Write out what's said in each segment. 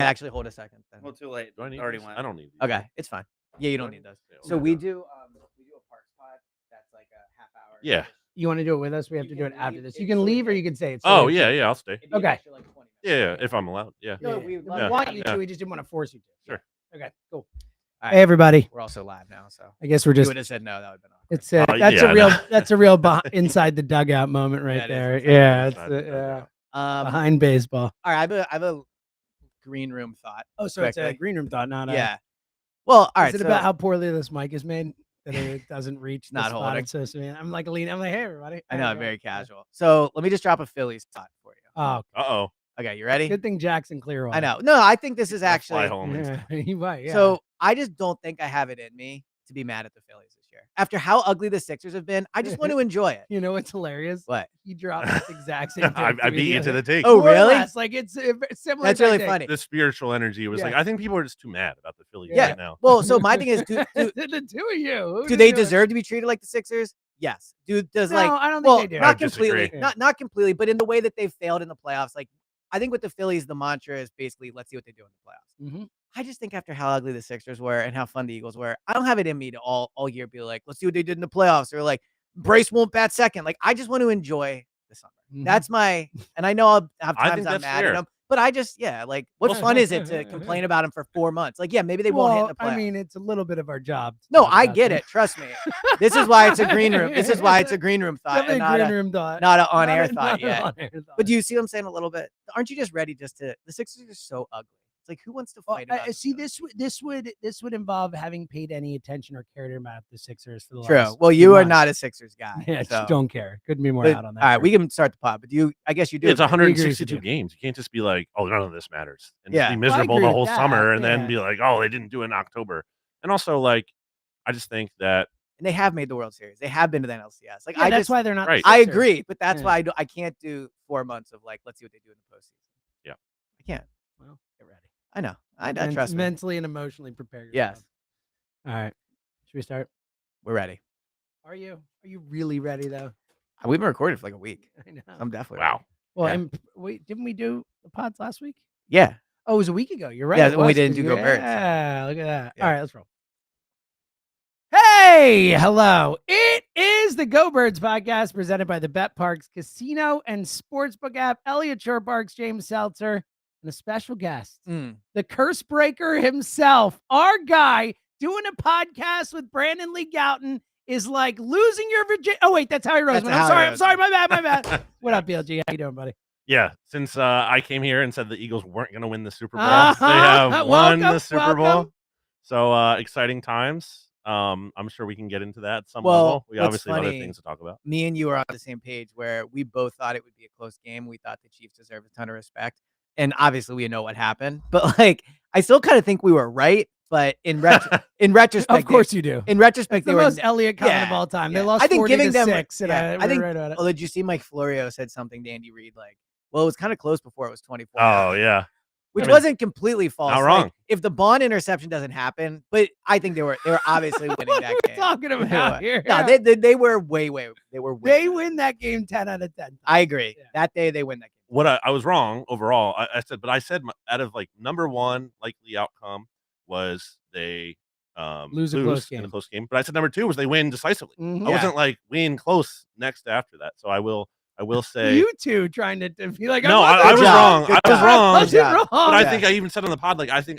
actually hold a second. Then. Well, too late. Do I need Already these? went. I don't need these. Okay, it's fine. Yeah, you don't need those. Yeah, So we do a parks pod that's like a half hour. Yeah. You want to do it with us? We have You to do can it after leave this. it You can so leave or it- you can stay. It's Oh, totally yeah, up to you. I'll stay. It'd be an Okay. extra, like, 20 minutes. Yeah, if I'm allowed. Yeah. Yeah, No, we we love want to you have to. We just didn't want to force you to. Sure. Okay, cool. All Hey, right, everybody. we're also live now, so I guess we're if you just. would have said no, that would have been awkward. It's Yeah, that's a I real know. that's a real inside the dugout moment right Yeah, it is there. inside Yeah, the it's dugout. behind baseball. All right, I have a green room thought. Oh, so it's a quickly. green room thought, not a. Yeah. Well, all right. Is it so, about how poorly this mic is made that it doesn't reach the Not spot holding. it's supposed to be in? I'm like leaning. I'm like, hey everybody. I know, Hey, I'm very yeah. casual. So let me just drop a Phillies thought for you. Oh, Uh-oh. Okay, you ready? good thing Jackson Clearwater. I know. No, I think this is Fly actually. home. Yeah, you might. Yeah. So I just don't think I have it in me to be mad at the Phillies this year. After how ugly the Sixers have been, I just want to enjoy it. you know what's hilarious? What? He dropped this exact same. I beat you to the take. Oh, More or really? less, like it's similar. That's really tactic. funny. The spiritual energy was like, Yeah. I think people are just too mad about the Phillies Yeah. right now. Well, so my thing is, do the two of you. Who do did they you- deserve to be treated like the Sixers? Yes. Does No, like I don't think well, they do. not I disagree. completely, not completely, but in the way that they've failed in the playoffs. Like I think with the Phillies, the mantra is basically let's see what they do in the playoffs. Mhm. I just think after how ugly the Sixers were and how fun the Eagles were, I don't have it in me to all year be like, let's see what they did in the playoffs, or like Brace won't bat second. Like I just want to enjoy the summer. Mhm. That's my, and I know I'll have I times think I'm that's mad fair. at them, but I just like, what fun is it to complain about them for 4 months? Like, yeah, maybe they won't hit in the playoffs. I mean, it's a little bit of our job. to No, talk I about get them. it. Trust me. This is why it's a green room. This is why it's a green room thought, Definitely and a not green a, room thought. not an on-air Not a- thought not an yet. on-air thought. But do you see what I'm saying a little bit? Aren't you just ready just to? The Sixers are so ugly. It's like who wants to Well, fight about? see, them? this would involve having paid any attention or cared about the Sixers for the True. last Well, few you are months. not a Sixers guy. Yeah, so. just don't care. Couldn't be more But, out on that. all right, we trip. can start the pod. But I guess you do. It's agree. 162 you. games. You can't just be like, oh, none of this matters. And Yeah. just be Well, I miserable agree the with whole that, summer and yeah. then be like, oh, they didn't do it in October. And also, like, I just think that And they have made the World Series. They have been to the NLCS. Like Yeah, I that's just, why they're not. the Right. I Sixers. agree, but that's Yeah. why I can't do 4 months of like, let's see what they do in the postseason. Yeah. I can't. Well, get ready. I know. I trust me. mentally and emotionally prepare yourself. Yes, All right. Should we start? we're ready. Are you really ready though? We've been recording for like a week. I know. I'm definitely wow. ready. Well, yeah. and wait, didn't we do the pods last week? Yeah. Oh, it was a week ago. You're right. Yeah, it when we was, didn't 'cause do Go Birds. Yeah, look at that. Yeah. All right, let's roll. Hey, hello. It is the Go Birds podcast presented by the BetParks Casino and Sportsbook app. Elliot Shortparks, James Seltzer, and a special guest, the curse breaker himself, our guy doing a podcast with Brandon Lee Gowton is like losing your virginity. Oh, wait, that's Howie Roseman. That's I'm Howie sorry. Roseman. My bad. What up, BLG? How you doing, buddy? Yeah, since I came here and said the Eagles weren't going to win the Super Bowl, Uh-huh. they have won Welcome, the Super Bowl. welcome. So exciting times. I'm sure we can get into that at some Well, level. We what's obviously have other funny- things to talk about. Me and you are on the same page where we both thought it would be a close game. We thought the Chiefs deserved a ton of respect. And obviously we know what happened. But like I still kind of think we were right. But in retrospect, Of course you do. in retrospect, The they were most Elliott comment of yeah, all time. yeah. They lost I think 40 giving to them 6. And yeah, I I think right about it. oh, did you see Mike Florio said something to Andy Reid like, well, it was kind of close before it was 24. Oh, yeah. Which I mean, wasn't completely false. not Like, wrong. if the Bond interception doesn't happen, but I think they were obviously winning What that are we game. talking about here? No, they were way. They were way. They win that game 10 out of 10. I agree. Yeah. That day they win that game. What I was wrong overall. I said out of like number one likely outcome was they Lose a close in a game. close game. But I said number two was they win decisively. Mhm. I Yeah. wasn't like win close next after that. So I will say You two trying to be like, no, I I was job. wrong. Good I was job. wrong. wasn't job. wrong. But I Yeah. think I even said on the pod, like I think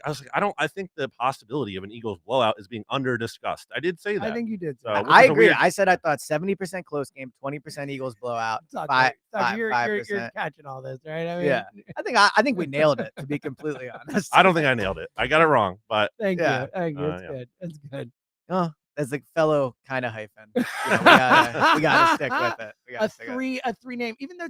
the possibility of an Eagles blowout is being under discussed. I did say that. I think you did. So, which I is a agree. weird- I said I thought 70% close game, 20% Eagles blowout. It's all Five- great. Doug, five- you're 5%. catching all this, right? I mean, Yeah. I think we nailed it. To be completely honest, I don't think I nailed it. I got it wrong, but Thank Yeah. you. Thank you. It's yeah. good. It's good. Oh, as a fellow kind of hyphen, we gotta stick with it. We gotta A stick with it. three name, even though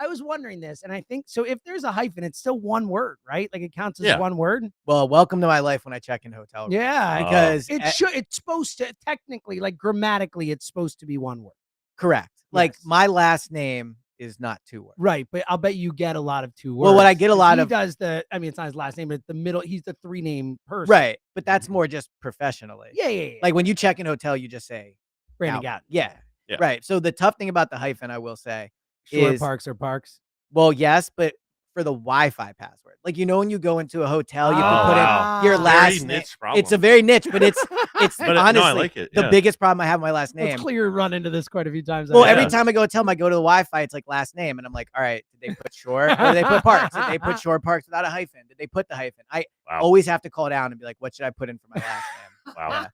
I was wondering this, and I think so. If there's a hyphen, it's still one word, right? Like it counts as Yeah. one word. Well, welcome to my life when I check in hotel rooms. Yeah, because it's supposed to technically, like grammatically, it's supposed to be one word. correct. Like Yes. my last name is not 2 words. Right, but I'll bet you get a lot of 2 words. Well, what I get a 'cause lot he of- does it's not his last name, but the middle. He's the 3-name person. Right, but that's more just professionally. Yeah. Like when you check in hotel, you just say Brandon Gowton. Gowton. Yeah. Yeah. Right. So the tough thing about the hyphen, I will say, Short is parks or parks. well, yes, but for the Wi-Fi password. Like, when you go into a hotel, you Oh, can put wow. in your Very last name. niche problem. It's a very niche, but it's But no, I honestly like it, the yeah. biggest problem I have with my last name. It's clear you run into this quite a few times. Well, every time I go tell them I go to the Wi-Fi, it's like last name, and I'm like, all right, did they put Shore or did they put Parks? Did they put Shore Parks without a hyphen? Did they put the hyphen? I always have to call down and be like, what should I put in for my last name? Wow.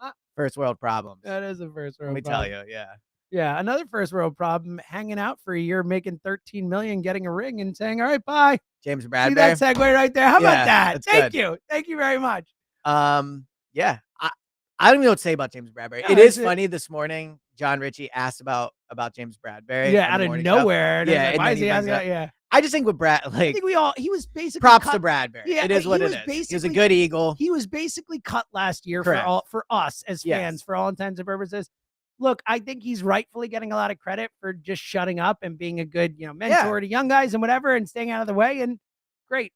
Yeah. First world problems. That is a first world Let me problem. tell you, yeah. Yeah, another first world problem, hanging out for a year, making $13 million, getting a ring, and saying, all right, bye. James Bradberry. See that segue right there? How about Yeah, that? that's Thank good. you. Thank you very much. Yeah. I don't even know what to say about James Bradberry. Yeah, It is funny this morning, John Ritchie asked about James Bradberry. Yeah, on out the of morning show. nowhere. And Yeah, like, and why then is he he asking brings that? Yeah. I just think with Brad, I like, think he was basically props cut. to Bradberry. Yeah, It is what he it was is. He was a basically- good Eagle. He was basically cut last year Correct. for us as fans, for all intents and purposes. Look, I think he's rightfully getting a lot of credit for just shutting up and being a good, mentor to young guys and whatever, and staying out of the way. And great,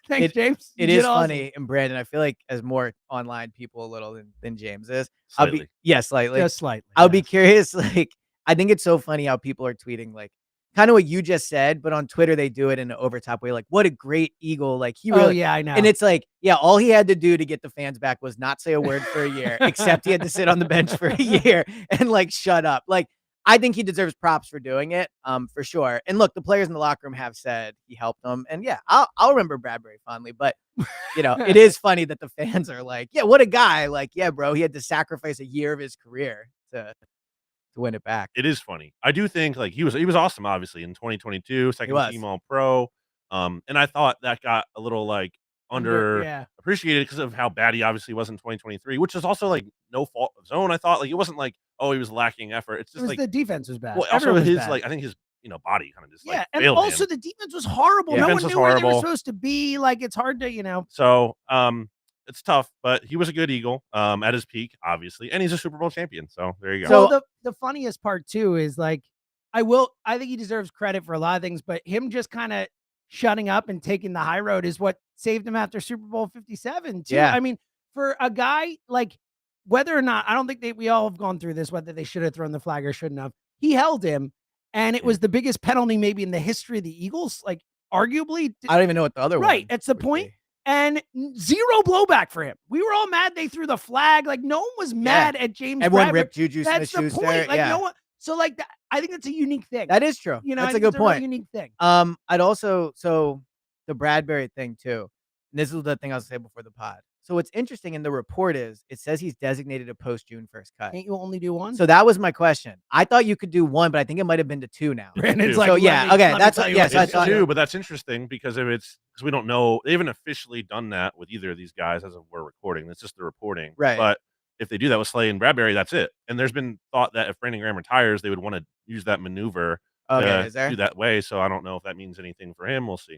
thanks, James. It is funny, and Brandon, I feel like as more online people a little than James is. Slightly. Slightly. Just slightly. I'll be curious. Like, I think it's so funny how people are tweeting like kind of what you just said, but on Twitter they do it in an overtop way. Like, what a great Eagle! Like he really. Oh yeah, I know. And it's like, yeah, all he had to do to get the fans back was not say a word for a year, except he had to sit on the bench for a year and like shut up. Like, I think he deserves props for doing it, for sure. And look, the players in the locker room have said he helped them, and yeah, I'll remember Bradberry fondly. But it is funny that the fans are like, yeah, what a guy! Like, yeah, bro, he had to sacrifice a year of his career to win it back. It is funny. I do think like he was awesome, obviously, in 2022, second team All Pro. And I thought that got a little like underappreciated because of how bad he obviously was in 2023, which is also like no fault of his own. I thought like it wasn't like, oh, he was lacking effort. It's just like the defense was bad. Well, also his like I think his body kind of just like and failed also him. the defense was horrible. Yeah, no defense one was knew where they were horrible. supposed to be. Like it's hard to So it's tough, but he was a good Eagle at his peak, obviously, and he's a Super Bowl champion. So there you go. So the funniest part too is like I think he deserves credit for a lot of things, but him just kind of shutting up and taking the high road is what saved him after Super Bowl 57 too. Yeah. I mean, for a guy like whether or not I don't think we all have gone through this, whether they should have thrown the flag or shouldn't have. He held him, and it was the biggest penalty maybe in the history of the Eagles. Like arguably, I don't even know what the other one. Right, that's the point. And zero blowback for him. We were all mad they threw the flag. Like no one was mad at James. Everyone Bradberry. ripped Juju Smith-Schuster. That's the point. Like no one. So like that, I think that's a unique thing. That is true. That's a good point. Really unique thing. I'd also the Bradberry thing too. And this is the thing I was saying before the pod. So what's interesting in the report is it says he's designated a post June 1st cut. Can't you only do one? So that was my question. I thought you could do one, but I think it might have been to two now. Brandon's two. like, So yeah, okay, that's what. Yes, I thought. Two, but that's interesting because because we don't know, they haven't officially done that with either of these guys as of we're recording. That's just the reporting, Right? But if they do that with Slay and Bradberry, that's it. And there's been thought that if Brandon Graham retires, they would want to use that maneuver Okay, is there? do that way. So I don't know if that means anything for him. We'll see.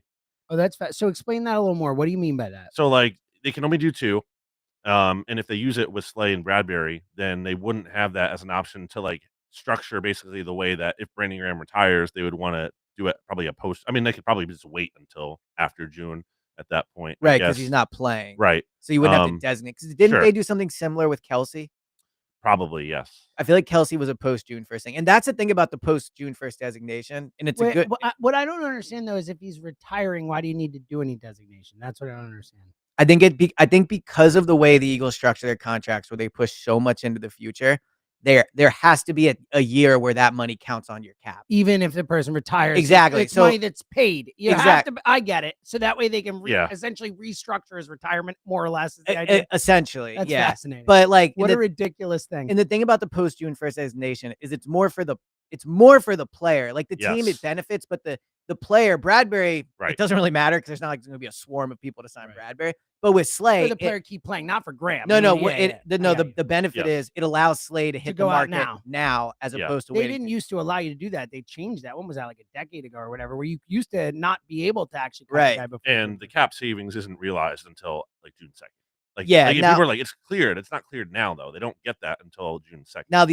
Oh, that's fast. So explain that a little more. What do you mean by that? So like they can only do two. And if they use it with Slay and Bradberry, then they wouldn't have that as an option to like structure basically the way that if Brandon Graham retires, they would want to do it probably a post. I mean, they could probably just wait until after June at that point. Right, because he's not playing. Right. So you wouldn't have to designate. Because didn't they do something similar with Kelsey? Probably, yes. I feel like Kelsey was a post June 1st thing. And that's the thing about the post June 1st designation. And it's a good. What I don't understand though is if he's retiring, why do you need to do any designation? That's what I don't understand. I think because of the way the Eagles structure their contracts, where they push so much into the future, there has to be a year where that money counts on your cap, even if the person retires. Exactly. It's money that's paid. You have to. I get it. So that way they can essentially restructure his retirement more or less. Is the idea. Essentially, that's fascinating. But like, what a ridiculous thing. And the thing about the post June 1st designation is it's more for the player. Like the team, it benefits, but the player, Bradberry, it doesn't really matter because there's not like going to be a swarm of people to sign Bradberry. But with Slay, for the player keep playing, not for Graham. The benefit is it allows Slay to hit the market now as opposed to they didn't used to allow you to do that. They changed that. When was that? Like a decade ago or whatever, where you used to not be able to actually cut the guy before. And the cap savings isn't realized until like June 2nd. Like now, people are like, it's cleared. It's not cleared now though. They don't get that until June 2nd. Now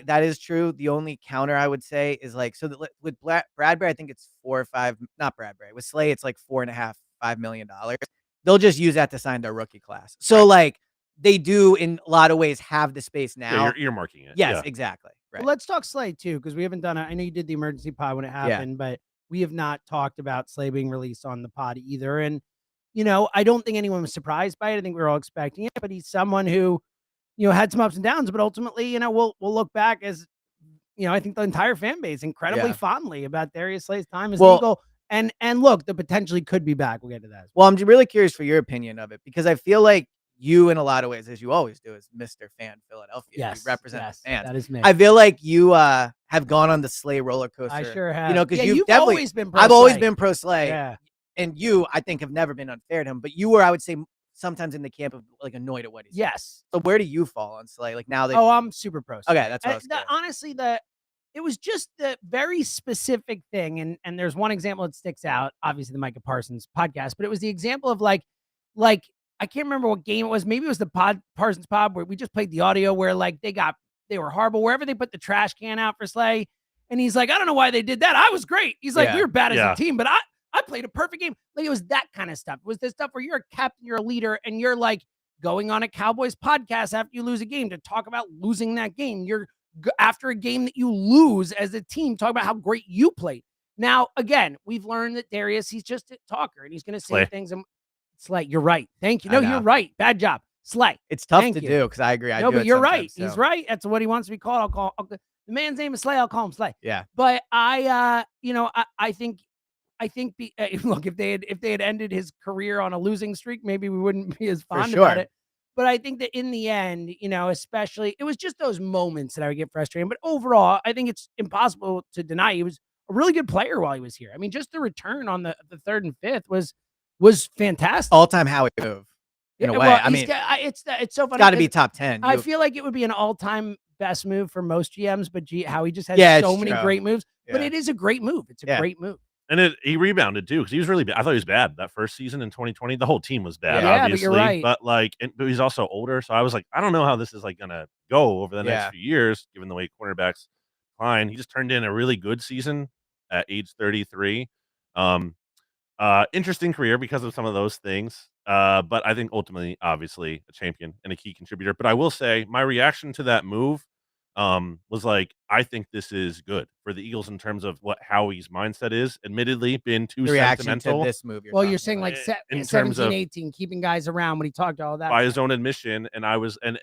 that is true. The only counter I would say is like, so with Bradberry, I think it's 4 or 5, not Bradberry. With Slay, it's like $4.5-5 million. They'll just use that to sign their rookie class. So like they do in a lot of ways have the space now. Yeah, you're earmarking it. Yes, exactly. Right. Well, let's talk Slay too, because we haven't done it. I know you did the emergency pod when it happened, but we have not talked about Slay being released on the pod either. And, you know, I don't think anyone was surprised by it. I think we were all expecting it, but he's someone who, you know, had some ups and downs, but ultimately, you know, we'll look back as, you know, I think the entire fan base incredibly fondly about Darius Slay's time as an Eagle. And look, the potentially could be back. We'll get to that. Well, I'm really curious for your opinion of it, because I feel like you, in a lot of ways, as you always do, is Mr. Fan Philadelphia. Yes, you represent the fans. That is me. I feel like you have gone on the Slay roller coaster. I sure have. You know, because you've always been pro I've Slay. always been pro Slay. Yeah. And you, I think, have never been unfair to him. But you were, I would say, sometimes in the camp of like annoyed at what he's saying. Yes. So where do you fall on Slay? Like now that I'm super pro Slay. Okay, that's what I was honestly, it was just the very specific thing, and there's one example that sticks out, obviously the Micah Parsons podcast, but it was the example of like I can't remember what game it was. Maybe it was the Parsons pod where we just played the audio where like they were horrible wherever they put the trash can out for Slay, and he's like, I don't know why they did that. I was great. He's like, we were bad as a team, but I played a perfect game. Like it was that kind of stuff. It was this stuff where you're a captain, you're a leader, and you're like going on a Cowboys podcast after you lose a game to talk about losing that game. You're after a game that you lose as a team, talk about how great you played. Now, again, we've learned that Darius, he's just a talker and he's going to say things. And Slay, you're right. Thank you. No, you're right. Bad job. Slay. It's tough to do because I agree. No, but you're right. He's right. That's what he wants to be called. The man's name is Slay. I'll call him Slay. Yeah. But I think look, if they had ended his career on a losing streak, maybe we wouldn't be as fond about it. But I think that in the end, you know, especially it was just those moments that I would get frustrated. But overall, I think it's impossible to deny he was a really good player while he was here. I mean, just the return on the third and fifth was fantastic. All-time Howie move in a way. Well, I mean, it's so funny. It's got to be top 10. I feel like it would be an all-time best move for most GMs, but Howie just has so many great moves. Yeah. But it is a great move. It's a great move. And he rebounded too, because he was really bad. I thought he was bad that first season in 2020. The whole team was bad, obviously. But you're right. But but he's also older, so I was like, I don't know how this is like gonna go over the next few years, given the way cornerbacks decline. He just turned in a really good season at age 33. Interesting career because of some of those things. But I think ultimately, obviously, a champion and a key contributor. But I will say, my reaction to that move was like, I think this is good for the Eagles in terms of what Howie's mindset is. Admittedly, been too sentimental. To this move, you're saying like in 17, 18, keeping guys around when he talked all that by his own admission. And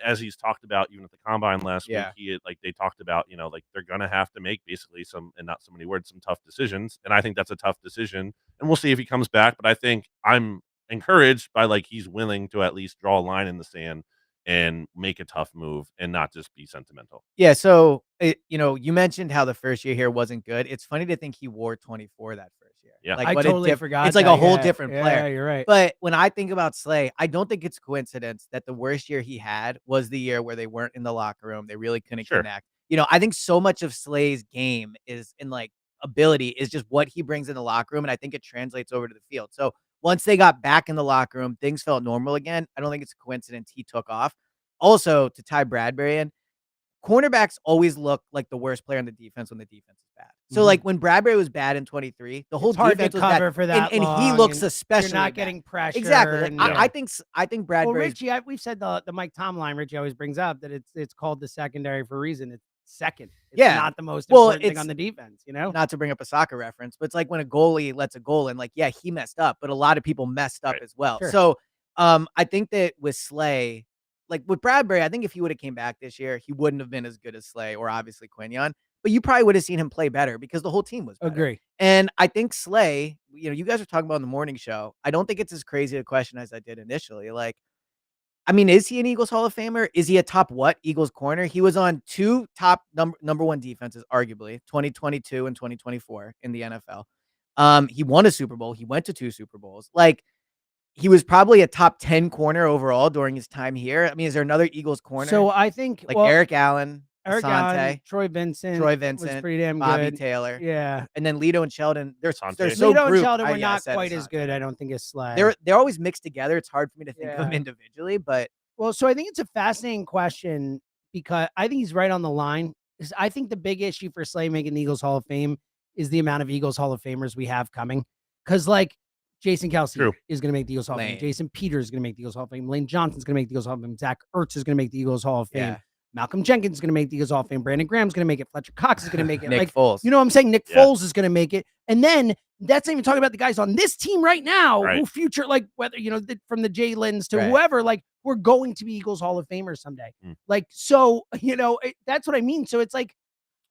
as he's talked about even at the combine last week, they talked about, you know, like they're gonna have to make basically some, and not so many words, some tough decisions. And I think that's a tough decision. And we'll see if he comes back. But I think I'm encouraged by like he's willing to at least draw a line in the sand and make a tough move and not just be sentimental. Yeah, so, you know, you mentioned how the first year here wasn't good. It's funny to think he wore 24 that first year. Yeah. Like, I totally forgot. It's like a whole different player. Yeah, you're right. But when I think about Slay, I don't think it's coincidence that the worst year he had was the year where they weren't in the locker room. They really couldn't connect. You know, I think so much of Slay's game is in like ability is just what he brings in the locker room, and I think it translates over to the field. So once they got back in the locker room, things felt normal again. I don't think it's a coincidence he took off. Also, to tie Bradberry in, cornerbacks always look like the worst player on the defense when the defense is bad. So, like, when Bradberry was bad in 23, the whole defense was bad. For that and he looks especially you're not bad. getting pressure. Exactly. I think Bradberry. Well, Richie, we've said the Mike Tom line Richie always brings up that it's called the secondary for a reason. It's second. It's not the most important thing on the defense, you know? Not to bring up a soccer reference, but it's like when a goalie lets a goal in, like, yeah, he messed up, but a lot of people messed up as well. Sure. So, I think that with Slay, like with Bradberry, I think if he would have came back this year, he wouldn't have been as good as Slay or obviously Quinion, but you probably would have seen him play better because the whole team was better. Agree. And I think Slay, you know, you guys were talking about in the morning show. I don't think it's as crazy a question as I did initially. Like, I mean, is he an Eagles Hall of Famer? Is he a top Eagles corner? He was on two top number one defenses, arguably, 2022 and 2024 in the NFL. He won a Super Bowl. He went to 2 Super Bowls. Like, he was probably a top 10 corner overall during his time here. I mean, is there another Eagles corner? So I think like Eric Allen, Troy Vincent was pretty damn Bobby good. Taylor. Yeah. And then Lito and Sheldon. They're so Lito and Sheldon were not quite as good, I don't think, as Slay. They're always mixed together. It's hard for me to think of them individually, but so I think it's a fascinating question because I think he's right on the line. I think the big issue for Slay making the Eagles Hall of Fame is the amount of Eagles Hall of Famers we have coming. Because like Jason Kelce is going to make the Eagles Hall of Fame. Jason Peters is going to make the Eagles Hall of Fame. Lane Johnson's going to make the Eagles Hall of Fame. Zach Ertz is going to make the Eagles Hall of Fame. Malcolm Jenkins is going to make the Eagles Hall of Fame. Brandon Graham's going to make it. Fletcher Cox is going to make it. Nick Foles. You know what I'm saying? Nick Foles is going to make it. And then that's not even talking about the guys on this team right now who future, like whether, from the Jalen's to whoever, like we're going to be Eagles Hall of Famers someday. Like, so, that's what I mean. So it's like,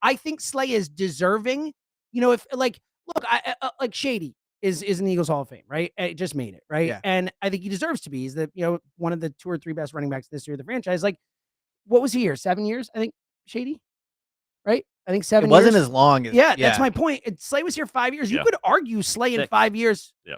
I think Slay is deserving, if like, look, like Shady is an Eagles Hall of Fame, right? It just made it, right? Yeah. And I think he deserves to be. He's one of the 2 or 3 best running backs this year of the franchise. Like, what was he here? 7 years, I think, Shady, right? I think 7 years. It wasn't as long as that's my point. Slay was here 5 years. You could argue Slay in 5 years. Yeah.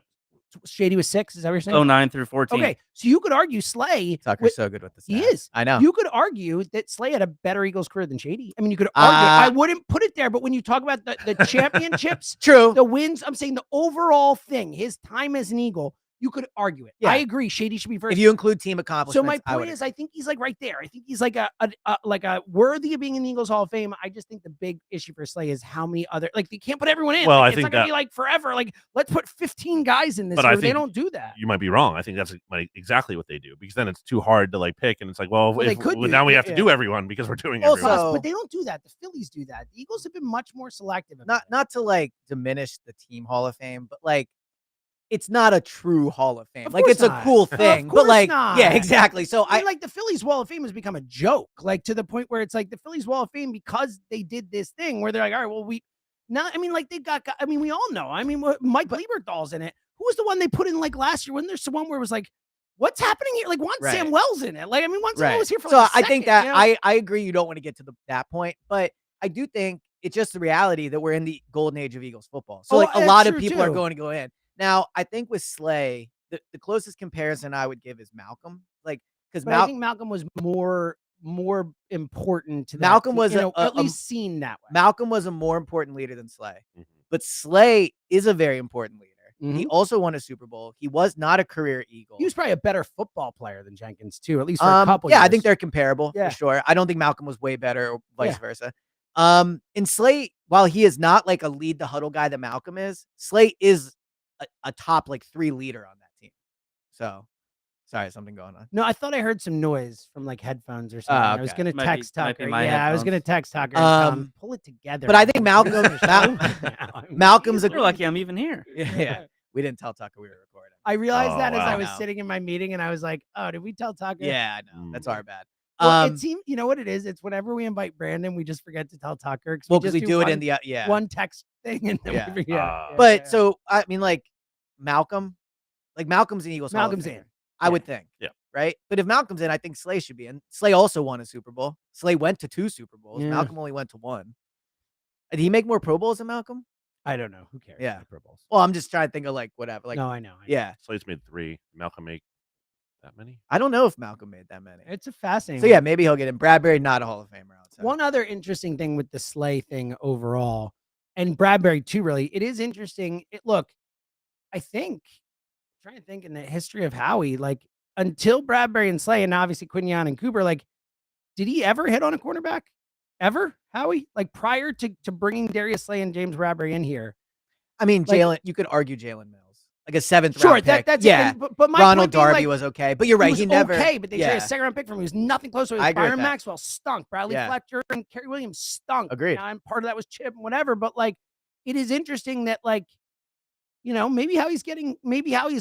Shady was 6. Is that what you're saying? 09 through 14. Okay, so you could argue Slay. Tucker's so good with the stats. He is. I know. You could argue that Slay had a better Eagles career than Shady. I mean, you could argue. I wouldn't put it there, but when you talk about the championships, true, the wins, I'm saying the overall thing, his time as an Eagle, you could argue it. Yeah. I agree. Shady should be first. If you include team accomplishments. So my point is, I think he's like right there. I think he's like a worthy of being in the Eagles Hall of Fame. I just think the big issue for Slay is how many other, like, you can't put everyone in. Well, like, I think it's not gonna be like forever. Like, let's put 15 guys in this. But I think they don't do that. You might be wrong. I think that's exactly what they do, because then it's too hard to like pick, and it's like, now we have to do everyone because we're doing everyone. But they don't do that. The Phillies do that. The Eagles have been much more selective. Not to like diminish the team Hall of Fame, but like, it's not a true Hall of Fame. Like, it's a cool thing, but like, yeah, exactly. So I like the Phillies Wall of Fame has become a joke, like to the point where it's like the Phillies Wall of Fame because they did this thing where they're like, all right, well, we all know. I mean, Mike Lieberthal's in it. Who was the one they put in like last year? Wasn't there someone where it was like, what's happening here? Like, Juan Samuel's in it. Like, I mean, Juan Samuel was here for like a second, I think that I agree. You don't want to get to that point, but I do think it's just the reality that we're in the golden age of Eagles football. So like a lot of people are going to go in. Now, I think with Slay, the closest comparison I would give is Malcolm. Like, because I think Malcolm was more important to that. Malcolm was at least seen that way. Malcolm was a more important leader than Slay. But Slay is a very important leader. He also won a Super Bowl. He was not a career Eagle. He was probably a better football player than Jenkins, too, at least for a couple years. Yeah, I think they're comparable for sure. I don't think Malcolm was way better or vice versa. And Slay, while he is not like a lead the huddle guy that Malcolm is, Slay is a top like 3 leader on that team. So sorry, something going on. No, I thought I heard some noise from like headphones or something. I was gonna text Tucker. I was gonna text Tucker. Pull it together. But I think Malcolm's You're lucky I'm even here. Yeah. We didn't tell Tucker we were recording. I realized that as I was sitting in my meeting, and I was like, oh, did we tell Tucker? Yeah, I know. That's our bad. Well, it seems, you know what it is? It's whenever we invite Brandon, we just forget to tell Tucker. Because we do it in the one text thing, and then but so I mean, like Malcolm's an Eagles. Malcolm's in. I would think. Yeah. Right. But if Malcolm's in, I think Slay should be in. Slay also won a Super Bowl. Slay went to 2 Super Bowls. Yeah. Malcolm only went to 1. Did he make more Pro Bowls than Malcolm? I don't know. Who cares? Yeah. Pro Bowls. Well, I'm just trying to think of like whatever. Like, no, I know. Yeah. Slay's made 3. Malcolm made that many? I don't know if Malcolm made that many. It's a fascinating. So yeah, maybe he'll get in. Bradberry, not a Hall of Famer. One other interesting thing with the Slay thing overall, and Bradberry too, really, it is interesting. Look, I think, I'm trying to think in the history of Howie, like until Bradberry and Slay, and obviously Quinion and Cooper, like, did he ever hit on a cornerback? Ever, Howie? Like prior to bringing Darius Slay and James Bradberry in here? I mean, Jalen, you could argue Jalen Mills. Like a 7th round pick. That's yeah. But my Ronald Darby was okay. But you're right. He never. Okay, but they traded a 2nd round pick from him. He was nothing close to it. Byron Maxwell stunk. Bradley Fletcher and Kerry Williams stunk. Agreed. And part of that was Chip and whatever. But like, it is interesting that like, maybe how he's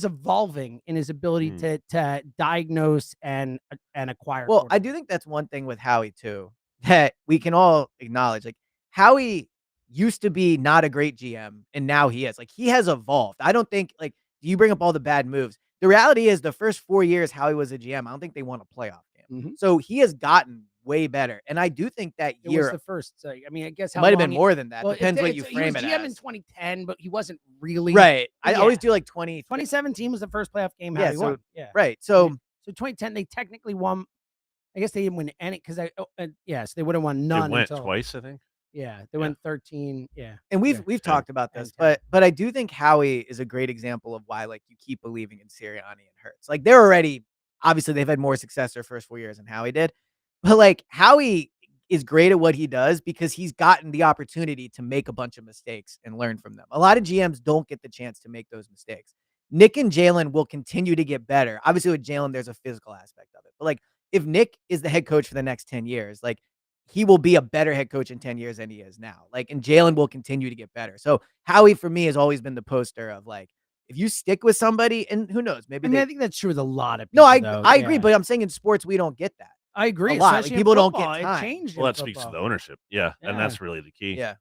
evolving in his ability to diagnose and acquire. Well, I do think that's one thing with Howie too that we can all acknowledge. Like Howie used to be not a great GM, and now he is. Like he has evolved. I don't think like you bring up all the bad moves. The reality is the first 4 years Howie was a GM, I don't think they won a playoff game. So he has gotten way better, and I do think that it was the first. So, I mean, I guess it might have been more than that. Well, depends what you frame it as. He was GM in 2010, but he wasn't really right. I always do like 2017 was the first playoff game Howie won. Yeah, right. So 2010 they technically won. I guess they didn't win any because so they would have won none. They went twice, I think. Yeah, they went 13. Yeah, and we've talked about this, but I do think Howie is a great example of why like you keep believing in Sirianni and Hurts. Like they're already obviously they've had more success their first 4 years than Howie did, but like Howie is great at what he does because he's gotten the opportunity to make a bunch of mistakes and learn from them. A lot of GMs don't get the chance to make those mistakes. Nick and Jalen will continue to get better. Obviously with Jalen, there's a physical aspect of it, but like if Nick is the head coach for the next 10 years, like he will be a better head coach in 10 years than he is now. Like, and Jalen will continue to get better. So Howie for me has always been the poster of like, if you stick with somebody, and who knows, maybe I think that's true with a lot of people. No, I agree, but I'm saying in sports we don't get that. I agree. A lot. Like, people don't get time. It changed. Well, that speaks to the ownership. Yeah, and that's really the key. Yeah.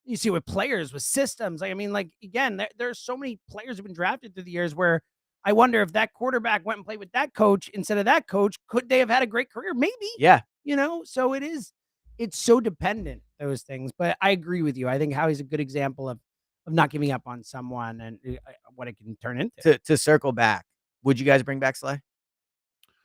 You see with players, with systems. Like, I mean, like, again, there's so many players who've been drafted through the years where I wonder if that quarterback went and played with that coach instead of that coach, could they have had a great career? Maybe. Yeah. You know, so it's so dependent, those things. But I agree with you. I think Howie's a good example of not giving up on someone and what it can turn into. To circle back, would you guys bring back Slay?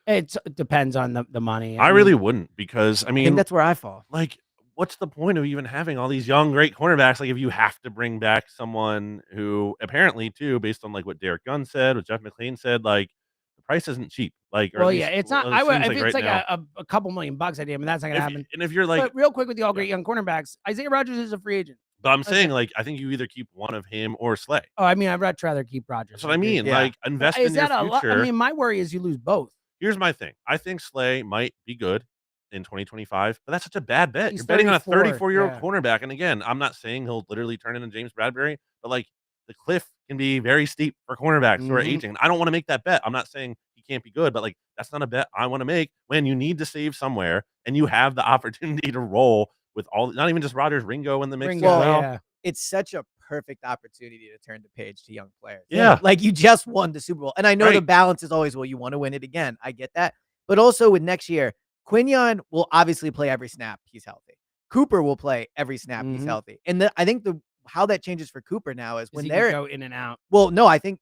It depends on the money. I really wouldn't, because I think that's where I fall. Like, what's the point of even having all these young, great cornerbacks? Like, if you have to bring back someone who apparently, too, based on like what Derek Gunn said, what Jeff McLean said, like the price isn't cheap. Like, well, yeah, it's not. If it's like a couple $1,000,000, I mean, that's not gonna happen. And if you're like, but real quick with the all great young cornerbacks, Isaiah Rodgers is a free agent. But I'm saying, like, I think you either keep one of him or Slay. Oh, I mean, I'd much rather keep Rodgers. That's what I mean. Yeah. Like, invest in your future. I mean, my worry is you lose both. Here's my thing. I think Slay might be good in 2025, but that's such a bad bet. You're betting on a 34-year-old cornerback. And again, I'm not saying he'll literally turn into James Bradberry, but like the cliff can be very steep for cornerbacks who are aging. I don't want to make that bet. I'm not saying he can't be good, but like that's not a bet I want to make when you need to save somewhere and you have the opportunity to roll with all, not even just Rodgers, Ringo in the mix as well. Yeah. It's such a perfect opportunity to turn the page to young players. Yeah. Like you just won the Super Bowl. And I know the balance is always, well, you want to win it again. I get that. But also with next year, Quinion will obviously play every snap he's healthy. Cooper will play every snap he's healthy. And I think how that changes for Cooper now is when they're go in and out. Well, no, I think,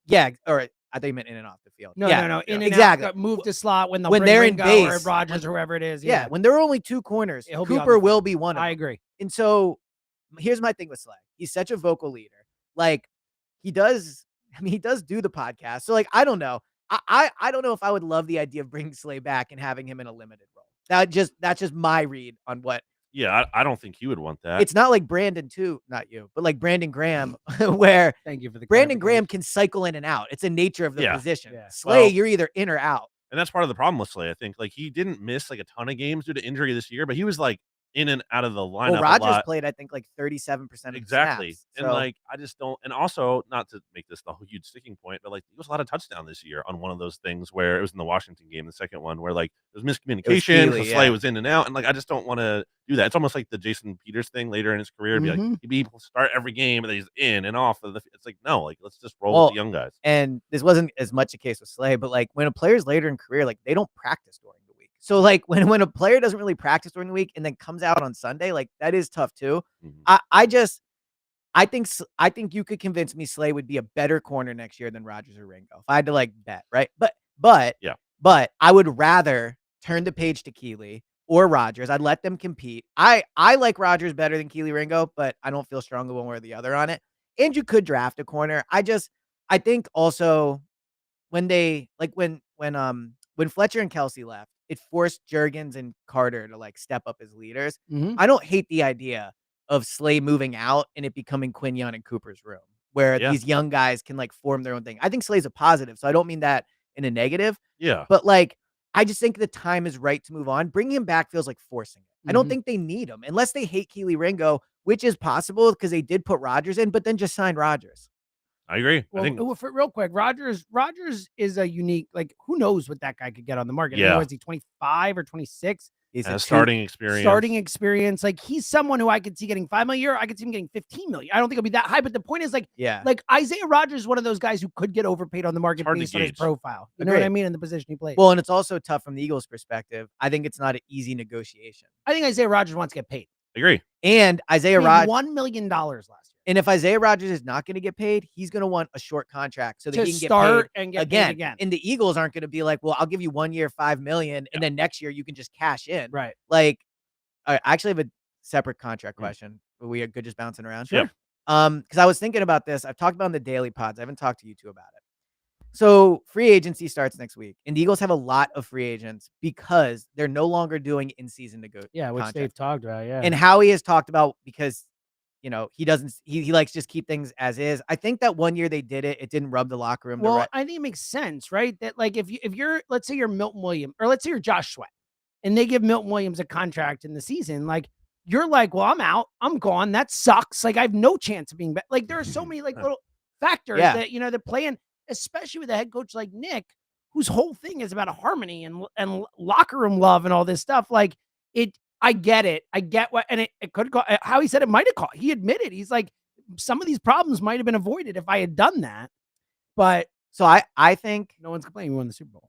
or I think you meant in and off the field. No, in and exactly. out. Move to slot when they're in base, or Rodgers or whoever it is. Yeah, when there are only two corners, Cooper will be one of them. I agree. And so here's my thing with Slay. He's such a vocal leader. Like he does do the podcast. So like, I don't know. I don't know if I would love the idea of bringing Slay back and having him in a limited role. That's just my read on what. Yeah, I don't think you would want that. It's not like Brandon too, not you, but like Brandon Graham, where thank you for the Brandon Graham can cycle in and out. It's a nature of the position. Yeah. Slay, you're either in or out. And that's part of the problem with Slay. I think like he didn't miss like a ton of games due to injury this year, but he was like in and out of the lineup. Well, Rodgers played, I think, like 37% of exactly. Snaps, and like I just don't. And also, not to make this the huge sticking point, but like there was a lot of touchdown this year on one of those things where it was in the Washington game, the second one, where like there was miscommunication. Slay was in and out, and like I just don't want to do that. It's almost like the Jason Peters thing later in his career. Be like he'd be able to start every game and he's in and off of the. It's like no, like let's just roll with the young guys. And this wasn't as much a case with Slay, but like when a player's later in career, like they don't practice during the week. So like when a player doesn't really practice during the week and then comes out on Sunday, like that is tough too. I think you could convince me Slay would be a better corner next year than Rodgers or Ringo if I had to like bet, right? But I would rather turn the page to Keely or Rodgers. I'd let them compete. I like Rodgers better than Keely Ringo, but I don't feel strongly one way or the other on it. And you could draft a corner. I think also when Fletcher and Kelsey left, it forced Juergens and Carter to like step up as leaders. I don't hate the idea of Slay moving out and it becoming Quinion and Cooper's room where these young guys can like form their own thing. I think Slay's a positive, so I don't mean that in a negative. Yeah. But like, I just think the time is right to move on. Bringing him back feels like forcing it. I don't think they need him unless they hate Keely Ringo, which is possible because they did put Rodgers in, but then just signed Rodgers. I agree. Well, real quick, Rodgers is a unique, like, who knows what that guy could get on the market? Yeah. Is he 25 or 26? He's a starting experience. Like, he's someone who I could see getting $5 million a year. I could see him getting $15 million. I don't think it'll be that high, but the point is, like Isaiah Rodgers is one of those guys who could get overpaid on the market based on his profile. You know what I mean? In the position he plays. Well, and it's also tough from the Eagles' perspective. I think it's not an easy negotiation. I think Isaiah Rodgers wants to get paid. Agree. And Isaiah Rodgers $1 million last year. And if Isaiah Rodgers is not going to get paid, he's going to want a short contract so that he can start get paid and get paid again. And the Eagles aren't going to be like, well, I'll give you 1 year, $5 million, and then next year you can just cash in. Right. Like, I actually have a separate contract question. We are good just bouncing around. Sure. Because I was thinking about this. I've talked about in the daily pods. I haven't talked to you two about it. So free agency starts next week, and the Eagles have a lot of free agents because they're no longer doing in-season negotiations. Yeah, which they've talked about. Yeah. And Howie has talked about because he likes just keep things as is. I think that 1 year they did it, it didn't rub the locker room. Well, I think it makes sense, right? That like if you're, let's say you're Milton Williams or let's say you're Josh Sweat, and they give Milton Williams a contract in the season, like, you're like, well, I'm out. I'm gone. That sucks. Like, I have no chance of being back. Like, there are so many like little factors that, that play in, especially with a head coach like Nick, whose whole thing is about harmony and locker room love and all this stuff. Like, I get it. I get what, and it could go, how he said it might have caught. He admitted, he's like, some of these problems might have been avoided if I had done that. But so I think no one's complaining. We won the Super Bowl.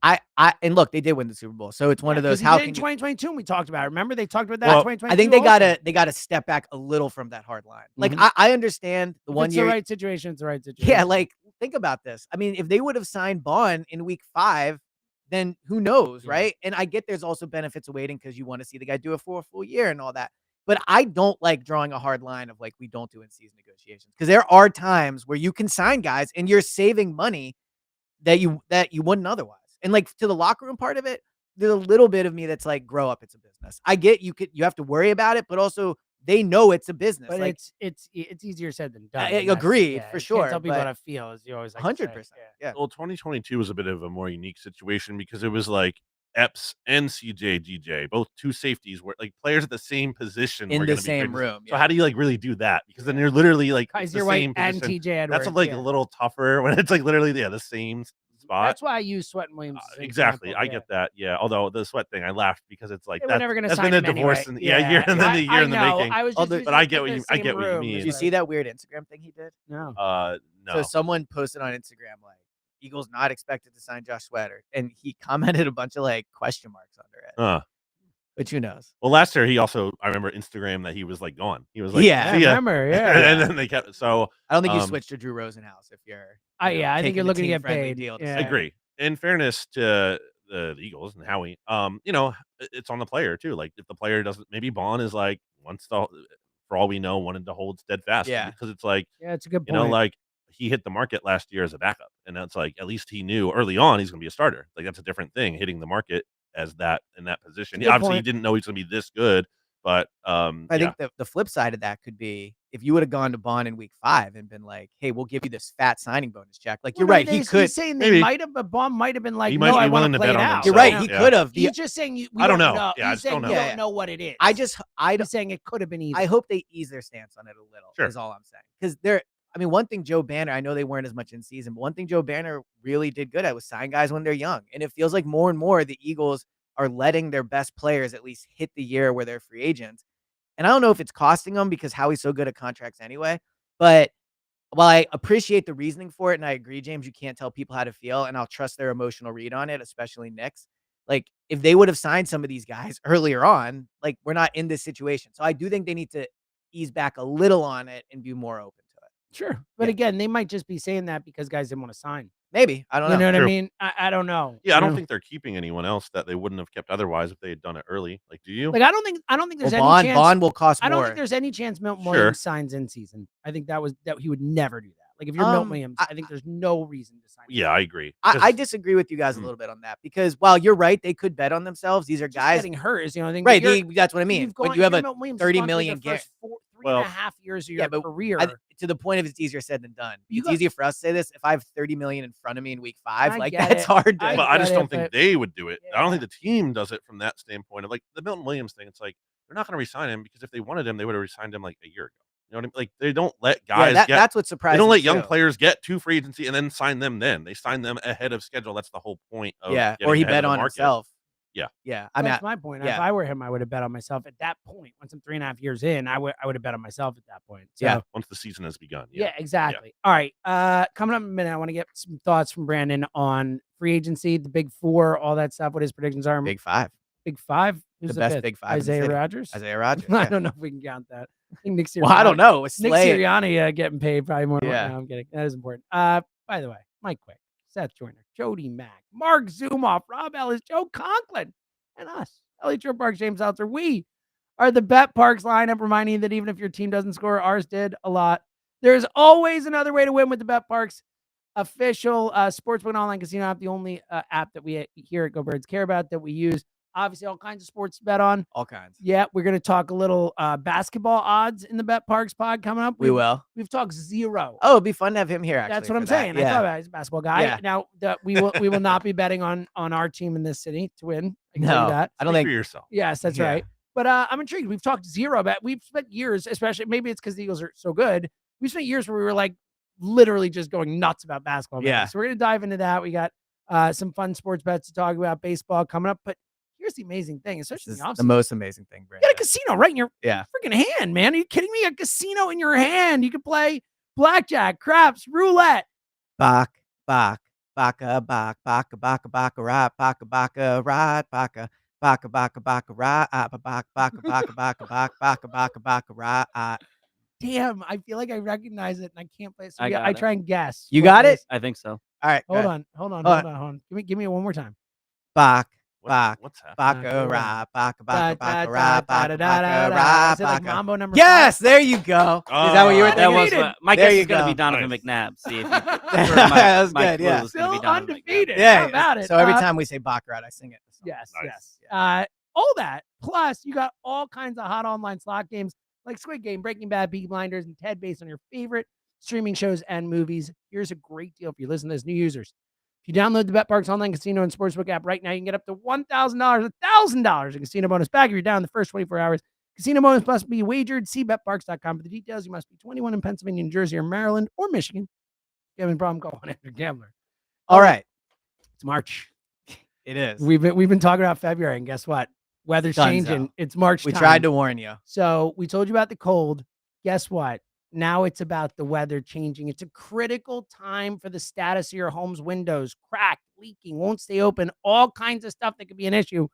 And look, they did win the Super Bowl. So it's one of those. How can 2022? And we talked about it. Remember they talked about that. 2022. I think they gotta step back a little from that hard line. Like I understand the if one it's year. The right situation. It's the right situation. Yeah, like think about this. I mean, if they would have signed Bond in week 5, then who knows, right? And I get there's also benefits of waiting because you want to see the guy do it for a full year and all that. But I don't like drawing a hard line of like we don't do in-season negotiations because there are times where you can sign guys and you're saving money that you wouldn't otherwise. And like to the locker room part of it, there's a little bit of me that's like, grow up, it's a business. I get you have to worry about it, but also they know it's a business. But like it's easier said than done. I agree for sure. Can't tell people how to feel, as you always like 100%. Yeah. Well, 2022 was a bit of a more unique situation because it was like Epps and DJ, both two safeties, were like players at the same position in the same room. So how do you like really do that? Because then you're literally like the same and position. TJ Edwards. That's like a little tougher when it's like literally the same spot. That's why I use Sweat and Williams. Exactly, I get that. Yeah, although the Sweat thing, I laughed because it's like we're never gonna that's sign been a him divorce anyway. in a year and then a year in the making. I was just but I get what you mean. Did you see that weird Instagram thing he did? No. No. So someone posted on Instagram like Eagles not expected to sign Josh Sweater, and he commented a bunch of like question marks under it. But who knows? Well, last year he also, I remember Instagram that he was like gone. He was like, I remember, and then they kept. So I don't think you switch to Drew Rosenhaus if you're. I think you're looking to get paid. Deal I agree. In fairness to the Eagles and Howie, it's on the player too. Like if the player doesn't, maybe Bond is like for all we know, wanted to hold steadfast. Yeah, because it's like, it's a good point. Like he hit the market last year as a backup, and that's like at least he knew early on he's going to be a starter. Like that's a different thing, hitting the market as that in that position. Obviously, he didn't know he's going to be this good, but I think the flip side of that could be if you would have gone to Bond in week 5 and been like, "Hey, we'll give you this fat signing bonus check." Like you're right, he could. He's saying they might have, but Bond might have been like, "No, I want to play it out." You're right, he could have. He's just saying I don't know. Yeah, he's saying you don't know what it is. He's saying it could have been easy. I hope they ease their stance on it a little. Sure. Is all I'm saying because one thing Joe Banner, I know they weren't as much in season, but one thing Joe Banner really did good at was sign guys when they're young. And it feels like more and more the Eagles are letting their best players at least hit the year where they're free agents. And I don't know if it's costing them because Howie's so good at contracts anyway. But while I appreciate the reasoning for it, and I agree, James, you can't tell people how to feel, and I'll trust their emotional read on it, especially Nick's. Like, if they would have signed some of these guys earlier on, like, we're not in this situation. So I do think they need to ease back a little on it and be more open to it. Sure. But again, they might just be saying that because guys didn't want to sign. Maybe. I don't know. You know what I mean? I don't know. Yeah, I don't think they're keeping anyone else that they wouldn't have kept otherwise if they had done it early. Like, do you? Like, I don't think there's any chance. Bond will cost more. I don't think there's any chance Milton Williams signs in season. I think that he would never do that. Like, if you're Milton Williams, I think there's no reason to sign. Yeah, I agree. I disagree with you guys a little bit on that because while you're right, they could bet on themselves. These are guys getting hurt is right. That's what I mean. But you have a $30 million three and a half years of your career. To the point of it's easier said than done. It's easier for us to say this. If I have $30 million in front of me in week 5, that's hard. But I just don't think they would do it. I don't think the team does it from that standpoint of like the Milton Williams thing. It's like they're not going to resign him because if they wanted him, they would have resigned him like a year ago. You know what I mean? Like they don't let guys that's what's surprising. They don't let young players get to free agency and then sign them. Then they sign them ahead of schedule. That's the whole point of or he bet on himself. Yeah. I mean, that's my point. If I were him, I would have bet on myself at that point. Once I'm 3.5 years in, I would have bet on myself at that point. So, once the season has begun. Yeah, exactly. Yeah. All right. Coming up in a minute, I want to get some thoughts from Brandon on free agency, the big 4, all that stuff. What his predictions are. Big 5. Big 5. Who's the best big 5? Isaiah Rodgers. Isaiah Rodgers. I don't know if we can count that. I think Nick Sirianni. Well, I don't know. Nick Sirianni getting paid probably more. Yeah. No, I'm kidding. That is important. By the way, Mike Quick, Seth Joyner, Jody Mack, Mark Zumoff, Rob Ellis, Joe Conklin, and us, Elliot Parks, James Seltzer. We are the BetParks lineup, reminding you that even if your team doesn't score, ours did a lot. There's always another way to win with the BetParks official sportsbook and online casino app, the only app that we here at Go Birds care about that we use. Obviously, all kinds of sports to bet on. All kinds. Yeah, we're going to talk a little basketball odds in the BetParks pod coming up. We will. We've talked 0. Oh, it'd be fun to have him here, actually. That's what I'm saying. Yeah. I thought he's a basketball guy. Yeah. Now, we will not be betting on our team in this city to win. I can tell you that. I don't think for yourself. Yes, that's right. But I'm intrigued. We've talked zero about. We've spent years, especially maybe it's because the Eagles are so good. We spent years where we were like literally just going nuts about basketball. Yeah. So we're gonna dive into that. We got some fun sports bets to talk about, baseball coming up. But here's the amazing thing, especially in the offseason. The most amazing thing, Brandon. You got a casino right in your freaking hand, man. Are you kidding me? A casino in your hand. You can play blackjack, craps, roulette. Baka, baka, baka, baka, baka, baka, rat, baka, baka, rat, baka. Baka baka baka ra baka baka baka baka baka baka baka ra. Damn, I feel like I recognize it and I can't play it. So I try and guess. You got it? I think so. All right. Hold on. Give me it one more time. Baka what's happening? baka ra baka baka baka ra baka baka ra. Mambo number 5? Yes, there you go. Is that what you were thinking? That was my guess is going to be Donovan McNabb. See if you that was good. Yeah, still undefeated. Yeah, how about it? So every time we say baccarat, I sing it. Yes, nice. yes. All that plus you got all kinds of hot online slot games like Squid Game, Breaking Bad, Peaky Blinders, and Ted based on your favorite streaming shows and movies. Here's a great deal if you listen to as new users. If you download the BetParks online casino and sportsbook app right now, you can get up to $1,000, $1,000 in casino bonus back if you're down the first 24 hours. Casino bonus must be wagered. See BetParks.com for the details. You must be 21 in Pennsylvania, New Jersey, or Maryland, or Michigan. If you have any problem, call 1-800-GAMBLER. All right. It's March. It is. We've been talking about February, and guess what? Weather's changing. It's March time. We tried to warn you. So we told you about the cold. Guess what? Now it's about the weather changing. It's a critical time for the status of your home's windows. Cracked, leaking, won't stay open, all kinds of stuff that could be an issue.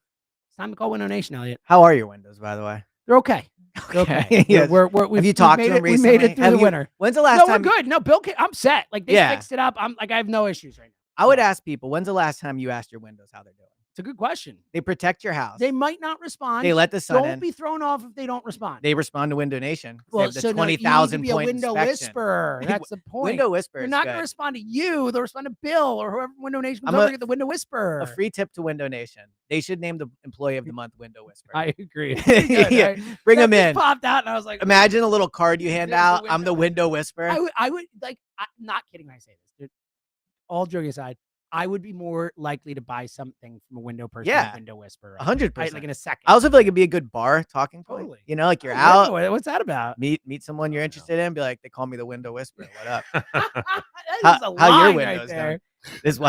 It's time to call Window Nation, Elliot. How are your windows, by the way? They're okay. They're okay. Yes. Have you talked to them recently? We made it through the winter. When's the last time? No, we're good. No, Bill, I'm set. Like, they fixed it up. I have no issues right now. I would ask people, when's the last time you asked your windows how they're doing? It's a good question. They protect your house. They might not respond. They let the sun in. Don't be thrown off if they don't respond. They respond to Window Nation. Well, they have the 20,000 point window whisperer. That's the point. Window whisperer. They're not going to respond to you. They'll respond to Bill or whoever Window Nation comes over to get the Window Whisperer. A free tip to Window Nation. They should name the Employee of the Month Window Whisperer. I agree. Yeah. Bring them in. Popped out and I was like, imagine a little card you hand out. I'm the Window Whisperer. I would like, I'm not kidding when I say this, dude. All joking aside, I would be more likely to buy something from a window person than a window whisperer. 100%. Like in a second. I also feel like it'd be a good bar talking point. Totally. You know, like you're out. What's that about? Meet someone you're interested in. Be like, they call me the Window Whisperer. What up? how your windows done? This is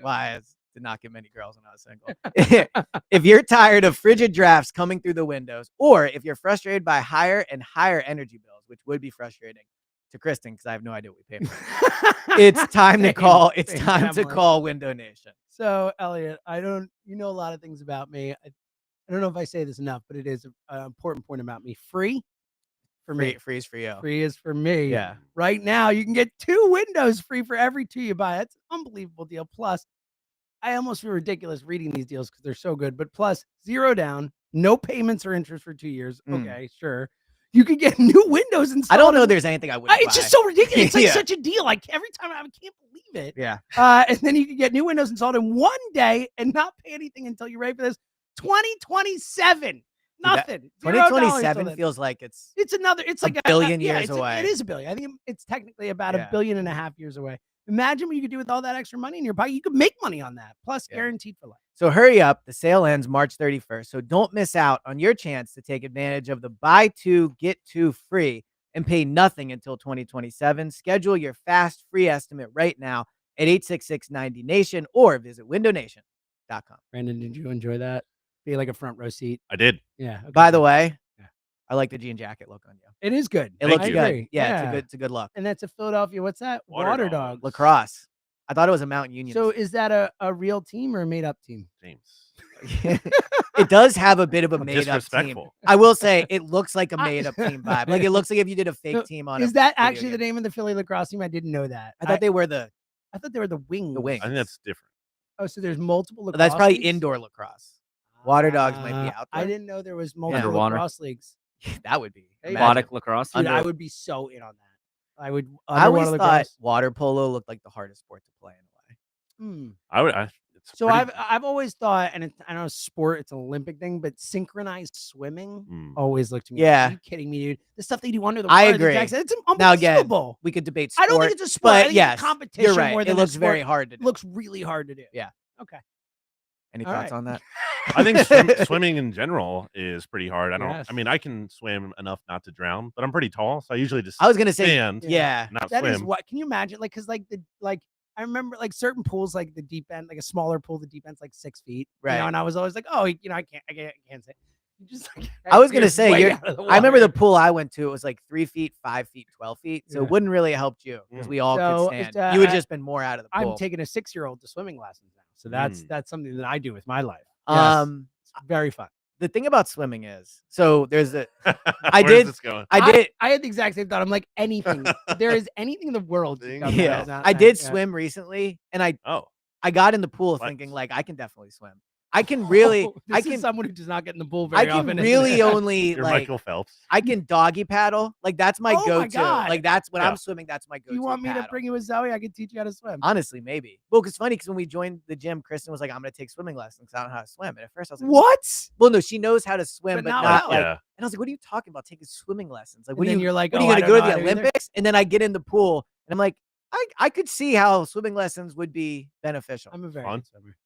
why I did not get many girls when I was single. If you're tired of frigid drafts coming through the windows, or if you're frustrated by higher and higher energy bills, which would be frustrating to Kristen because I have no idea what we pay for. It's time to call. It's time to call Window Nation. So, Elliot, you know a lot of things about me. I don't know if I say this enough, but it is an important point about me. Free for me. Free is for you. Free is for me. Yeah. Right now, you can get 2 windows free for every 2 you buy. That's an unbelievable deal. Plus, I almost feel ridiculous reading these deals because they're so good. But plus, 0 down, no payments or interest for 2 years. Okay, sure. You could get new windows installed. I don't know there's anything I wouldn't buy. It's just so ridiculous. It's like such a deal. Like every time I can't believe it. Yeah. And then you can get new windows installed in 1 day and not pay anything until you're ready for this. 2027. Nothing. 2027 feels like it's like a billion years away. It is a billion. I think it's technically about $1.5 billion years away. Imagine what you could do with all that extra money in your pocket. You could make money on that. Plus guaranteed for life. So hurry up. The sale ends March 31st. So don't miss out on your chance to take advantage of the buy 2, get 2 free and pay nothing until 2027. Schedule your fast free estimate right now at 866-90-NATION or visit windownation.com. Brandon, did you enjoy that? Be like a front row seat. I did. Yeah. Okay. By the way, I like the jean jacket look on you. It is good. It looks good. Yeah, it's a good look. And that's a Philadelphia. What's that? Water Dog. Lacrosse. I thought it was a Mountain Union. So is that a real team or a made up team? James. It does have a bit of a made up team. I will say it looks like a made up team vibe. Like it looks like if you did a fake team on it. Is that actually the name of the Philly lacrosse team? I didn't know that. I thought they were the Wings. The Wings. I think that's different. Oh, so there's multiple lacrosse That's probably leagues? Indoor lacrosse. Water Dogs might be out there. I didn't know there was multiple Underwater lacrosse leagues. That would be aquatic lacrosse. Dude, I would be so in on that. I would. I always thought water polo looked like the hardest sport to play in a way. I've always thought, and I know sport, it's an Olympic thing, but synchronized swimming always looked to me. Yeah. Are you kidding me, dude? The stuff they do under the water. I agree. It's unbelievable. Now again, we could debate sport. I don't think it's a sport. I think it's a competition. You're right. More than it looks very hard to do. It looks really hard to do. Yeah. Okay. Any thoughts on that? I think swimming in general is pretty hard. I mean, I can swim enough not to drown, but I'm pretty tall, so I usually just I was gonna say, stand, not that swim. is what. Can you imagine? Like, because I remember like certain pools, like the deep end, like a smaller pool, the deep end's like 6 feet, right? And I was always like, oh, I can't say. Just like, I was gonna say, I remember the pool I went to. It was like 3 feet, 5 feet, 12 feet. So it wouldn't really have helped you because we all could stand. You would just been more out of the pool. I'm taking a 6-year-old to swimming lessons now, so that's something that I do with my life. It's very fun. The thing about swimming is, so there's a. I had the exact same thought. I'm like, anything. There is anything in the world. I did swim recently, and I got in the pool thinking like I can definitely swim. I can really. This is someone who does not get in the pool very often. I can really only You're like Michael Phelps. I can doggy paddle. Like that's my go-to. Like that's when I'm swimming. That's my go-to. You want me to bring you with Zoe? I can teach you how to swim. Honestly, maybe. Well, it's funny because when we joined the gym, Kristen was like, "I'm going to take swimming lessons because I don't know how to swim." And at first, I was like, "What?" Well, no, she knows how to swim, but not like. Yeah. And I was like, "What are you talking about? Taking swimming lessons? Like, what are you going to go to the Olympics?" And then I get in the pool, and I'm like, I could see how swimming lessons would be beneficial. I'm a very good swimmer.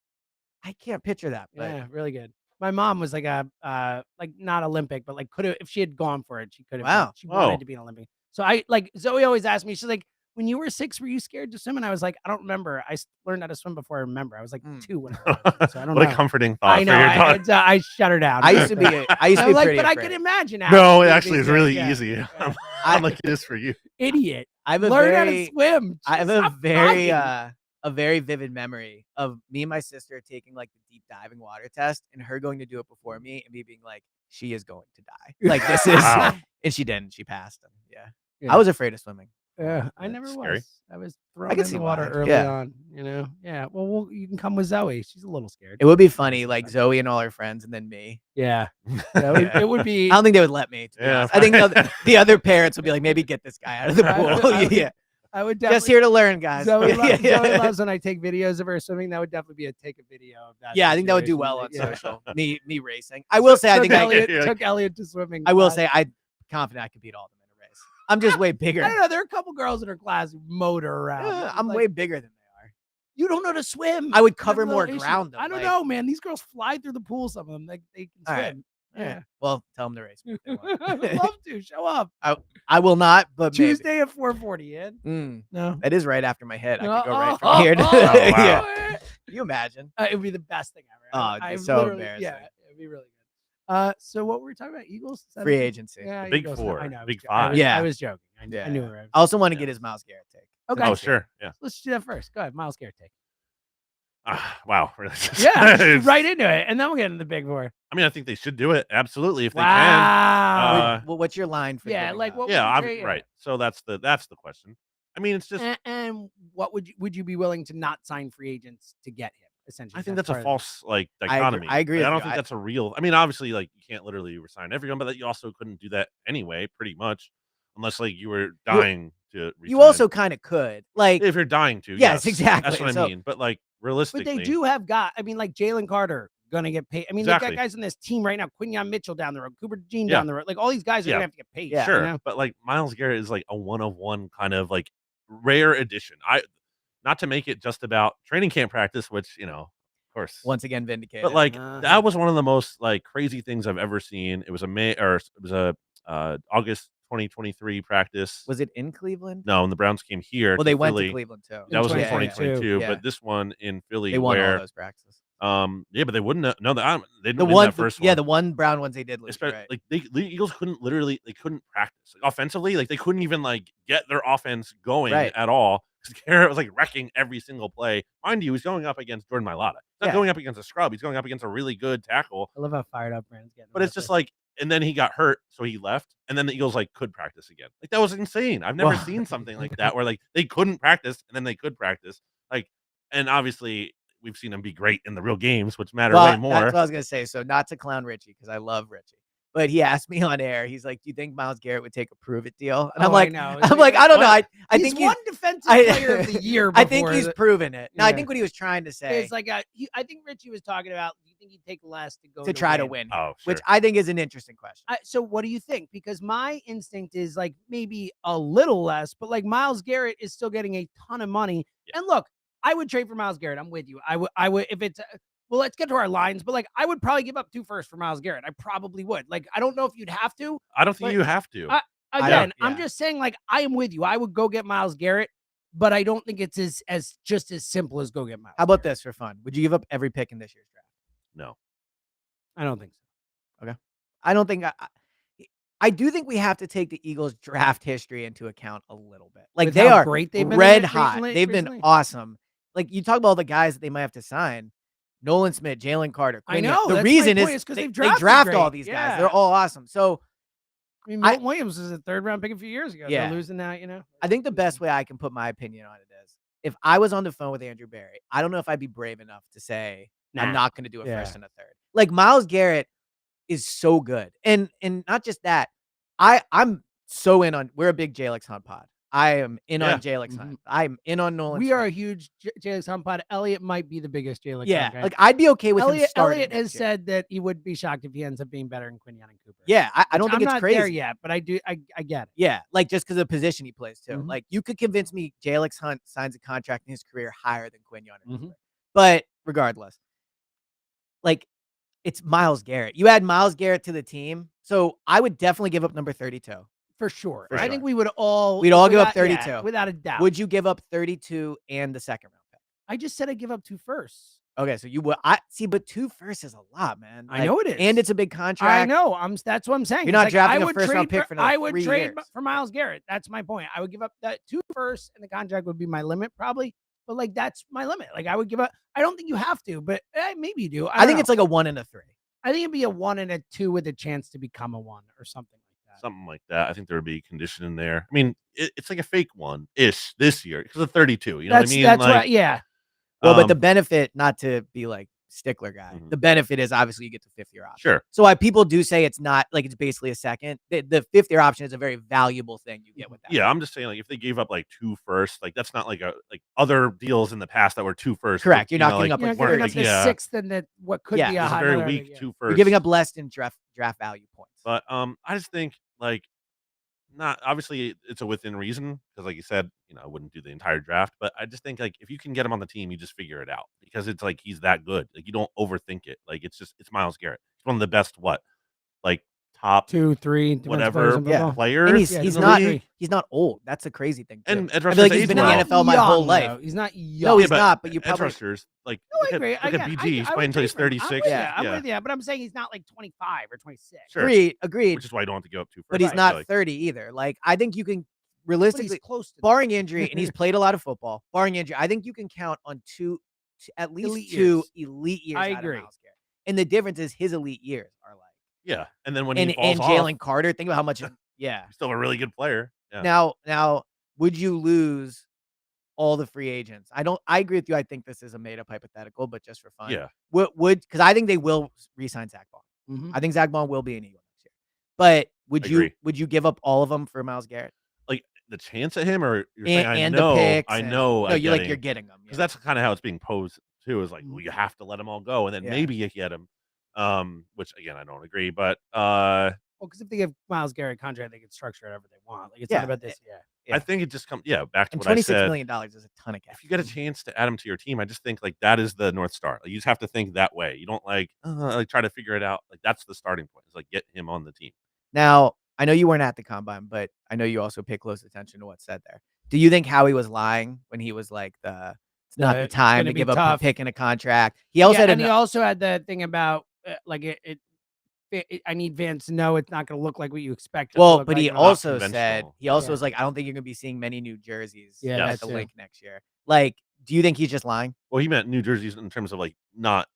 I can't picture that, but yeah, really good. My mom was like like not Olympic, but like could have if she had gone for it, she could have. Wow, she wanted to be an Olympic. So I like Zoe always asked me. She's like, "When you were 6, were you scared to swim?" And I was like, "I don't remember. I learned how to swim before I remember. I was like 2 when I was, so I don't know." What a comforting thought. I know. I shut her down. I used to be like, but I could imagine. No, it actually is really easy. I'm like it is for you, idiot. I have learn how to swim. I have a very vivid memory of me and my sister taking like the deep diving water test and her going to do it before me and me being like, she is going to die. Like this is, and she didn't. She passed. Yeah. I was afraid of swimming. Yeah, I never scary. was. I was thrown in the water early on. You know. Yeah. Well, you can come with Zoe. She's a little scared. It would be funny, like Zoe and all her friends, and then me. Yeah. It would be. I don't think they would let me. Yeah. I think the other parents would be like, maybe get this guy out of the pool. Yeah. I would definitely, just here to learn, guys. Zoe loves when I take videos of her swimming. That would definitely be take a video of that. Yeah, I think that would do well on social. Me racing. I will say, I think took Elliot to swimming. I will say, I'm confident I could beat all of them in a race. I'm just way bigger. I don't know. There are a couple girls in her class who motor around. Yeah, I'm way bigger than they are. You don't know how to swim. I would cover more ground. I don't know, man. These girls fly through the pool. Some of them, they can swim. Right. Yeah. Well, tell them to race me. I would love to show up. I will not, but Tuesday at 4:40. No, that is right after my hit. I could go right from here. Wow. Can you imagine? It would be the best thing ever. Oh, it's so embarrassing. Yeah, it'd be really good. So what were we talking about? Eagles? Free agency. Yeah, Big Eagles. Four. I know. Big Five. Yeah, I was joking. I knew. I also want to get his Myles Garrett take. Okay. Oh, sure. Yeah. Let's do that first. Go ahead, Myles Garrett take. Wow. Yeah, right into it, and then we'll get into the Big Four. I mean, I think they should do it absolutely if they can. Well, what's your line for? Like what? Right. So that's the question. I mean, it's just. And what would you be willing to not sign free agents to get him? Essentially, I think that's a false dichotomy. I agree. I don't think that's a real. I mean, obviously, you can't literally resign everyone, but you also couldn't do that anyway, pretty much, unless you were dying to. Resign. You also kind of could, if you're dying to. Yes, exactly. That's what I mean. But realistically, but they do have Jalen Carter gonna get paid. I mean, exactly. They've got guys in this team right now. Quinyon Mitchell down the road, Cooper DeJean down the road. All these guys are gonna have to get paid. Yeah, sure. You know? But Myles Garrett is a one-of-one kind of rare addition. Not to make it just about training camp practice, which of course, once again vindicated. But that was one of the most crazy things I've ever seen. It was a August 2023 practice. Was it in Cleveland? No, and the Browns came here. Well, they went to Cleveland too. That was in 2022, but this one in Philly, they won all those practices. Yeah, but they wouldn't. No, they didn't win that first one. Yeah, the one Brown ones they did lose. Right. The Eagles couldn't practice offensively. They couldn't even get their offense going at all. Because Garrett was wrecking every single play. Mind you, he's going up against Jordan Mailata. He's not going up against a scrub. He's going up against a really good tackle. I love how fired up Brandon's getting. But it's just and then he got hurt, so he left. And then the Eagles could practice again. That was insane. I've never seen something like that where they couldn't practice and then they could practice. And obviously we've seen them be great in the real games, which matter way more. That's what I was gonna say. So not to clown Richie because I love Richie. But he asked me on air. He's like, "Do you think Myles Garrett would take a prove it deal?" And I'm like, "I don't know. I think he's won defensive player of the year. I think he's proven it. No, I think what he was trying to say is I think Richie was talking about. Do you think he'd take less to try to win? Oh, sure. Which I think is an interesting question. So what do you think? Because my instinct is maybe a little less, but Myles Garrett is still getting a ton of money. Yeah. And look, I would trade for Myles Garrett. I'm with you. I would if it's. well, let's get to our lines. But like, I would probably give up 2 firsts for Myles Garrett. I probably would. Like, I don't know if you'd have to. I don't think you have to. I'm just saying, like, I am with you. I would go get Myles Garrett, but I don't think it's as simple as go get Myles. How about this for fun? Would you give up every pick in this year's draft? No, I don't think so. Okay, I don't think I do think we have to take the Eagles' draft history into account a little bit. Like, With they how are great they've been red hot. They've recently. been awesome. Like, you talk about all the guys that they might have to sign. Nolan Smith, Jalen Carter. I Quinn. know. The that's reason my is point, because they they've draft great. all these guys. They're all awesome. So, I mean, Milton Williams was a 3rd-round pick a few years ago. Yeah. They're losing now, you know. I think the best way I can put my opinion on it is, if I was on the phone with Andrew Berry, I don't know if I'd be brave enough to say I'm not going to do a first and a third. Like, Myles Garrett is so good, and not just that. I'm so in on. We're a big Jalix Hunt pod. I am in on Jalix Hunt. I'm in on Nolan. We Smith. are a huge Jalix Hunt pod. Elliott might be the biggest Jalix. Yeah, Hunt guy. like, I'd be okay with him starting. Elliott has said that he would be shocked if he ends up being better than Quinn and Cooper. Yeah, I don't think I'm it's not crazy there yet, but I get it. Yeah, like, just because of the position he plays too. Mhm. Like, you could convince me Jalix Hunt signs a contract in his career higher than Quinn and Mhm. Cooper. But regardless, like, it's Myles Garrett. You add Myles Garrett to the team, so I would definitely give up number 32. For sure. For I sure. think we would all. We'd all give up 32. without a doubt. Would you give up 32 and the 2nd round pick? I just said I'd give up 2 firsts. Okay, so you would. I see, but 2 firsts is a lot, man. I know it is, and it's a big contract. I know. That's what I'm saying. You're not It's drafting I a would first-round trade pick for another I would 3 trade years. for Myles Garrett. That's my point. I would give up that 2 firsts, and the contract would be my limit probably. But like, that's my limit. Like, I would give up. I don't think you have to, but maybe you do. I think it's like a 1 and a 3. I think it'd be a 1 and a 2 with a chance to become a 1 or something like that. something like that. I think there would be condition in there. I mean, it's like a fake 1-ish this year because of 32. You know what I mean? That's like, right. Yeah. Well, but the benefit, not to be like stickler guy, Mhm. the benefit is obviously you get the 5th-year option. Sure. So why people do say it's not like it's basically a second. The 5th-year option is a very valuable thing you get with that. Yeah, I'm just saying, like, if they gave up like 2 firsts, like that's not like other deals in the past that were 2 firsts. Correct. You're you not know, giving like, up You're like not giving 30. up the 6th and the what could Yeah, be a it's a high very another- weak yeah. 2 firsts. You're giving up less than draft value points. But I just think like not obviously it's a within reason because like you said, you know, I wouldn't do the entire draft, but I just think like if you can get him on the team, you just figure it out because it's like he's that good. Like you don't overthink it. Like it's Myles Garrett. He's one of the best like top 2, 3, whatever players. And in he's the not league. he's not old. That's the crazy thing too. And I feel like he's been in the NFL my whole life. He's not young. No, he's but not. But you edge probably rushers like No, I look agree. at BG. He's playing until he's 36. I'm with you. But I'm saying he's not like 25 or 26. Sure. agreed. Which is why you don't have to go up 2 firsts. But he's I not feel like. 30 either. Like I think you can But realistically, he's close to barring injury, and he's played a lot of football. Barring injury, I think you can count on at least Elite two years. elite years. I out of agree. Myles Garrett. And the difference is his elite years are like Yeah, and then when and he falls off, Jalen Carter. Think about how much. Yeah. he's still a really good player. Yeah. Now, would you lose all the free agents? I agree with you. I think this is a made up hypothetical, but just for fun. Yeah. Would because I think they will re-sign Zach Bond. Mhm. I think Zach Bond will be an Eagle next year. But Agree. would you give up all of them for Myles Garrett? Like the chance at him, or you're saying And I know, the picks? I and- know. No, you're getting them because that's kind of how it's being posed too. Is like, Mhm. well, you have to let them all go, and then Yeah. maybe you get him. Which again, I don't agree, but Well, because if they give Myles Garrett a contract, they can structure it however they want. Like it's Yeah. not about this. Yeah. Yeah. I think it just comes back to and what I $26 said. million is a ton of cash. If you get a chance to add him to your team, I just think like that is the North Star. Like, you just have to think that way. You don't like try to figure it out. Like that's the starting point. It's like get him on the team. Now, I know you weren't at the combine, but I know you also pay close attention to what's said there. Do you think Howie was lying when he was like it's not the It's time gonna to be give up tough. a pick in a contract? He also had he also had the thing about like I need Vance to know it's not going to look like what you expect. It to well, look but like he and also said conventional. he also Yeah. was like, I don't think you're gonna be seeing many new jerseys Yeah, at that the too. link next year. Like, do you think he's just lying? Well, he meant New Jerseys in terms of like not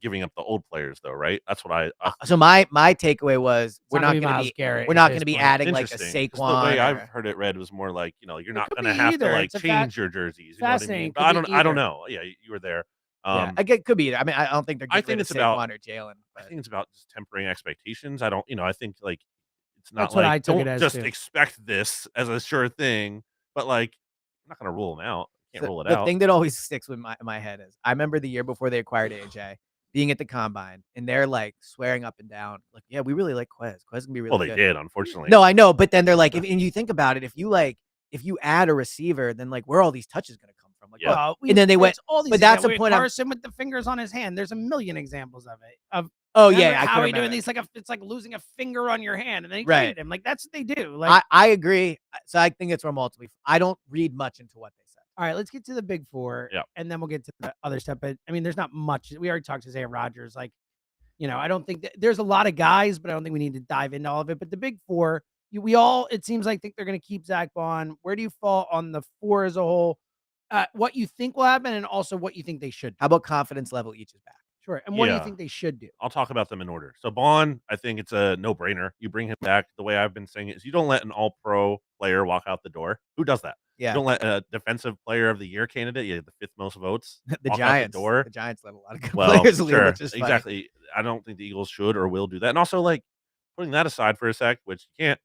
giving up the old players, though, right? That's what I So my takeaway was It's not gonna be gonna Myles Garrett we're at not this going to be point. adding like a Interesting. 'Cause Saquon. The way I've or- heard it read was more like, you're not could going to be have either. to like It's a change your jerseys. You know what I fascinating. mean? Could But be I don't either. know. Yeah, you were there. Yeah, I get could be. I mean, I don't think they're I getting think rid it's of about- Saquon or Jalen. I but- think it's about just tempering expectations. I don't, I think like it's not That's what like I took don't it as, just too. expect this as a sure thing, but like I'm not going to rule them out. Can't rule it the out. thing that always sticks with my head is I remember the year before they acquired AJ being at the combine and they're like swearing up and down, like, yeah, we really like Quez. Quez can be really Well, they good. did, unfortunately. No, I know, but then they're like, and you think about it, if you add a receiver, then like where are all these touches going to come from? Like, and then they went. All these but that's the point. Carson with the fingers on his hand. There's a million examples of it. Howie doing these it's like losing a finger on your hand, and then he traded him. Like that's what they do. Like I agree. So I think it's where multiple. I don't read much into what they said. All right, let's get to the big four, and then we'll get to the other stuff. But I mean, there's not much. We already talked to Isaiah Rodgers. Like, I don't think there's a lot of guys, but I don't think we need to dive into all of it. But the big four, we all, it seems like, think they're going to keep Zach Bond. Where do you fall on the four as a whole? What you think will happen, and also what you think they should do. How about confidence level each is back? Sure. And what do you think they should do? I'll talk about them in order. So Bond, I think it's a no-brainer. You bring him back. The way I've been saying it is you don't let an all-pro player walk out the door. Who does that? Yeah. You don't let a defensive player of the year candidate, you have the 5th most votes, the walk Giants. out the door. The Giants let a lot of good players leave, which is exactly. I don't think the Eagles should or will do that. And also, like, putting that aside for a sec, which you can't.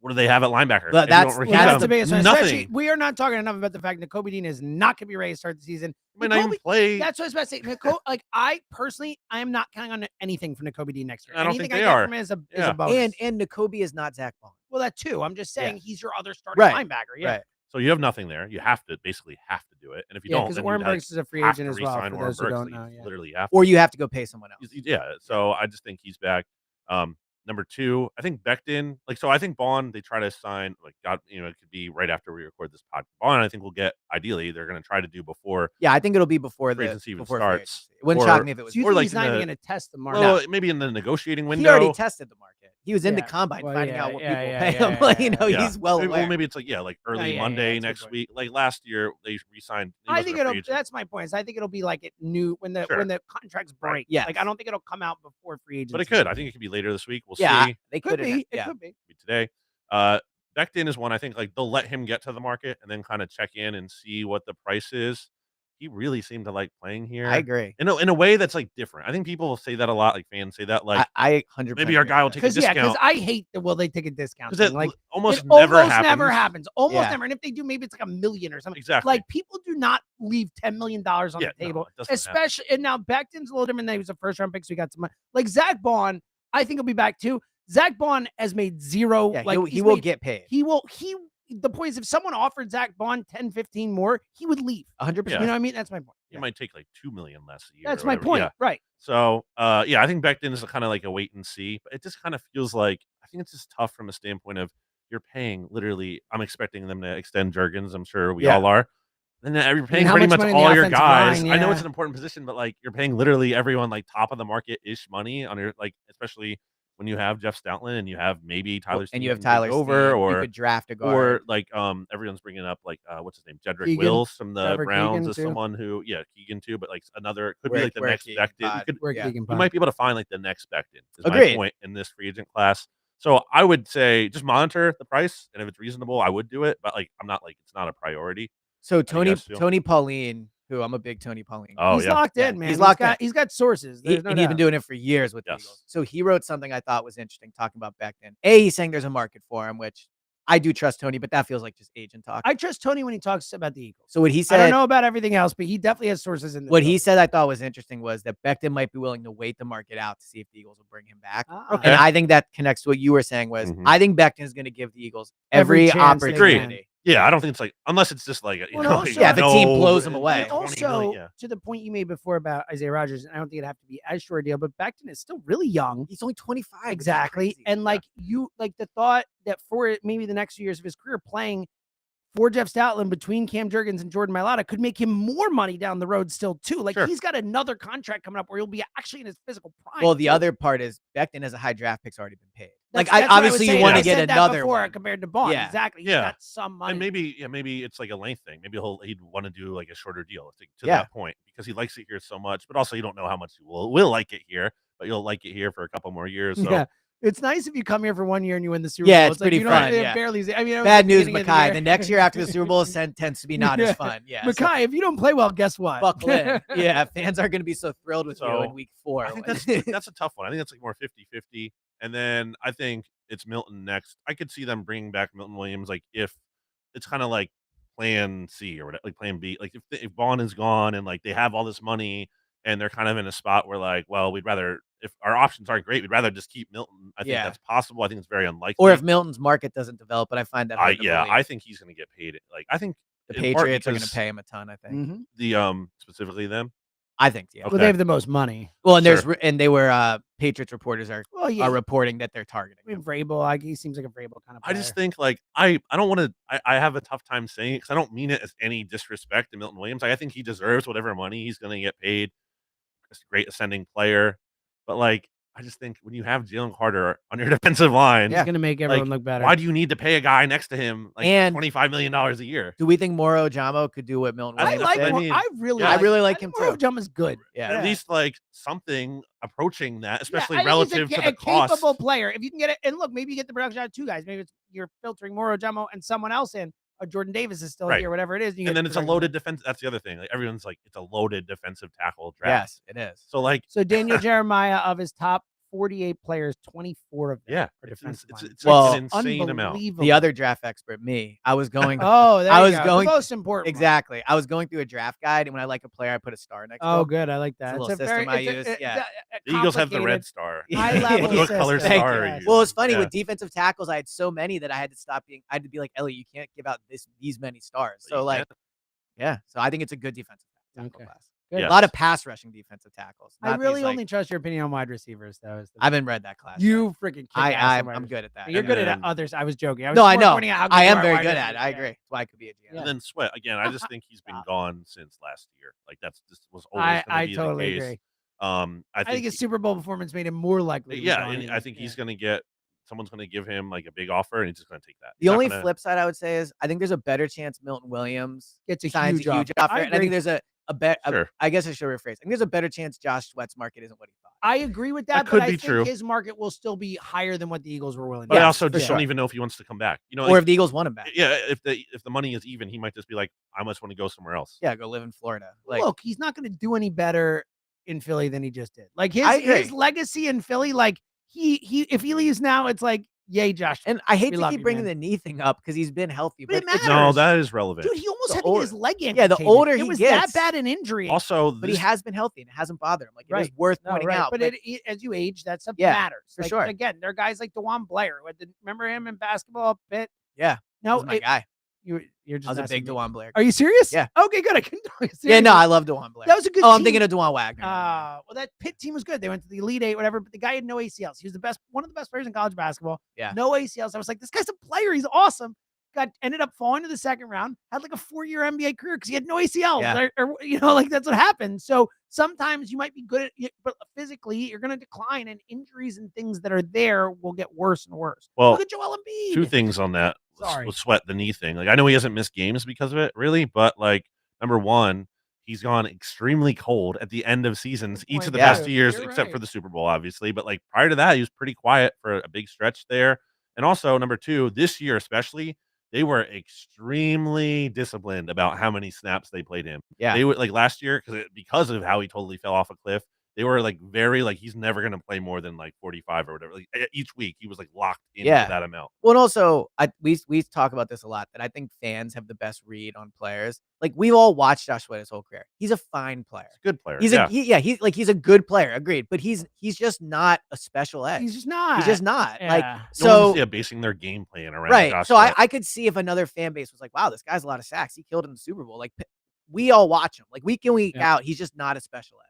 What do they have at linebacker? That's the biggest one. Especially, we are not talking enough about the fact that Kobe Dean is not going to be ready to start the season. He might not even play. That's what I was about to say. I personally, I am not counting on anything from Nakobe Dean next year. I don't Anything think they I get are. from him is a bonus. And Nakobe is not Zach Bond. Well, that too. I'm just saying he's your other starting linebacker. Yeah. Right. So you have nothing there. You have to do it. And if you don't, because Orenberg's is a free agent as well. For those who don't know, literally have. Or you have to go pay someone else. Yeah. So I just think he's back. Number 2, I think Becton. So I think Bond, they try to sign, it could be right after we record this podcast. Bond, I think we'll get, ideally, they're going to try to do before. Yeah, I think it'll be before the season even starts. It wouldn't shock me if it was. Or he's not even going to test the market. Well, maybe in the negotiating window. He already tested the market. He was in the combine finding out what people pay him. He's well aware. Well, maybe it's early Monday next week. Like last year, they re-signed. I think that's my point. I think it'll be like when the contracts break. Yeah. Like I don't think it'll come out before free agency. But it could. I think it could be later this week. We'll see. They could be. It could be today. Becton is one I think they'll let him get to the market and then kind of check in and see what the price is. He really seemed to like playing here. I agree. In a way that's like different. I think people say that a lot. Like fans say that. Like I 100%. Maybe our guy will take a discount. Because I hate they take a discount. Because it almost never happens. Almost never. And if they do, maybe it's like $1 million or something. Exactly. Like people do not leave $10 million on the table. Especially and now Becton's a little different. He was a first round pick, so he got some money. Like Zach Bond, I think he'll be back too. Zach Bond has made zero. He will get paid. The point is, if someone offered Zach Bond 10, 15 more, he would leave. 100%. You know what I mean? That's my point. He might take like $2 million less a year. That's my point. Right. So, I think Becton is kind of like a wait and see, but it just kind of feels like, I think it's just tough from a standpoint of you're paying literally, I'm expecting them to extend Juergens. I'm sure we all are. And then you're paying pretty much all your guys. I know it's an important position, but like you're paying literally everyone like top of the market ish money on your, like, especially when you have Jeff Stoutland and you have maybe Tyler and you have Tyler over, or you could draft a guard, or like everyone's bringing up like what's his name, Jedrick Wills from the Browns is someone who Keegan too, but like another could be like the next Becton. You might be able to find like the next Becton. Is my point in this free agent class. So I would say just monitor the price, and if it's reasonable, I would do it. But like I'm not like it's not a priority. So Tony Pauline, who I'm a big Tony Pauline. He's locked in, man. He's got sources. He's been doing it for years with the Eagles. So he wrote something I thought was interesting talking about Becton. He's saying there's a market for him, which I do trust Tony, but that feels like just agent talk. I trust Tony when he talks about the Eagles. So what he said, I don't know about everything else, but he definitely has sources in this. What he said I thought was interesting was that Becton might be willing to wait the market out to see if the Eagles will bring him back. Okay. And I think that connects to what you were saying was I think Becton is going to give the Eagles every opportunity. Yeah, I don't think it's like, unless it's just like, if the team blows them away. Also, to the point you made before about Isaiah Rodgers, and I don't think it'd have to be as short a deal, but Becton is still really young. He's only 25. Exactly. And like the thought that for maybe the next few years of his career playing for Jeff Stoutland between Cam Juergens and Jordan Mailata could make him more money down the road still too. Like he's got another contract coming up where he'll be actually in his physical prime. Well, the other part is Becton has a high draft pick's already been paid. That's obviously you want to get another one compared to Bond. Yeah. Exactly. He's got some money. And maybe it's like a length thing. Maybe he'd want to do like a shorter deal to that point because he likes it here so much. But also you don't know how much you will like it here, but you'll like it here for a couple more years. So. Yeah. It's nice if you come here for 1 year and you win the Super Bowl. Yeah, it's pretty fun. Barely. Bad news, Mekhi. The next year after the Super Bowl tends to be not as fun. Yeah, Mekhi, if you don't play well, guess what? Buckle in. Yeah, fans aren't going to be so thrilled with you in week 4. I think that's a tough one. I think that's like more 50-50. And then I think it's Milton next. I could see them bringing back Milton Williams, like if it's kind of like plan C or whatever, like plan B. Like if Vaughn is gone and like they have all this money and they're kind of in a spot where like, well, we'd rather, if our options aren't great, we'd rather just keep Milton. I think that's possible. I think it's very unlikely. Or if Milton's market doesn't develop, but I find that I think he's going to get paid. Like I think The Patriots are going to pay him a ton, I think. Mm-hmm. The specifically them. I think, yeah. Well, they have the most money. Well, and and they were Patriots reporters are reporting that they're targeting. I mean, Vrabel, he seems like a Vrabel kind of player. I just think like I don't want to. I have a tough time saying it because I don't mean it as any disrespect to Milton Williams. Like, I think he deserves whatever money he's going to get paid. He's a great ascending player, but like I just think when you have Jalen Carter on your defensive line, he's going to make everyone look better. Why do you need to pay a guy next to him like $25 million a year? Do we think Moro Jamo could do what Milton Williams did? I really like him too. Moro Jama's good. Yeah, at least like something approaching that, especially relative to the cost. Capable player. If you can get it, and look, maybe you get the production out of two guys. Maybe you're filtering Moro Jamo and someone else in. Or Jordan Davis is still here, whatever it is. And then it's a loaded defense. That's the other thing. Like everyone's like, it's a loaded defensive tackle draft. Yes, it is. So Daniel Jeremiah, of his top 48 players, 24 of them are defensive. It's an insane amount. The other draft expert, me, I was going. The most important. Exactly. One. I was going through a draft guide, and when I like a player, I put a star next to him. Oh, good. I like that. It's a little system I use. The Eagles have the red star. High-level color star. Well, it's funny with defensive tackles. I had so many that I had to stop being. I had to be like, Ellie, you can't give out these many stars. So So I think it's a good defensive tackle class. Yes. A lot of pass rushing defensive tackles. I really only trust your opinion on wide receivers, though. I haven't read that class. You freaking I'm good at that. You're good at others. I was joking. I know. I am very good at it. I agree. That's why I could be a GM. And then Sweat again. I just think he's been gone since last year. Like that's just was always going to be the case. Agree. I think his Super Bowl performance made him more likely. Yeah, and I think he's going to get. Someone's going to give him like a big offer, and he's just going to take that. The only flip side I would say is I think there's a better chance Milton Williams gets a huge offer, and I think there's I guess I should rephrase. I think there's a better chance Josh Sweat's market isn't what he thought. I agree with that, but I think his market will still be higher than what the Eagles were willing to. But I also just don't even know if he wants to come back. Or if the Eagles want him back. Yeah, if the money is even, he might just be like, I must want to go somewhere else. Yeah, go live in Florida. Look, he's not going to do any better in Philly than he just did. Like his legacy in Philly, like he if he leaves now, it's like, yay, Josh. And I hate to keep bringing the knee thing up because he's been healthy. But it matters. No, that is relevant. Dude, he almost had to get his leg amputated. Yeah, the older he was gets. that bad an injury. Also, but he has been healthy and it hasn't bothered him. Like, it is worth pointing out. But as you age, that stuff matters. For sure. Again, there are guys like DeJuan Blair. Remember him in basketball a bit? Yeah. No, my guy. You're just I was a big DeJuan Blair. Are you serious? Yeah. Okay, good. I can. Yeah, no, I love DeJuan Blair. That was a good team. I'm thinking of DeJuan Wagner. Well, that Pitt team was good. They went to the Elite Eight, whatever, but the guy had no ACLs. He was one of the best players in college basketball. Yeah. No ACLs. I was like, this guy's a player. He's awesome. Ended up falling to the second round, had like a 4-year NBA career because he had no ACLs. Yeah. Or that's what happened. So sometimes you might be good at it, but physically you're going to decline, and injuries and things that are there will get worse and worse. Well, look at Joel Embiid. Two things on that. Sorry. With Sweat, the knee thing. Like, I know he hasn't missed games because of it, really, but like, number one, he's gone extremely cold at the end of seasons each of the past 2 years, except for the Super Bowl, obviously. But like prior to that, he was pretty quiet for a big stretch there. And also, number two, this year especially, they were extremely disciplined about how many snaps they played him. Yeah, they would like last year because of how he totally fell off a cliff. They were like very like he's never going to play more than like 45 or whatever. Like each week he was like locked into that amount. Well, and also we talk about this a lot, that I think fans have the best read on players. Like, we've all watched Josh Sweat his whole career. He's a fine player. He's a good player. He's a good player. Agreed. But he's just not a special edge. He's just not. He's just not. Yeah. Like, so basing their game plan around Josh so Sweat. I could see if another fan base was like, wow, this guy's a lot of sacks. He killed in the Super Bowl. Like, we all watch him. Like, week in, week out, he's just not a special edge.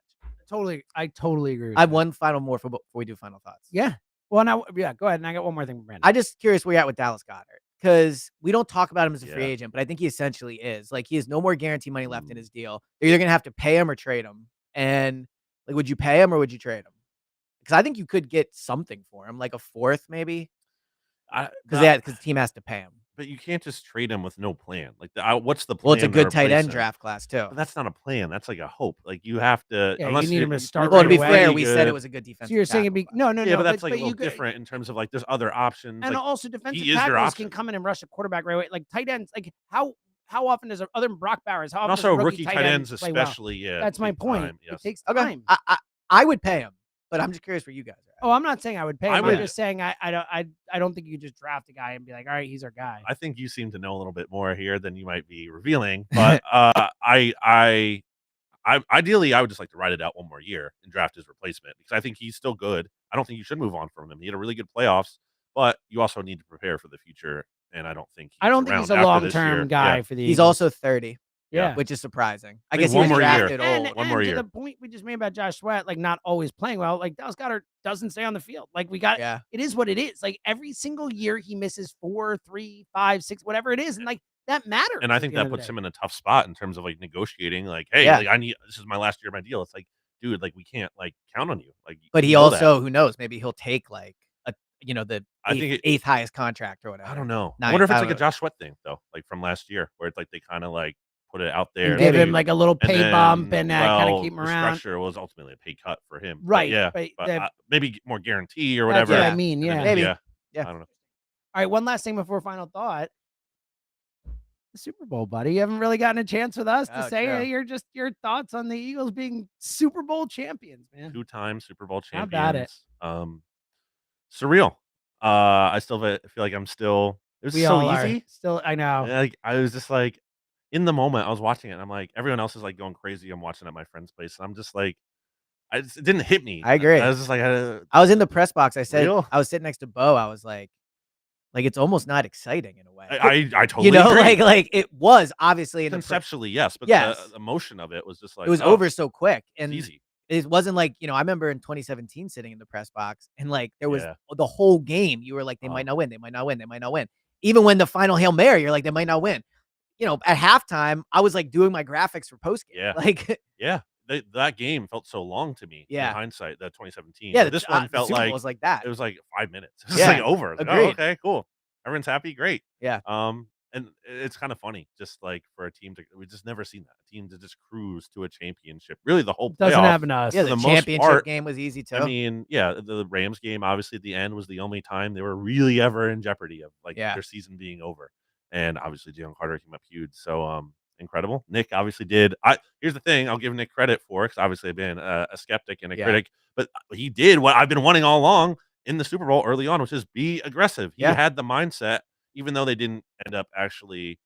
I totally agree with I have one final more before we do final thoughts. Yeah. Well, now, go ahead. And I got one more thing from Brandon. I'm just curious where you're at with Dallas Goedert, because we don't talk about him as a free agent, but I think he essentially is. Like, he has no more guarantee money left in his deal. They're either going to have to pay him or trade him. And like, would you pay him or would you trade him? Because I think you could get something for him, like a fourth maybe. Because the team has to pay him. But you can't just trade him with no plan. Like, what's the plan? Well, it's a good tight end draft class too. But that's not a plan. That's like a hope. Like, you have to. Yeah, unless you need him to start. Well, to be fair, we said it was a good defense. So you're saying it'd be no. Yeah, but that's like a little different in terms of like there's other options. And like, also defensive tackles can come in and rush a quarterback right away. Like tight ends, like how often does other than Brock Bowers? How often also does rookie tight ends, especially. Well? Yeah, that's my point. Yes. It takes time. I would pay him, but I'm just curious where you guys are. Oh, I'm not saying I would pay him. I'm just saying I don't think you just draft a guy and be like, all right, he's our guy. I think you seem to know a little bit more here than you might be revealing. But ideally, I would just like to ride it out one more year and draft his replacement, because I think he's still good. I don't think you should move on from him. He had a really good playoffs, but you also need to prepare for the future and I don't think he's a long-term guy for the Eagles. He's also 30. Yeah, which is surprising. I think guess he was one more drafted year. old. One more year. To the point we just made about Josh Sweat, like not always playing well, like Dallas Goedert doesn't stay on the field. Like it is what it is. Like every single year he misses 4, 3, 5, 6, whatever it is, and like that matters. And I think that puts him in a tough spot in terms of like negotiating. Like, hey, like, this is my last year of my deal. It's like, dude, like we can't like count on you. Like, but he also, who knows, maybe he'll take like the eighth highest contract or whatever. I don't know. I wonder if it's like a Josh Sweat thing though, like from last year, where it's like they kind of like put it out there, and give him like a little pay bump and kind of keep him around. Structure was ultimately a pay cut for him, right? But maybe more guarantee or whatever. That's what I mean, yeah, maybe. Yeah, I don't know. All right, one last thing before final thought. The Super Bowl, buddy. You haven't really gotten a chance with us to say your thoughts on the Eagles being Super Bowl champions, man. 2-time Super Bowl champions. How about it? Surreal. I still feel like I'm still. It was so easy. Still, I know. Like I was just like, in the moment, I was watching it, and I'm like, everyone else is like going crazy. I'm watching at my friend's place, and I'm just like, it didn't hit me. I agree. I was just like, I was in the press box. I said, I was sitting next to Bo. I was like it's almost not exciting in a way. I totally agree. like it was obviously conceptually, yes, but the emotion of it was just like it was over so quick and easy. It wasn't like, I remember in 2017 sitting in the press box and like there was the whole game. You were like, they might not win. They might not win. They might not win. Even when the final Hail Mary, you're like, they might not win. At halftime, I was like doing my graphics for post game. Yeah. Like, that game felt so long to me. Yeah. In hindsight, that 2017. Yeah. This one felt like was like that. It was like 5 minutes. It was like over. Like, okay, cool. Everyone's happy. Great. Yeah. And it's kind of funny, just like for a team we've just never seen that. A team to just cruise to a championship. Really, the whole playoff. Doesn't happen to us. Yeah, the championship game was easy too. I mean, the Rams game, obviously at the end was the only time they were really ever in jeopardy of like their season being over. And obviously Jalen Carter came up huge. So incredible. Nick obviously did. Here's the thing, I'll give Nick credit for, because obviously I've been a skeptic and a critic, but he did what I've been wanting all along in the Super Bowl early on, which is be aggressive. He had the mindset, even though they didn't end up actually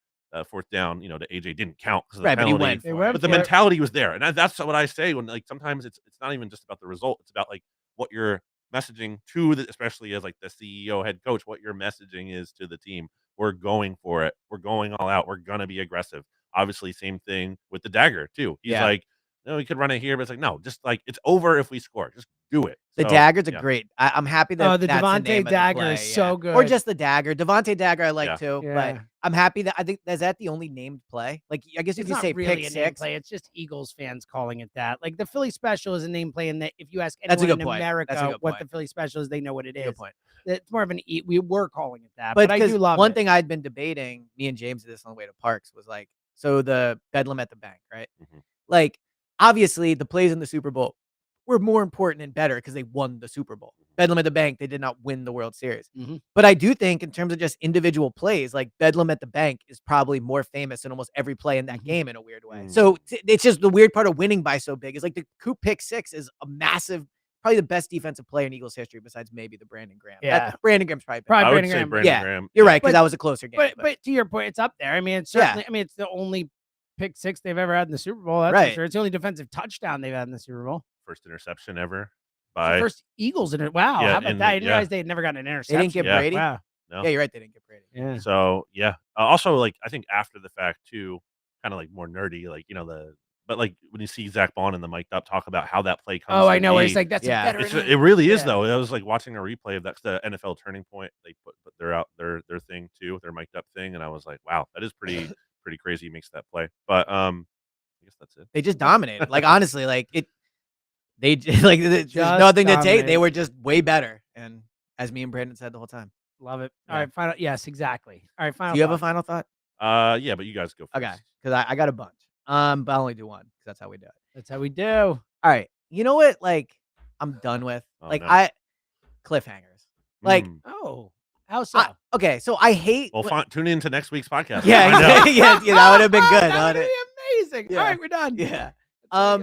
fourth down, to AJ didn't count because of the penalty. But the mentality was there. And that's what I say when like sometimes it's not even just about the result. It's about like what you're messaging to especially as like the CEO head coach, what your messaging is to the team. We're going for it. We're going all out. We're gonna be aggressive. Obviously, same thing with the dagger too. He's like, no, we could run it here, but it's like, no, just like it's over if we score. Just do it. The dagger's a great. I'm happy that the Devontae dagger is so good. Or just the dagger. Devontae dagger I like too, Yeah. but I'm happy that I think is that the only named play. Like I guess if It's you not say really pick a name six, play. It's just Eagles fans calling it that. Like the Philly special is a name play, and that if you ask That's a anyone good in point. America That's a good what point. the Philly special is, they know what it is. Good point. It's more of an we were calling it that, but but I do love one it. thing I'd been debating. Me and James did this on the way to Parks was like, so the Bedlam at the bank, right? Mhm. Like obviously the plays in the Super Bowl were more important and better because they won the Super Bowl. Bedlam at the bank, they did not win the World Series. Mm-hmm. But I do think in terms of just individual plays, like Bedlam at the bank is probably more famous than almost every play in that game in a weird way. Mm. So it's just the weird part of winning by so big is like the Coop pick six is a massive, probably the best defensive player in Eagles history besides maybe the Brandon Graham. Yeah. Brandon Graham's probably I would Brandon say Graham. Brandon Graham. You're right, because that was a closer game. But to your point, it's up there. I mean, it's certainly. I mean, it's the only pick six they've ever had in the Super Bowl. That's for sure. It's the only defensive touchdown they've had in the Super Bowl. First interception ever. The first Eagles in it. Wow. Yeah, how about that? I didn't realize they had never gotten an interception. They didn't get Brady. Wow. No. Yeah, you're right. They didn't get Brady. Yeah. So also like I think after the fact too, kind of like more nerdy, like but like when you see Zach Bond in the mic'd up talk about how that play comes. Oh, I know. It's like that's a better. It really is though. I was like watching a replay of that's the NFL Turning Point. They put their thing too, their mic'd up thing, and I was like, wow, that is pretty crazy. He makes that play, but I guess that's it. They just dominated. Like honestly, like it. They like there's nothing to take. They were just way better, and as me and Brandon said the whole time, love it. All right, final. Yes, exactly. All right, final. Do you have a final thought? Yeah, but you guys go first. Okay, because I got a bunch. But I only do one because that's how we do it. That's how we do. All right, you know what? Like I'm done with cliffhangers. Like how so? Okay, so I hate. Well, tune in to next week's podcast. Yeah, that would have been good. That would be amazing. Yeah. All right, we're done. Yeah. All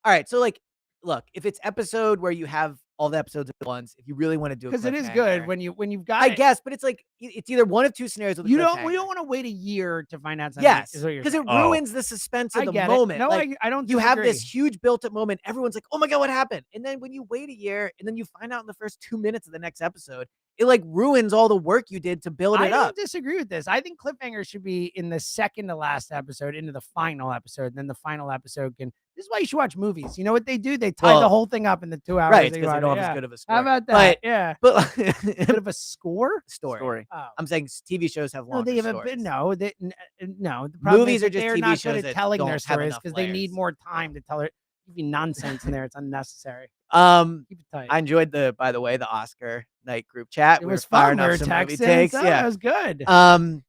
right, so like. Look, if it's episode where you have all the episodes at once, if you really want to do it, because it is good when you've got. I guess, but it's like it's either one of two scenarios. With we don't want to wait a year to find out something. Yes, because it ruins the suspense of the moment. No, like, I don't. You have this huge built-up moment. Everyone's like, "Oh my god, what happened?" And then when you wait a year, and then you find out in the first 2 minutes of the next episode, it like ruins all the work you did to build it up. I don't disagree with this. I think cliffhangers should be in the second to last episode into the final episode. And then the final episode can. This is why you should watch movies. You know what they do? They tie the whole thing up in the 2 hours. Right, because they don't have as good of a story. How about that? But bit of a score? Story. Oh. I'm saying TV shows have longer no, they have stories. No. The problem Movies is are just they're TV not shows good that at telling don't their have stories enough because they need layers. more time to tell it. Give you nonsense in there. It's unnecessary. Keep it tight. I enjoyed by the way, the Oscar night group chat. It we was were firing fun. We up were some movie texting. takes. Yeah, it was good.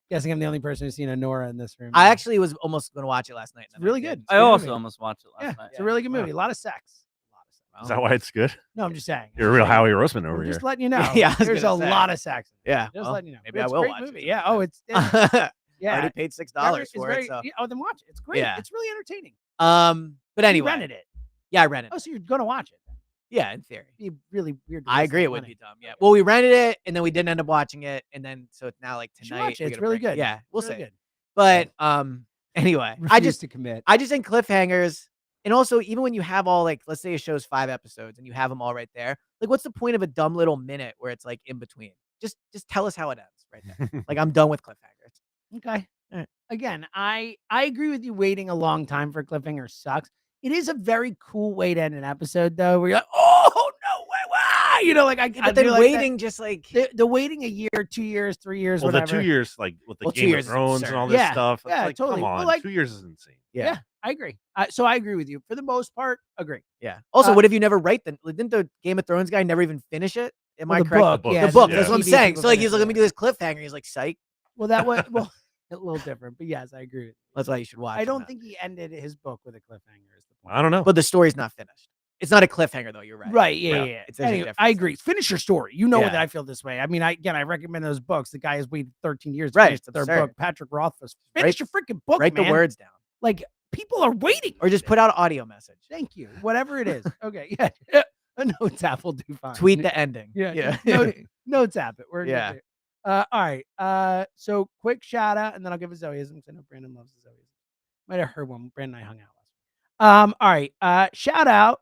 Guessing I'm the only person who's seen a Nora in this room. I actually was almost going to watch it last night. It's really good. I also almost watched it last night. It's a really good movie. A lot of sex. Is that why it's good? No, I'm just saying. You're a real Howie Roseman over here. Just letting you know. Yeah, there's a lot of sex. Yeah, just letting you know. Maybe it's I will a great watch movie. it. Yeah. Oh, it's I yeah. already paid $6 for it. So. Oh, then watch it. It's great. Yeah. It's really entertaining. But anyway, You rented it. Yeah, I rented. Oh, so you're gonna watch it? Yeah, in theory. It'd be really weird. I agree it would be dumb. Yeah. Well, we rented it and then we didn't end up watching it, and then so it's now like tonight. Watch it. It's really good. Yeah, we'll really see. Good. But anyway, I just to commit. I just think cliffhangers, and also even when you have all like, let's say a show's 5 episodes and you have them all right there, like what's the point of a dumb little minute where it's like in between? Just tell us how it ends right there. Like I'm done with cliffhangers. Okay. Again, I agree with you. Waiting a long time for cliffhanger sucks. It is a very cool way to end an episode, though, where you're like, oh no way, wow! You know, like But then like waiting that, just like the waiting a year, 2 years, 3 years, well, whatever. the 2 years, like with the Game of Thrones and all this stuff. It's like, totally. Come on, well, like, 2 years is insane. Yeah, I agree. So I agree with you for the most part. Agree. Yeah. Also, what if you never write them? Didn't the Game of Thrones guy never even finish it? Am I correct? Book. The book. Yeah. That's what I'm TV saying. people So like he's finish like, it. let me do this cliffhanger. He's like, psych. Well, that was a little different, but yes, I agree with you. That's why you should watch. I don't think he ended his book with a cliffhanger. Is the point. I don't know. But the story's not finished. It's not a cliffhanger though. You're right. Right. Yeah. It's Anyway, I agree. Finish your story. You know that I feel this way. I mean, I recommend those books. The guy has waited 13 years to finish their book. Patrick Rothfuss. Finish your freaking book. Write the words down. Like people are waiting. Or just put out an audio message. Thank you. Whatever it is. Okay. Yeah. A notes app will do fine. Tweet the ending. Yeah. Notes app it. We're good. All right. So quick shout out, and then I'll give a Zoeism. I know Brandon loves the Zoeism. Might have heard one. Brandon and I hung out last week. All right. Shout out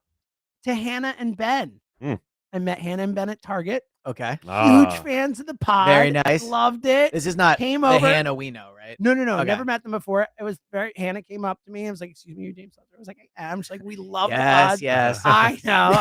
to Hannah and Ben. I met Hannah and Ben at Target. Okay. Huge fans of the pod. Very nice. Loved it. This is not came the over. Hannah we know, right? No. Okay. Never met them before. It was Hannah came up to me and was like, "Excuse me, you're James Seltzer." I was like, "I am." She's like, "We love the pod." Yes. I know.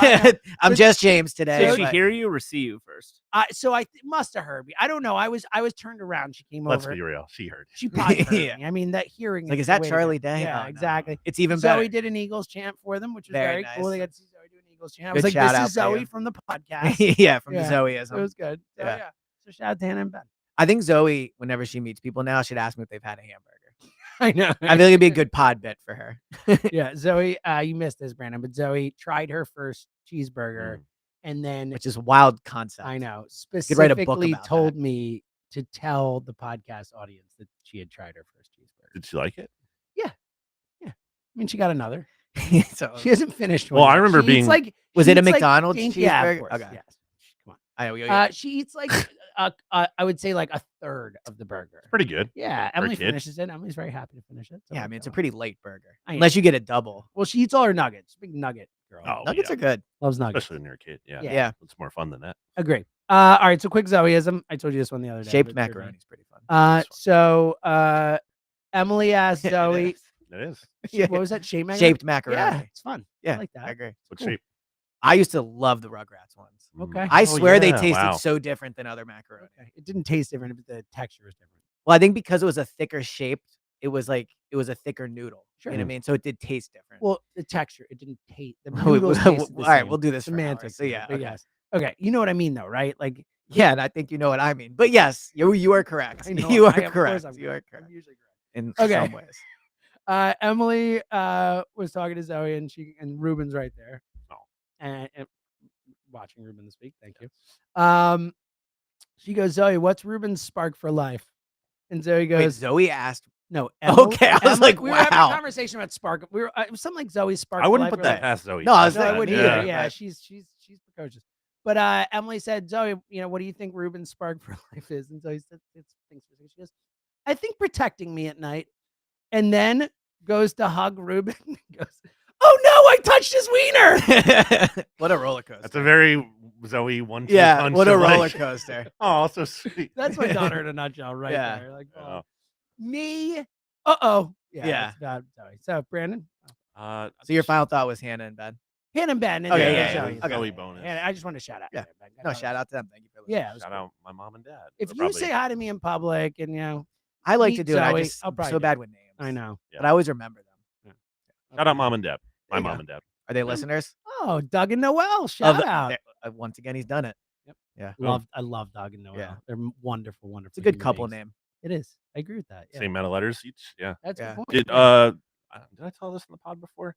I'm just James today. Did she hear you or see you first? So I must have heard me. I don't know. I was turned around. She came over. Let's be real. She heard. She probably heard me. I mean, that hearing. Like, is that Charlie Day? Yeah, exactly. It's even Zoe better. did an Eagles chant for them, which was Very very nice. cool. They got to see Zoe do an Eagles chant. I Good was like, shout "This out is for Zoe you. from the podcast." Yeah, from the It Zoeism. was good. So, Yeah. So shout out to Hannah and Ben. I think Zoe, whenever she meets people now, should ask me if they've had a hamburger. I know. I feel like it'd be a good pod bit for her. Yeah, Zoe, you missed this, Brandon, but Zoe tried her first cheeseburger and then, which is a wild concept. I know, Could write a book specifically about told that. me to tell the podcast audience that she had tried her first cheeseburger. Did she like it? Yeah. I mean, she got another. So, She hasn't finished one. Well, I yet. remember She being- eats like, was she it a eats like McDonald's dainty- Yeah, of cheeseburger? course. Okay. Yes. Come on. I know. She eats like I would say like a third of the burger. Pretty good. Yeah, For a Emily kid. finishes it. Emily's very happy to finish it. so Yeah, I we'll mean, it's a go. pretty late burger. I know. Unless you get a double. Well, she eats all her nuggets. Big nugget girl. Oh, Nuggets yeah. are good. Loves nuggets. Especially when you're a kid. Yeah. Yeah. It's more fun than that. Agree. All right, so quick Zoeism. I told you this one the other day. Shaped but it's macaroni is pretty fun. Emily asked Zoe, It is. Yeah. what was that? Shaped macaroni? Shaped macaroni. Yeah, it's fun. Yeah, I like that. I agree. What Cool. shape? I used to love the Rugrats ones. Okay. I Oh, swear they yeah, tasted wow. so different than other macaroni. Okay. It didn't taste different, but the texture was different. Well, I think because it was a thicker shaped, it was a thicker noodle. Sure. You know what I mean? So it did taste different. Well, the texture, it didn't taste. The all noodles tasted the right, same. we'll do this for Semantics. hours. So yeah, but okay. yes. Okay, you know what I mean, though, right? Like, Yeah, and I think you know what I mean. But yes, you are correct. I know, You are of course correct. I'm You are I'm correct usually correct. in Okay. some ways. Emily was talking to Zoe, and Ruben's right there. Oh. And watching Ruben this week. Thank you. She goes, Zoe, what's Ruben's spark for life? And Zoe Wait, goes, Zoe asked. no. Okay, I was like, we were having wow. a conversation about spark. We were it was something like Zoe's spark. I for wouldn't life put or that like- past Zoe. No, I was No, I saying, wouldn't yeah. either. Yeah, she's precocious. But Emily said, Zoe, what do you think Ruben's spark for life is? And Zoe said, she goes, I think protecting me at night. And then goes to hug Ruben and goes, oh no, I touched his wiener. What a roller coaster. That's a very Zoe 1-2 Yeah, punch. what a of, like- roller coaster. Oh, so sweet. That's my daughter in a nutshell, right Yeah. there. Like, Oh. me. Yeah. Yeah. It's about Zoe. So Brandon, So your final thought was Hannah and Ben. Hannah and Ben. And Okay, then yeah, Zoe. yeah, Zoe bonus. And I just want to shout out. Yeah. to Ben. No, shout out to them. Thank you for listening. Yeah. it was Shout cool. out my mom and dad. If Or you probably- say hi to me in public and I like meet to do it. I Zoe, just I'll I'm probably so do bad it. with names. I know. But I always remember them. shout out mom and dad. My There you mom go. and dad. Are they listeners? Oh, Doug and Noel. Shout out. Once again, he's done it. Yep. Yeah. I love Doug and Noel. Yeah. They're wonderful, wonderful. It's a good human couple beings. name. It is. I agree with that. Yeah. Same amount of letters each. Yeah. That's a Yeah. good point. Did I tell this in the pod before?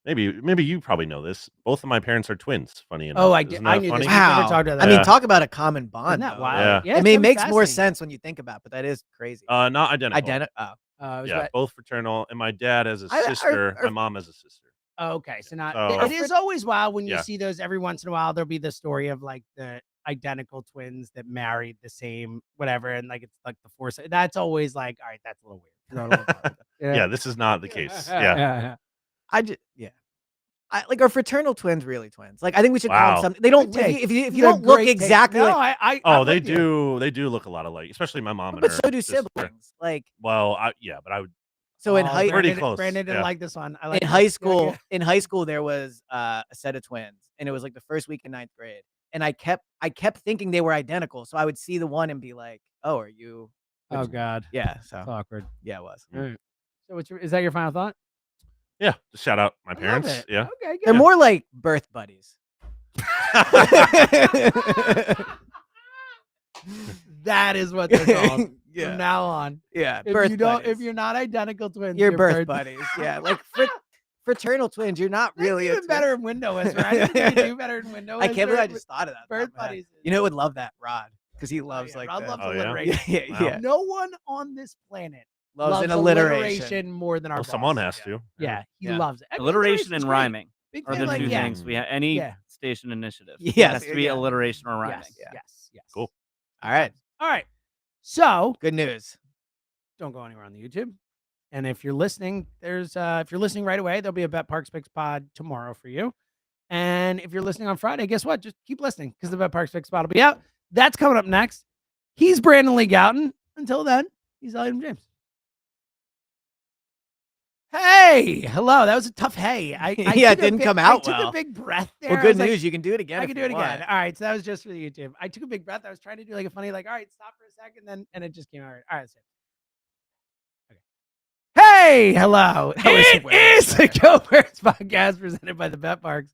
Maybe you probably know this. Both of my parents are twins. Funny enough. Oh, I Isn't did. that I knew funny? this. We've never Wow. talked about I that. mean, Yeah. talk about a common bond. Isn't that though. wild? Yeah. I mean, it it's makes more fascinating. sense when you think about it, but that is crazy. Not identical. Oh. Yeah, both fraternal, and my dad has a I- sister. are- My mom has a sister. Okay, so not. So- It is always wild when you Yeah. see those every once in a while. There'll be the story of like the identical twins that married the same whatever, and like it's like the force. That's always like, all right, that's a little weird. That's a little wild. Yeah, this is not the case. Yeah. I just I like are fraternal twins really twins? Like I think we should call Wow. them something. They don't. Good take. If you It's a don't look great take. exactly No, like, I Oh, I'm they with you. do. They do look a lot alike, especially my mom and but her so do sister. siblings. Like Well, but I would. so in Oh, high Pretty Brandon- close, Brandon didn't yeah. like this one. I like in this. high Yeah, school yeah. in high school there was a set of twins, and it was like the first week in 9th grade, and I kept thinking they were identical, so I would see the one and be like, oh, are you? Oh God, Yeah. it's So awkward. yeah, it was. All right. So is that your final thought? Yeah, just shout out my I love parents. it. Yeah. Okay. Good. They're more like birth buddies. That is what they're called from Yeah. now on. Yeah. If birth you don't, buddies. if you're not identical twins, You're you're birth buddies. Yeah. Like fraternal twins. You're not That's really a even twin. better in Windows. Right? I think you can do better in Windows. I can't believe I just thought of that. birth top of my head. buddies. You know, who would love that Rod because he loves yeah, like Rod the- loves Oh, yeah? alliteration. yeah, Wow. yeah. No one on this planet Loves an alliteration more than our Well, boss. someone has to. Yeah, he Yeah. loves it. I mean, Alliteration and alliteration's great. rhyming Big are fan, the like, two yeah. things we have. Any Yeah. station initiative. Yes, It has to be yeah. alliteration or rhyming. Yes, Yeah. yes. Cool. All right. All right. So Good news. don't go anywhere on the YouTube. And if you're listening, if you're listening right away, there'll be a BetParks Picks pod tomorrow for you. And if you're listening on Friday, guess what? Just keep listening because the BetParks Picks pod will be out. That's coming up next. He's Brandon Lee Gowton. Until then, he's Elliot James. Hey, hello. That was a tough hey. I Yeah, it took a didn't big- come out I took well. a big breath there. Well, I good was like, news. You can do it again. I if can you do it want. again. All right. So that was just for the YouTube. I took a big breath. I was trying to do like a funny, like, all right, stop for a second, and it just came out. All right. That's it. Okay. Hey, hello. That was It way is the better. Go Birds podcast presented by the BetParks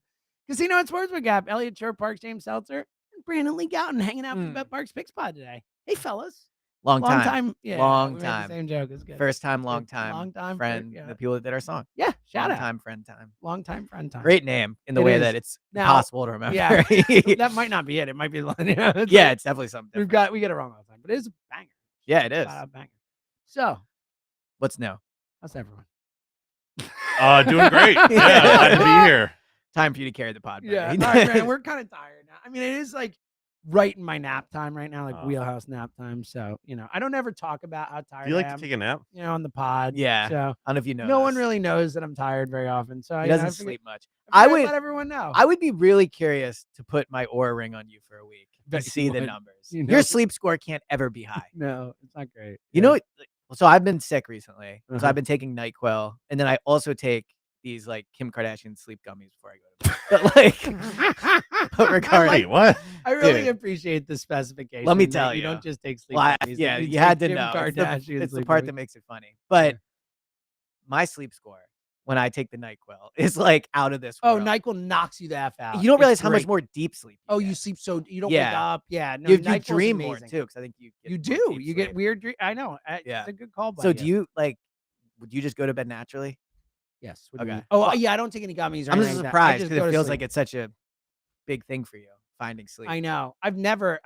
Casino and Sportsbook app. Elliot Shore Parks, James Seltzer, and Brandon Lee Gowton hanging out with the BetParks Picks pod today. Hey, fellas. Long time. Yeah. Long we made the time. same joke. It's good. First time, long Good. time. Long time friend. yeah. The people that did our song. Yeah. Shout long out. time, friend time. Long time, friend time. Great name in the It way is. that it's Now- impossible to remember. Yeah. That might not be it. It might be the line. Yeah. It's yeah, like- it's definitely something. we get it wrong all the time, but it is a banger. Yeah, it is. Flat out banger. So, What's new? how's everyone? Doing great. Yeah, glad to be here. Time for you to carry the pod. Yeah, buddy. all right, Brandon, we're kind of tired now. I mean, it is like right in my nap time right now, like Oh. wheelhouse nap time. So, I don't ever talk about how tired Do you like I to am, take a nap? on the pod. Yeah. So I don't know if you know. no one this. really knows that I'm tired very often. So He you know, doesn't I figured- sleep much. I I would would- let everyone know. I would be really curious to put my Aura ring on you for a week Bet and you see the would. numbers. You know- Your sleep score can't ever be high. No, it's not great. You know, so I've been sick recently. So Uh-huh. I've been taking NyQuil, and then I also take these like Kim Kardashian sleep gummies before I go to bed. But like, but regardless, Wait, what? I really Dude. appreciate the specification. Me that tell you you. don't just take sleep. well, I- gummies, yeah, that you had to take Kim know. It's Kardashian it's the sleep part gummies. that makes it funny. But my sleep score when I take the NyQuil is like out of this Oh, world. NyQuil knocks you the F out. You don't It's realize how much great. more deep sleep. Oh, get. you sleep so you don't Yeah. wake up. Yeah, no, you NyQuil's dream more amazing. too, because I think you get You more do. deep You get sleep. weird dream. I know. Yeah. It's a good call. So do you like? Would you just go to bed naturally? Yes. What do you Okay. mean? Oh, Well, yeah. I don't take any gummies. Or I'm anything just like that. I surprised just because go it to feels sleep. like it's such a big thing for you finding sleep. I know. I've never.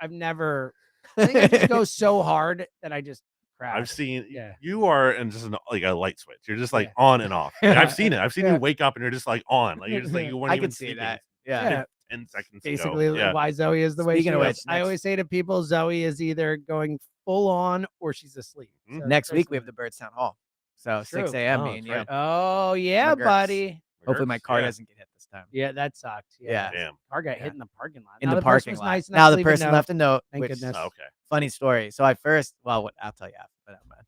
I think I just go so hard that I just crash. I've seen Yeah. you are in just like a light switch. You're just like Yeah. on and off. And I've seen it. I've seen Yeah. you wake up and you're just like on. Like you're just like you weren't I even can see sleeping. that. It Yeah. Yeah. 10 seconds Basically, ago. Yeah. why Zoe is the way Speaking she of is. which, I next- always say to people, Zoe is either going full on or she's asleep. Mhm. So Next week we personally- have the Birdstown Hall. So 6 True. a.m. Oh, me and that's you. right. Oh yeah, McGurk's. buddy. Hopefully my car Yeah. doesn't get hit this time. Yeah, that sucked. Yeah. Damn. Car got hit in the parking lot. In Now the person parking was lot. nice enough Now to the leave a person note. left a note. Thank which, goodness. Okay. Funny story. So I first, well, I'll tell you after, but never mind.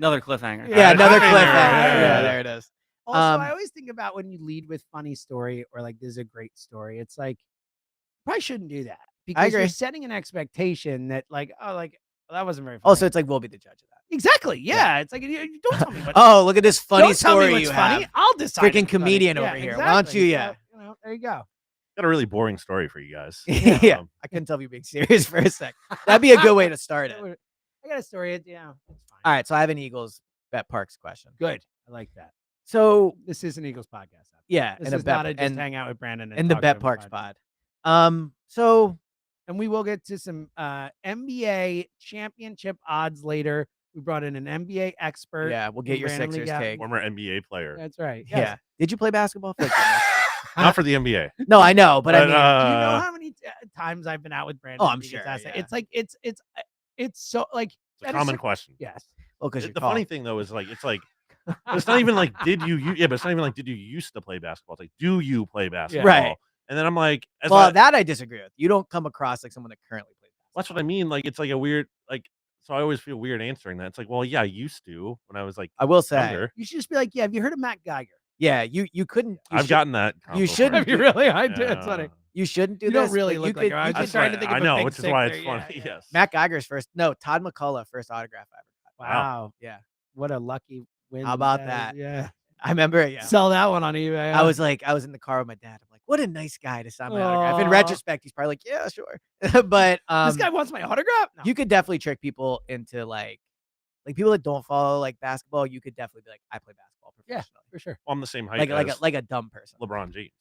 Another cliffhanger. Yeah, another cliffhanger. cliffhanger. Yeah. Yeah, there it is. Also, I always think about when you lead with funny story or like this is a great story. It's like probably shouldn't do that because you're agree. setting an expectation that like well, that wasn't very funny. Also, it's like we'll be the judge of that. Exactly. Yeah. It's like you don't tell me what. Oh, look at this funny don't tell story me what's you funny. have. I'll decide. Freaking if it's funny. comedian Yeah, over here. Why don't you? exactly. Yeah. So, there you go. Got a really boring story for you guys. Yeah. I couldn't tell if you were being serious for a sec. That'd be a good way to start it. I got a story. It's fine. All right. So I have an Eagles BetParks question. Good. I like that. So This is an Eagles podcast. yeah, This and is not a just hang out with Brandon and the talk to him BetParks podcast. pod. So And we will get to some NBA championship odds later. We brought in an NBA expert. yeah, we'll get your Randomly Sixers got- take. Former NBA player. That's right. Yeah. Yes. Did you play basketball? Not for the NBA. No, I know, but I mean, Do you know how many times I've been out with Brandon? Oh, I'm and he gets sure, asked that? yeah. It's like it's so like It's a that is common so- question. yes. well, because The funny thing though is like it's like it's not even like did you yeah, but it's not even like did you used to play basketball? It's like do you play basketball? Right. And then I'm like, that I disagree with. You don't come across like someone that currently plays basketball. that's what I mean. Like it's like a weird like. So I always feel weird answering that. It's like, well, yeah, I used to when I was like I will say, younger. You should just be like, yeah. Have you heard of Matt Geiger? yeah, you couldn't. I've gotten that. you compliment. shouldn't Have you really? I did. It's Yeah. funny. You shouldn't do You this. don't really but look you like could, her. I you was could just trying to why- think I of a know, big which is why it's sixer. funny. Yeah. Yes. Matt Geiger's first. No, Todd McCullough first autograph I ever got. Wow. Yeah. What a lucky win. How about is. that? Yeah. I remember it. Yeah. Sell that one on eBay. I was in the car with my dad. I'm like, what a nice guy to sign my autograph. In Aw. retrospect, he's probably like, yeah, sure. But this guy wants my autograph. No. you could definitely trick people into like people that don't follow like basketball. You could definitely be like, I play basketball Yeah. professionally. for sure. Well, I'm the same height Like as a dumb person. LeBron James.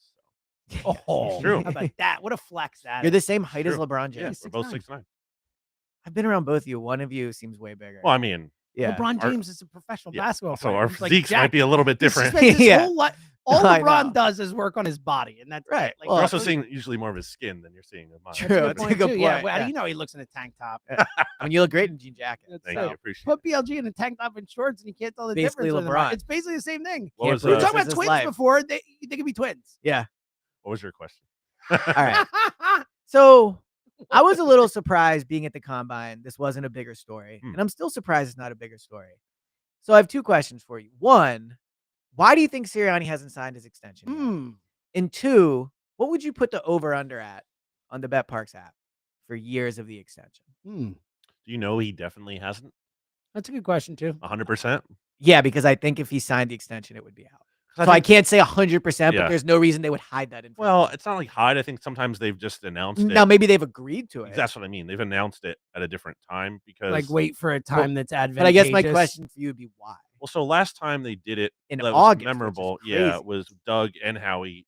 Oh, true. How about that? What a flex that You're is. the same height as True. LeBron Yeah, James. we're both 6'9". 6'9". I've been around both of you. One of you seems way bigger. Well, I mean, yeah. LeBron Our- James is a professional yeah, basketball so player. our He's, like, physiques might jacked. be a little bit He different. spends his Yeah. whole life. All I LeBron know. does is work on his body, and that's Right. it. Like, Well, You're also that's seeing usually more of his skin than you're seeing of mine. True. that's That's a point, good too. Yeah, point, well, how do yeah. you know he looks in a tank top? I mean, you look great in jean jacket. That's Thank so- you. Appreciate Put it. BLG in a tank top and shorts, and you can't tell the Basically difference. with LeBron. them. It's basically the same thing. What Can't was, believe We were this talking is about his twins life. before. They could be twins. Yeah. what was your question? All right. So I was a little surprised being at the combine. This wasn't a bigger story. Hmm. And I'm still surprised it's not a bigger story. So I have two questions for you. One, why do you think Sirianni hasn't signed his extension yet? Hmm. And two, what would you put the over-under at on the BetParks app for years of the extension? Hmm. Do you know he definitely hasn't That's a good question too. 100%? Yeah, because I think if he signed the extension, it would be out. So I can't say 100%, Yeah. but there's no reason they would hide that information. Well, it's not like hide. I think sometimes they've just announced it. now maybe they've agreed to it. That's what I mean. They've announced it at a different time because Like wait for a time that's advantageous. But I guess my question for you would be why? Well, so last time they did it In that was August, which is memorable, crazy. was Doug and Howie,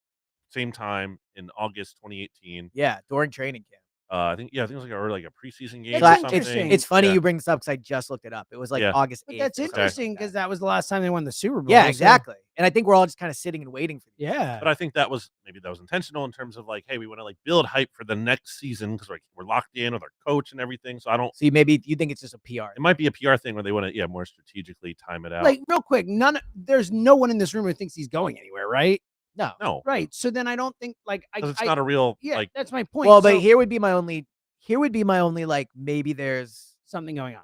same time in August 2018. Yeah, during training camp. I think it was like a preseason game It's or So something. interesting. It's funny Yeah. you bring this up because I just looked it up. It was like Yeah. August 8th. But that's or something interesting like because that. that was the last time they won the Super Bowl. Yeah, so- exactly. And I think we're all just kind of sitting and waiting for these. Yeah. But I think that was intentional in terms of like, hey, we want to like build hype for the next season because we're locked in with our coach and everything. So I don't. So you think it's just a PR. It might be a PR thing where they want to more strategically time it out. Like real quick, there's no one in this room who thinks he's going anywhere, right? No. no, Right. So then I don't think like because it's not a real yeah, like. that's my point. Well, but So- here would be my only like maybe there's something going on.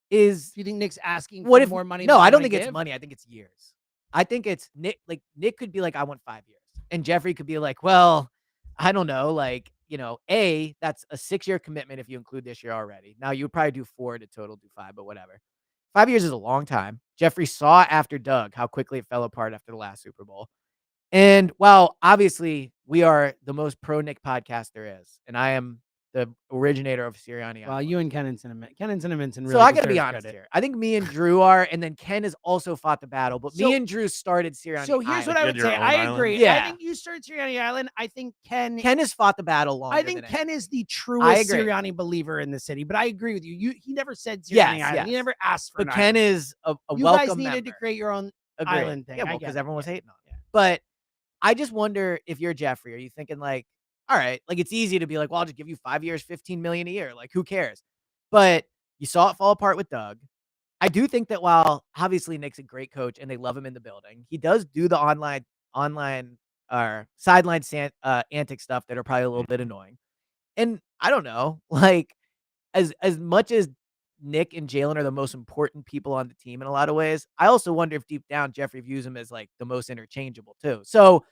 is Do you think Nick's asking what for if more money? No, than I they don't wanna think it's give? money. I think it's years. I think it's Nick. Like Nick could be like, I want 5 years, and Jeffrey could be like, well, I don't know, like that's a 6-year commitment if you include this year already. Now you would probably do 4 to total, do 5, but whatever. 5 years is a long time. Jeffrey saw after Doug how quickly it fell apart after the last Super Bowl. And while obviously we are the most pro Nick podcast there is, and I am the originator of Sirianni. Well, you and Ken Cinnamon really. So I got to be deserves honest credit. here. I think me and Drew are, and then Ken has also fought the battle, but So- me and Drew started Sirianni. So here's what Island. I You would had your say. own I island? agree. I Yeah. think you started Sirianni Island. I think Ken Ken has fought the battle longer. I think than Ken anyone. is the I truest agree. Sirianni believer in the city, but I agree with you. He never said Sirianni Yes, Island. He yes. never asked for But an Ken island. is a You welcome guys needed member. to create your own Agreed. island thing. Yeah, I well, get because it. everyone was Yeah. hating on it. But I just wonder if you're Jeffrey, are you thinking like, all right, like it's easy to be like, well, I'll just give you 5 years, $15 million a year. Like, who cares? But you saw it fall apart with Doug. I do think that while obviously Nick's a great coach and they love him in the building, he does do the online online or sideline antic stuff that are probably a little bit annoying. And I don't know, like as much as Nick and Jalen are the most important people on the team in a lot of ways, I also wonder if deep down Jeffrey views him as like the most interchangeable too. So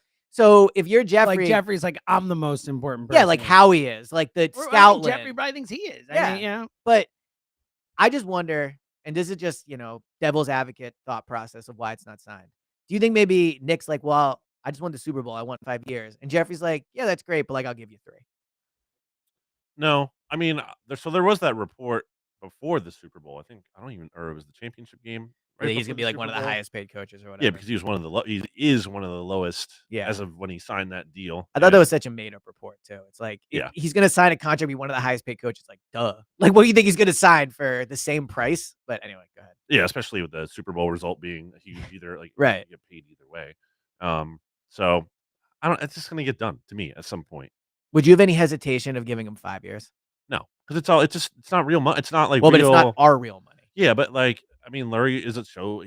if you're Jeffrey, like Jeffrey's like, I'm the most important person. Yeah, like Howie is, like the scout. Jeffrey probably thinks he is. Yeah. I mean, you know. But I just wonder, and this is just, devil's advocate thought process of why it's not signed. Do you think maybe Nick's like, well, I just won the Super Bowl. I won 5 years. And Jeffrey's like, yeah, that's great, but like, I'll give you 3. No, I mean, there was that report before the Super Bowl. Or it was the championship game. Right, he's gonna be like one of the highest paid coaches or whatever. Yeah, because he was he is one of the lowest. Yeah. As of when he signed that deal. I thought that was such a made up report too. It's like, he's gonna sign a contract, be one of the highest paid coaches. Like, duh. Like, what do you think he's gonna sign for the same price? But anyway, go ahead. Yeah, especially with the Super Bowl result being a huge either like right, you get paid either way. So I don't. It's just gonna get done to me at some point. Would you have any hesitation of giving him 5 years? No, because it's not real money. It's not like but it's not our real money. Yeah, but like, I mean, Lurie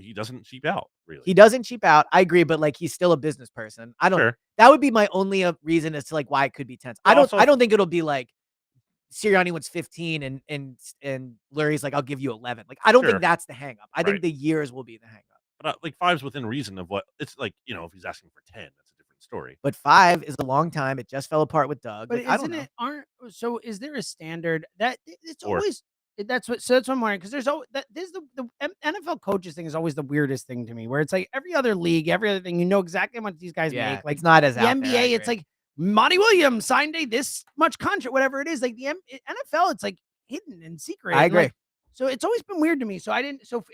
he doesn't cheap out, really. He doesn't cheap out. I agree, but like, he's still a business person. I don't. Sure. That would be my only reason as to like why it could be tense. I don't think it'll be like Sirianni wants 15 and Lurie's like, I'll give you 11. Like, I don't think that's the hang up. I think the years will be the hang up. But like 5's within reason of what it's like. If he's asking for 10, that's a different story. But 5 is a long time. It just fell apart with Doug. But like, I don't know. So is there a standard that it's 4. always? That's what I'm wondering, because there's always there's the NFL coaches thing is always the weirdest thing to me, where it's like every other league, every other thing, you know exactly how much these guys make. Like, it's not as the out NBA, there, it's like Monty Williams signed this much contract, whatever it is. Like the NFL, it's like hidden and secret. I agree. Like, so it's always been weird to me. So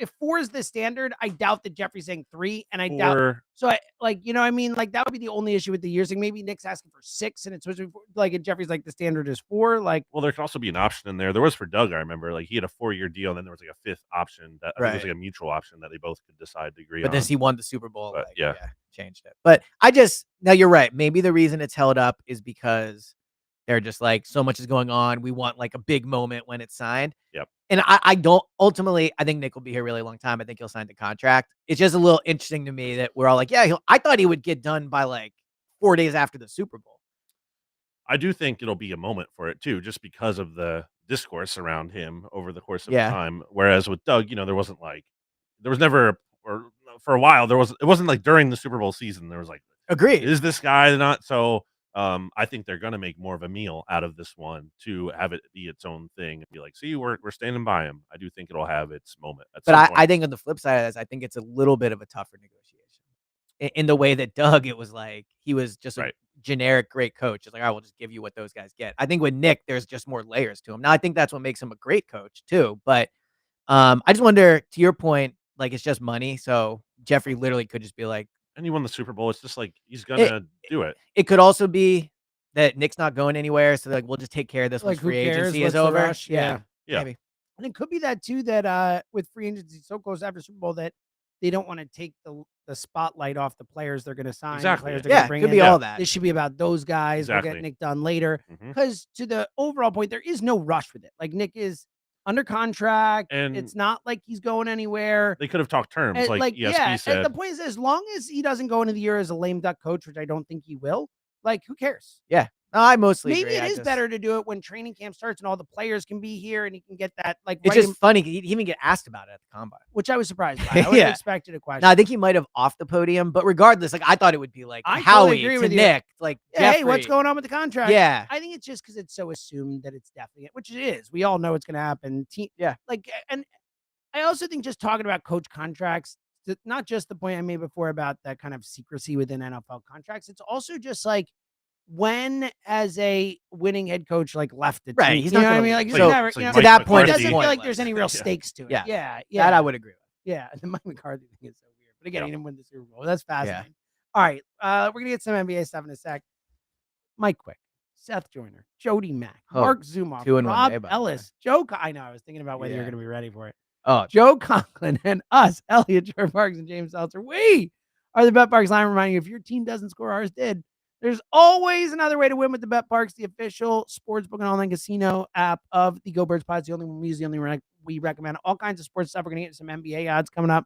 if 4 is the standard, I doubt that Jeffrey's saying 3, and I doubt. So I like, you know what I mean? Like, that would be the only issue with the years. Like, maybe Nick's asking for 6 and it's supposed to be 4, like, and Jeffrey's like, the standard is 4. Like, well, there could also be an option in there. There was for Doug, I remember, like he had a 4-year deal, and then there was like a 5th option that I think was like a mutual option that they both could decide to agree on. But then he won the Super Bowl. But, like, changed it. But now you're right. Maybe the reason it's held up is because they're just like, so much is going on. We want like a big moment when it's signed. Yep. And I don't ultimately, I think Nick will be here a really long time. I think he'll sign the contract. It's just a little interesting to me that we're all like, I thought he would get done by like 4 days after the Super Bowl. I do think it'll be a moment for it too, just because of the discourse around him over the course of time. Whereas with Doug, there was never, or for a while, it wasn't like during the Super Bowl season, there was like, agreed. Is this guy not? So I think they're going to make more of a meal out of this one to have it be its own thing and be like, see, we're standing by him. I do think it'll have its moment. But I think on the flip side of this, I think it's a little bit of a tougher negotiation in the way that Doug, it was like, he was just a generic great coach. It's like, I will just give you what those guys get. I think with Nick, there's just more layers to him. Now, I think that's what makes him a great coach too. But I just wonder, to your point, like, it's just money. So Jeffrey literally could just be like, and he won the Super Bowl. It's just like, he's going to do it. It could also be that Nick's not going anywhere. So like, we'll just take care of this like, once free agency is over. Yeah. Maybe. And it could be that too, that with free agency so close after Super Bowl that they don't want to take the spotlight off the players they're going to sign. Exactly. The players they're bring could in. be all that. This should be about those guys. Exactly. We'll get Nick done later. Because to the overall point, there is no rush with it. Like, Nick is under contract, and it's not like he's going anywhere. They could have talked terms, and, like ESP said. And the point is, as long as he doesn't go into the year as a lame duck coach, which I don't think he will, like, who cares? Yeah. No, I mostly maybe agree. it is better to do it when training camp starts and all the players can be here and he can get that. Like, it's just funny. He didn't even get asked about it at the combine, which I was surprised by. I would have expected a question. No, I think he might have off the podium, but regardless, like, I thought it would be like I Howie totally agree to with Nick, you. like, hey, what's going on with the contract? Yeah, I think it's just because it's so assumed that it's definitely, which it is. We all know it's going to happen. Like, and I also think just talking about coach contracts, not just the point I made before about that kind of secrecy within NFL contracts. It's also just like, when as a winning head coach, like, left the team, right? He's not what I mean? Like, never, to that point, it doesn't feel like there's any real stakes to it. Yeah. That I would agree with. Yeah, the Mike McCarthy thing is so weird. But again, he didn't win the Super Bowl. That's fascinating. All right, we're gonna get some NBA stuff in a sec. Mike Quick, Seth Joyner, Jody Mack, Mark Zumoff, Rob Ellis, I know. I was thinking about whether you're gonna be ready for it. Oh, Joe Conklin and us, Elliot Parks and James Seltzer. We are the BetParks line, reminding you, if your team doesn't score, ours did. There's always another way to win with the BetParks, the official sportsbook and online casino app of the Go Birds Pod. It's the only one we use, the only one we recommend. All kinds of sports stuff. We're going to get some NBA odds coming up.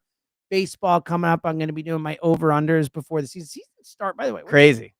baseball coming up. I'm going to be doing my over-unders before the season start. By the way, Crazy.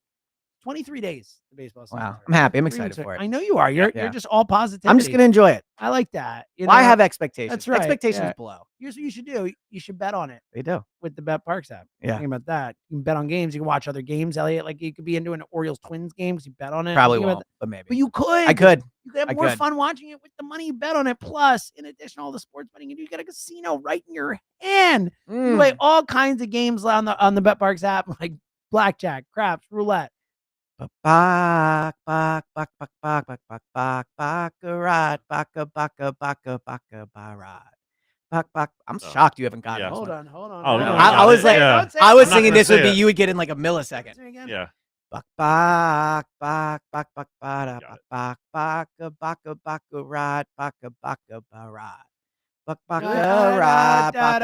23 days. The baseball season. Wow. I'm happy. I'm excited for it. I know you are. You're just all positivity. I'm just going to enjoy it. I like that. I have expectations. That's right. Expectations below. Here's what you should do. You should bet on it. They do. With the BetParks app. Yeah. Think about that. You can bet on games. You can watch other games, Elliot. Like you could be into an Orioles-Twins game because you bet on it. Probably won't, but maybe. But you could. I could. You could have more fun watching it with the money you bet on it. Plus, in addition to all the sports betting, you get a casino right in your hand. You play all kinds of games on the BetParks app, like blackjack, craps, roulette. Baccarat, I'm shocked you haven't gotten Yeah. this Hold one. on. Oh, no, I was like, I was thinking this would be it. you would get in like a millisecond. Yeah.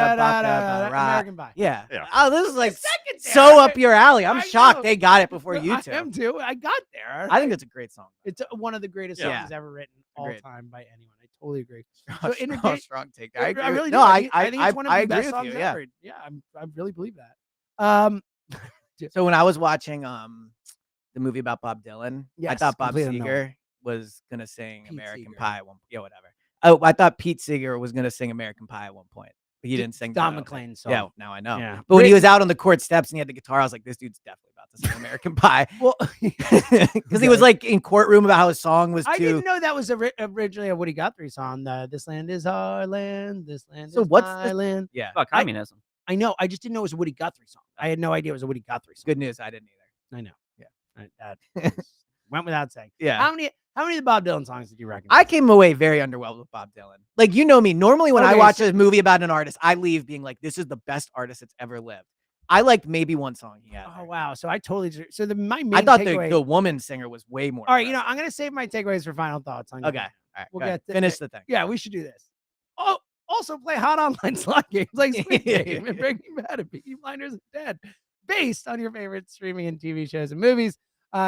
American Pie. Yeah. Yeah. Oh, this is like Second there. so up your alley. I'm I shocked know. they got it before you two. I am too. I got there. I think it's a great song. It's one of the greatest Yeah. songs ever written all Agreed. time by anyone. I totally agree. So in strong take. I agree. really no, do. I think it's one of the agree best with songs you. Yeah. ever. Yeah, I really believe that. So when I was watching the movie about Bob Dylan, I Yes, thought Bob completely Seger was gonna sing Pete American Seeger. Pie at one. Yeah, whatever. Oh, I thought Pete Seeger was gonna sing American Pie at one point, but he didn't sing Don that. McLean's song. Yeah, now I know. Yeah. But when he was out on the court steps and he had the guitar, I was like, this dude's definitely about to sing American Pie. Well, Because he was like in courtroom about how his song was I too. didn't know that was originally a Woody Guthrie song. This land is our land. This land So is what's my the- land. Yeah. About communism. I know. I just didn't know it was a Woody Guthrie song. I had no idea it was a Woody Guthrie song. Good news. I didn't either. I know. Yeah. That went without saying. Yeah. How many of the Bob Dylan songs did you recognize? I came away very underwhelmed with Bob Dylan. Like, you know me. Normally, when I Okay, watch so- a movie about an artist, I leave being like, this is the best artist that's ever lived. I liked maybe one song he had. Oh there. wow! So I totally. So my main I thought takeaway. the woman singer was way more. All right, impressive. I'm gonna save my takeaways for final thoughts. On Okay. your- All right. We'll go ahead. get Finish the thing. Yeah, we should do this. Oh, also play hot online slot games like Squid Game and Breaking Bad and Peaky Blinders and Dead, based on your favorite streaming and TV shows and movies.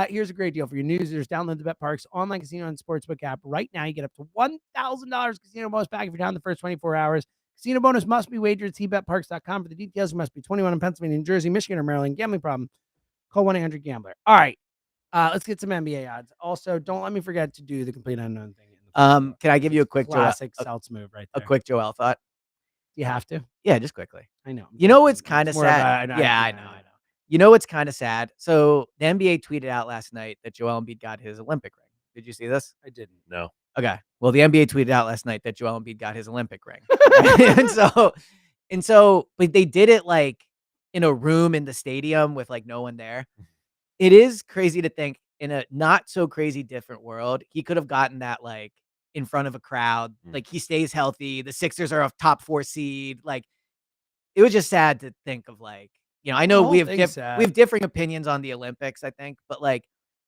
Here's a great deal for your new users. Download the BetParks online casino and sportsbook app right now. You get up to $1,000 casino bonus back if you're down the first 24 hours. Casino bonus must be wagered. See betparks.com for the details. You must be 21 in Pennsylvania, New Jersey, Michigan, or Maryland. Gambling problem? Call 1-800-GAMBLER. All right. Let's get some NBA odds. Also, don't let me forget to do the complete unknown thing. Can I give you a quick classic Celts move right there? a quick Joel thought? You have to. Yeah, just quickly. I know. You know what's kind of More of sad? a- I know. You know what's kind of sad? So the NBA tweeted out last night that Joel Embiid got his Olympic ring. Did you see this? I didn't. No. Okay. Well, the NBA tweeted out last night that Joel Embiid got his Olympic ring. and so, but they did it like in a room in the stadium with like no one there. It is crazy to think in a not so crazy different world, he could have gotten that like in front of a crowd. Like he stays healthy. The Sixers are a top 4 seed. Like it was just sad to think of like, you know, I know we have differing opinions on the Olympics, I think, but like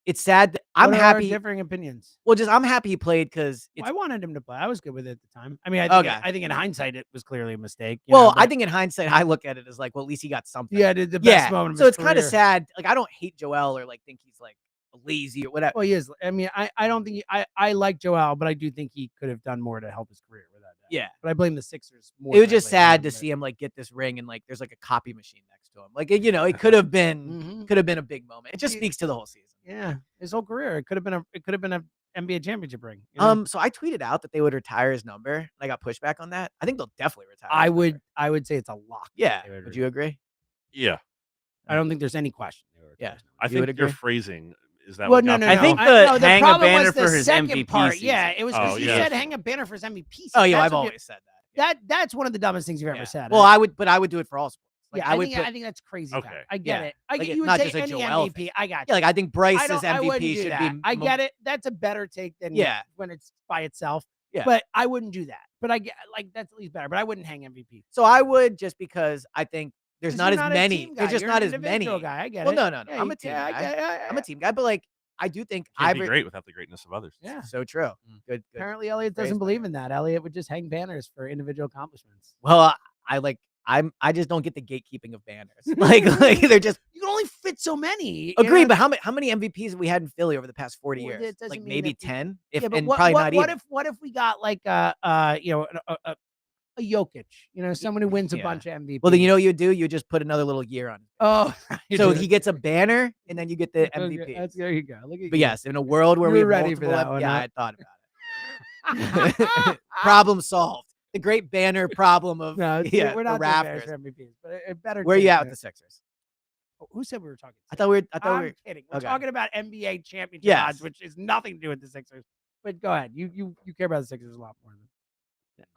it's sad. I'm happy. Differing opinions. Well, I'm happy he played because I wanted him to play. I was good with it at the time. I mean, I think in hindsight it was clearly a mistake. I think in hindsight I look at it as like, well, at least he got something. Yeah, the best moment. Of so his it's kind of career. sad. Like I don't hate Joel or like think he's like lazy or whatever. Well, he is. I mean, I don't think I like Joel, but I do think he could have done more to help his career without that. Yeah, but I blame the Sixers more. It was just sad to see him like get this ring and like there's like a copy machine next to him. Like you know, it could have been a big moment. It just speaks to the whole season. Yeah, his whole career. It could have been a NBA championship ring. You know? So I tweeted out that they would retire his number. I got pushback on that. I think they'll definitely retire. I would say it's a lock. Yeah. Would you agree? Yeah. I don't think there's any question. Yeah. I think your phrasing is that. Well, no. I think the hang a banner for his MVP part. season. Yeah, it was because he yeah. said hang a banner for his MVP. Season. Oh yeah, That's I've what always said that. That's one of the dumbest things you've ever said. Well, I would do it for all sports. Like, I think that's crazy. Okay. I get it. I Like, get you would not say just a any Joel MVP. thing. I got you. Yeah, like I think Bryce's I wouldn't MVP do should that. be. I get it. That's a better take than when it's by itself. Yeah. But I wouldn't do that. But I get like that's at least better. But I wouldn't hang MVP. So I would just because I think there's not as You're many. a team There's guy. just You're not an as many. individual guy. I get Well, it. no. Yeah, I'm a team guy. yeah. I'm a team guy, but like I do think Can't be great without the greatness of others. Yeah. So true. Good. Apparently, Elliot doesn't believe in that. Elliot would just hang banners for individual accomplishments. Well, I just don't get the gatekeeping of banners. like they're just. You can only fit so many. Agree, but how many MVPs have we had in Philly over the past 40 Well, it years? doesn't Like mean maybe that 10, Yeah, if but and what, probably what, not what even. if we got like a Jokic, someone who wins a bunch of MVPs. Well, then you know what you do? You just put another little year on it. Oh, so he gets a banner, and then you get the MVP. There you go. Look at but yes, in a world where we're ready for that one, I thought about it. Problem solved. The great banner problem of we're not Raptors. For MVPs, but it better. Where are you at with the Sixers? Who said we were talking? I thought we were kidding. We're talking about NBA championship odds, which is nothing to do with the Sixers. But go ahead. You care about the Sixers a lot more than.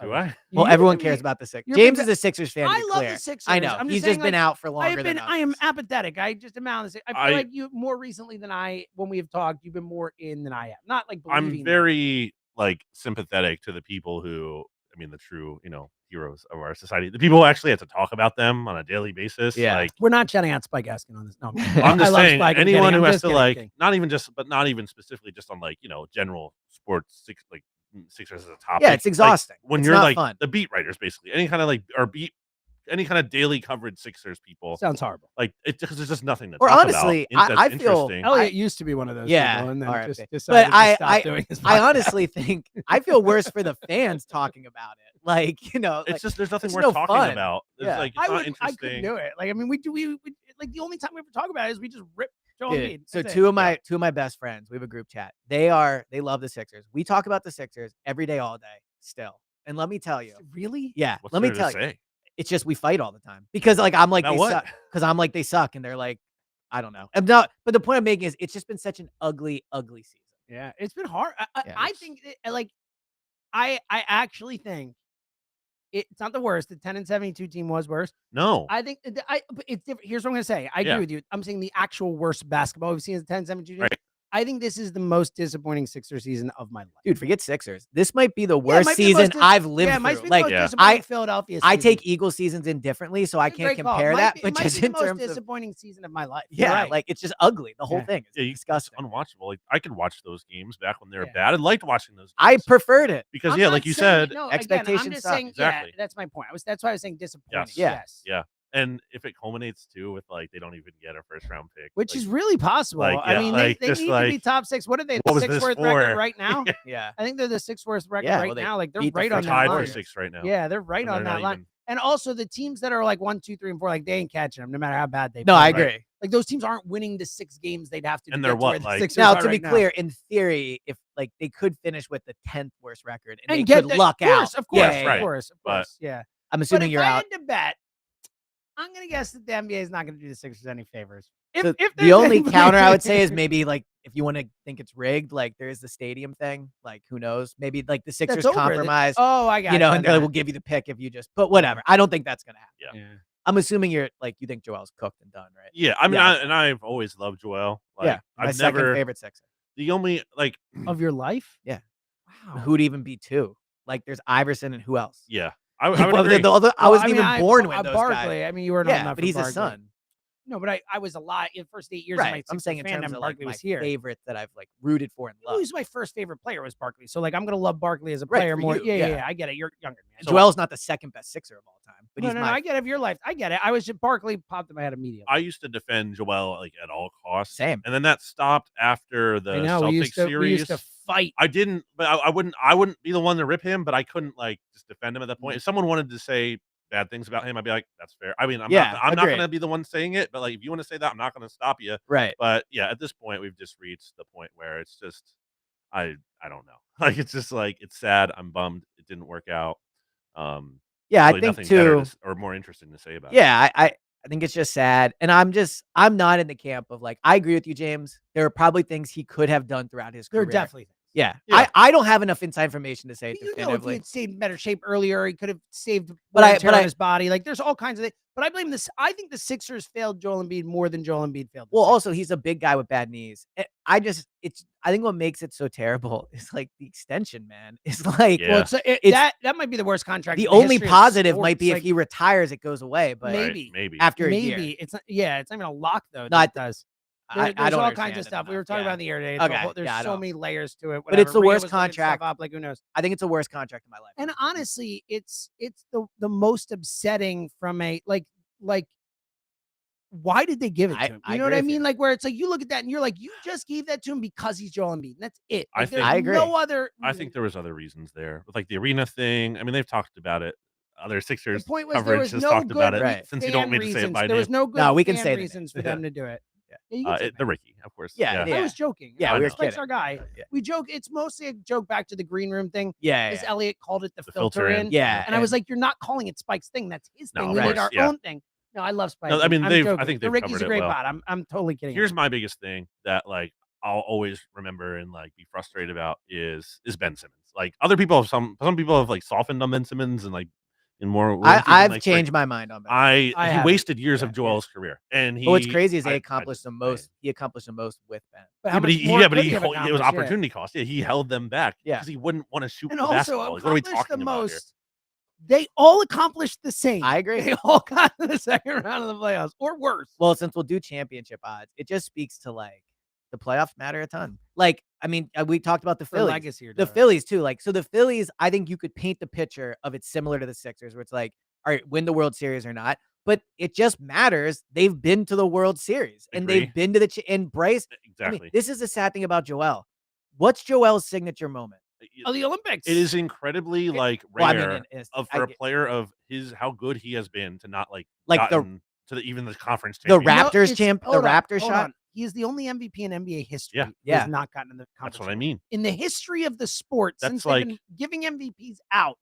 Do I? Well, everyone cares about the Sixers. James is a Sixers fan. I love the Sixers. I know. He's just been out for longer than I am apathetic. I just am out. I feel like you more recently than when we have talked, you've been more in than I am. Not like believing. I'm very sympathetic to the people who, the true, heroes of our society. The people who actually have to talk about them on a daily basis. Yeah. We're not shouting out Spike Askin on this. No, I'm just saying anyone who has to not even specifically just on general sports, Sixers as a topic. Yeah, it's exhausting. When it's you're fun. the beat writers, basically, any kind of any kind of daily coverage Sixers people. Sounds horrible. Because there's just nothing to or talk honestly, about. I feel Elliot used to be one of those people, and then just decided to stop doing his podcast. I honestly think I feel worse for the fans talking about it. It's just there's nothing worth talking about. It's it's not interesting. I couldn't do it. We the only time we ever talk about it is we just rip Joel Embiid. So two of my best friends, we have a group chat. They love the Sixers. We talk about the Sixers every day, all day, still. And let me tell you, really, What's let me tell you, it's just we fight all the time because I'm like they suck because I'm like they suck and they're like I don't know. I'm not. But the point I'm making is it's just been such an ugly season. Yeah, it's been hard. I think I actually think. It's not the worst. The 10-72 team was worse. No. I think it's different. Here's what I'm going to say. I agree with you. I'm saying the actual worst basketball we've seen is the 10-72 team. Right. I think this is the most disappointing Sixers season of my life. Dude, forget Sixers. This might be the worst season I've lived through. Might be the most disappointing Philadelphia season. I take Eagles seasons indifferently, so I can't compare that. But just in terms of the most disappointing season of my life. Yeah, it's just ugly. The whole thing is disgusting. It's unwatchable. I could watch those games back when they were bad. I liked watching those games. I preferred it. Because, like you said, expectations suck. Exactly. That's my point. That's why I was saying disappointing. Yes. Yeah. And if it culminates too with they don't even get a first round pick, which is really possible. I mean, they need to be top 6. What are they? The sixth worst record right now? Yeah, I think they're the 6th worst record right now. They're right on that tied line. for 6 right now. Yeah, they're right on that line. And also the teams that are 1, 2, 3, and 4, they ain't catching them no matter how bad they play. No, I agree. Those teams aren't winning the 6 games they'd have to. And they're what? Now, to be clear, in theory, if they could finish with the 10th worst record and they could luck out. Of course. Yeah. I'm assuming you're out. If I had to bet, I'm going to guess that the NBA is not going to do the Sixers any favors. If the only counter I would say is maybe if you want to think it's rigged, there is the stadium thing. Who knows? Maybe the Sixers compromise. I got and we'll give you the pick if you just. But whatever. I don't think that's going to happen. Yeah. I'm assuming you're you think Joel's cooked and done, right? Yeah. I mean, I've always loved Joel. My second favorite Sixer. The only of your life. Yeah. Wow. Who'd even be 2? There's Iverson and who else? Yeah. I would agree. I wasn't even born when those Barkley. guys. I mean, you weren't old enough. But he's a son. No, but I was alive in the first 8 years. Right. Of my I'm saying in terms of Barkley my was here. favorite that I've rooted for and loved. Who's my first favorite player was Barkley. So I'm gonna love Barkley as a player more. Yeah. I get it. You're younger, man. Joel's not the second best Sixer of all time, but he's I get it. Of your life, I get it. I was just Barkley popped in my head immediately. I used to defend Joel at all costs. Same. And then that stopped after the Celtics series. We used to fight. I didn't, but I wouldn't be the one to rip him, but I couldn't just defend him at that point. If someone wanted to say bad things about him, I'd be like, that's fair. I mean, I'm not going to be the one saying it, but if you want to say that, I'm not going to stop you. Right. But yeah, at this point, we've just reached the point where it's just, I don't know. It's just it's sad. I'm bummed it didn't work out. Yeah, I think too, or more interesting to say about. Yeah, I think it's just sad, and I'm not in the camp of I agree with you, James. There are probably things he could have done throughout his career. There are definitely things. Yeah. I don't have enough inside information to say definitively. If he had stayed in better shape earlier, he could have saved on his body. There's all kinds of things. But I blame this. I think the Sixers failed Joel Embiid more than Joel Embiid failed. Also, he's a big guy with bad knees. I think what makes it so terrible is the extension, man. It's that might be the worst contract. The only positive might be if he retires, it goes away. But maybe after a year, it's not. Yeah, it's not even a lock though. No, it does. There's I don't all kinds of stuff. We were talking about the other day. There's so many layers to it. But it's the worst contract. Who knows? I think it's the worst contract in my life. And honestly, it's the most upsetting from a why did they give it to him? You know what I mean? Where it's you look at that and you're you just gave that to him because he's Joel Embiid. And that's it. I agree. No other. I think there was other reasons there with the arena thing. I mean, they've talked about it other Sixers The point was there coverage was has no talked good about it. Right. Since you don't want me to say it by There was name. no good No, we can fan say the reasons name. for them to do it. Yeah. Yeah, you can say The Ricky, of course. Yeah, I was joking. Yeah, I we were know. Spike's kidding. our guy. Yeah. We joke. It's mostly a joke back to the green room thing. Yeah, Because Elliot called it the filter filter in. in. Yeah. And I was like, you're not calling it Spike's thing. That's his thing. No, We of made course, our own thing. No, I love Spike. No, I mean, I'm I joking. think The they've Ricky's covered a great it well. bot. I'm totally kidding. Here's my biggest thing that like I'll always remember and like be frustrated about is Ben Simmons. Like other people have some people have like softened on Ben Simmons and like in more. I've changed my mind on that. He wasted years of Joel's career, and he. What's crazy is they accomplished the most. He accomplished the most with Ben. It was opportunity cost. Yeah, he held them back because he wouldn't want to shoot the basketball. Like, what are we talking about here? They all accomplished the same. I agree. They all got to the second round of the playoffs, or worse. Well, since we'll do championship odds, it just speaks to like the playoffs matter a ton. Like, I mean, we talked about the Phillies, the Phillies too. Like, so the Phillies, I think you could paint the picture of it similar to the Sixers, where it's like, all right, win the World Series or not, but it just matters. They've been to the World Series and they've been to the and Bryce. Exactly. I mean, this is the sad thing about Joel. What's Joel's signature moment? The Olympics. It is incredibly like rare for a player of how good he has been to not like even the conference the Raptors Raptors shot. He is the only MVP in NBA history who has not gotten in the conference. That's what I mean. In the history of the sport, that's since like they've been giving MVPs out,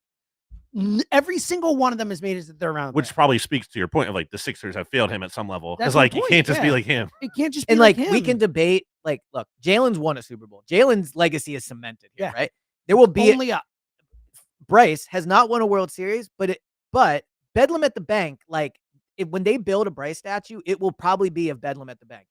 every single one of them has made it to the third round. Which probably speaks to your point of like the Sixers have failed him at some level. Because That's like it can't just be like him. It can't just be and like him. him. We can debate. Like, look, Jalen's won a Super Bowl. Jalen's legacy is cemented here, right? There will be only up. Bryce has not won a World Series, but Bedlam at the Bank, like when they build a Bryce statue, it will probably be of Bedlam at the Bank.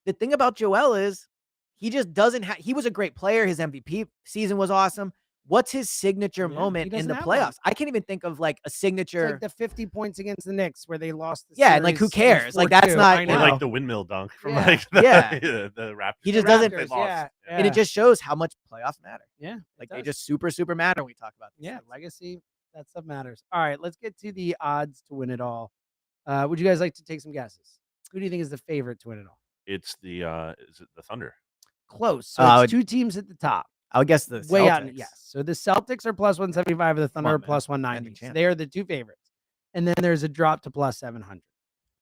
The thing about Joel is he just doesn't have. He was a great player. His MVP season was awesome. What's his signature moment in the playoffs? I can't even think of like a signature. It's like the 50 points against the Knicks where they lost. And like who cares? Like that's not like the windmill dunk from like the Raptors. He just doesn't. And it just shows how much playoffs matter. Yeah, like they just super matter when we talk about this. Yeah, legacy, that stuff matters. All right, let's get to the odds to win it all. Would you guys like to take some guesses? Who do you think is the favorite to win it all? It's is it the Thunder? Close. So it's two teams at the top. I would guess the way Celtics. out. Yes. So the Celtics are plus 175, and the Thunder are plus 190. So they are the two favorites. And then there's a drop to plus 700.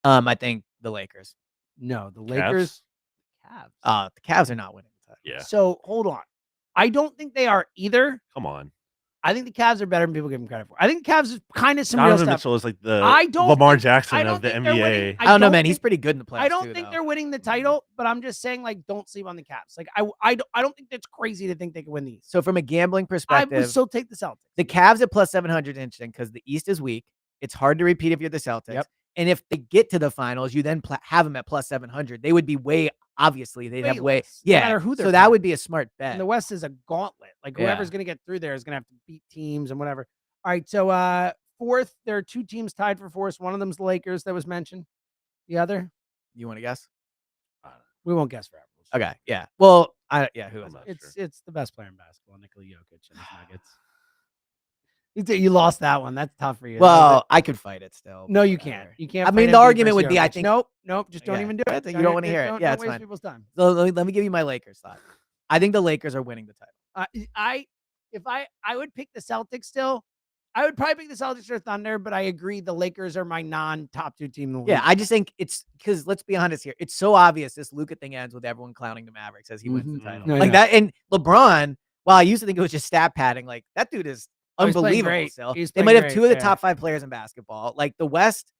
I think the Lakers. No, the Lakers. Cavs. The Cavs are not winning. Yeah. So hold on. I don't think they are either. Come on. I think the Cavs are better than people give them credit for. I think the Cavs is kind of some Donovan real stuff. Mitchell is like the Lamar Jackson of the NBA. I don't know, man. He's pretty good in the playoffs. I don't think they're winning the title, but I'm just saying, like, don't sleep on the Cavs. Like, I don't think that's crazy to think they can win these. So from a gambling perspective, I would still take the Celtics. The Cavs at plus 700 is interesting because the East is weak. It's hard to repeat if you're the Celtics. Yep. And if they get to the finals, you then have them at plus 700. They would be obviously they'd have way. No matter who they're so that would be a smart bet. And the West is a gauntlet. Like whoever's going to get through there is going to have to beat teams and whatever. All right. So fourth, there are two teams tied for fourth. One of them's the Lakers that was mentioned. The other? You want to guess? We won't guess for everyone. Okay. Yeah. Well, who is it? It's the best player in basketball, Nikola Jokic and his Nuggets. You lost that one. That's tough for you. Well, I could fight it still. No, you can't. You can't. I mean, the argument would be, I think. Nope. Just don't even do it. You don't want to hear it. Yeah, it's waste fine. people's time. So let me give you my Lakers thought. I think the Lakers are winning the title. I would pick the Celtics still. I would probably pick the Celtics or Thunder, but I agree the Lakers are my non-top two team in the league. Yeah, I just think it's because let's be honest here. It's so obvious this Luka thing ends with everyone clowning the Mavericks as he wins the title. That. And LeBron, while I used to think it was just stat padding, like that dude is unbelievable still. They might have two of the top 5 players in basketball. Like the West,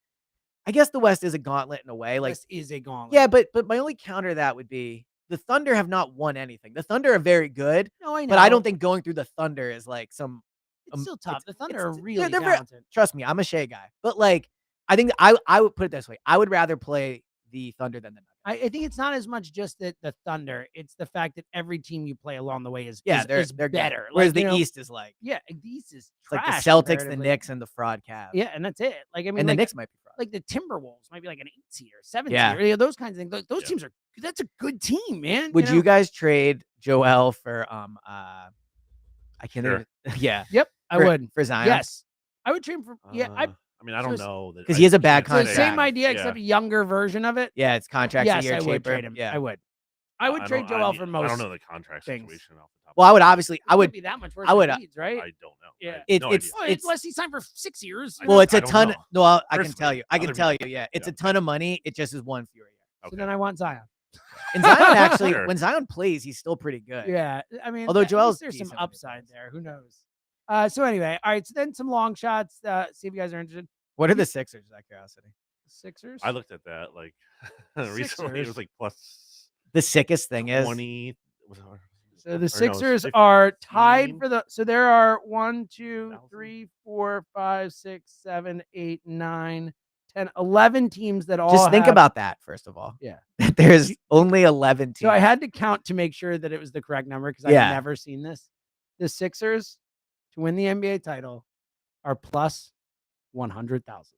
I guess the West is a gauntlet in a way. Like West is a gauntlet. Yeah, but my only counter to that would be the Thunder have not won anything. The Thunder are very good. No, I know. But I don't think going through the Thunder is like some. It's still tough. The Thunder are really talented. Trust me, I'm a Shea guy. But like, I think I would put it this way. I would rather play the Thunder than the Nuggets. I think it's not as much just the Thunder. It's the fact that every team you play along the way is they're better. Whereas the East is like the East is like the Celtics, the Knicks, and the fraud Cavs. Yeah, and that's it. Like I mean, and the Knicks might be fraud. Like the Timberwolves might be like an 8 seed or 7 seed. Those kinds of things. Those teams are. That's a good team, man. Would you guys trade Joel for I can't. Sure. Yep. I would for Zion. Yes, I would trade him for. I mean, I don't know because he has a bad So contract. same idea, except a younger version of it. Yeah, it's contracts a year I would cheaper. trade him. Yeah, I would. I would trade Joel for most. I don't know the contract things. situation off the top. Well, I would obviously. I would be that much worse. I would. Leeds, right? I don't know. Yeah. It's unless he signed for 6 years. Well, it's a ton. know. No, I can tell you. Yeah, it's a ton of money. It just is one fewer year. Okay. So then I want Zion. And Zion actually, when Zion plays, he's still pretty good. Yeah, I mean, although Joel's there's some upside there. Who knows? So anyway, all right. So then some long shots. See if you guys are interested. What are the Sixers? Out of curiosity. Sixers. I looked at that like recently. It was like plus. The sickest thing is 20. So the Sixers are tied for the. So there are 1, 2, 3, 4, 5, 6, 7, 8, 9, 10, 11 teams that all. Just think about that first of all. Yeah, there's only 11 teams. So I had to count to make sure that it was the correct number because I've never seen this. The Sixers to win the NBA title are plus 100,000.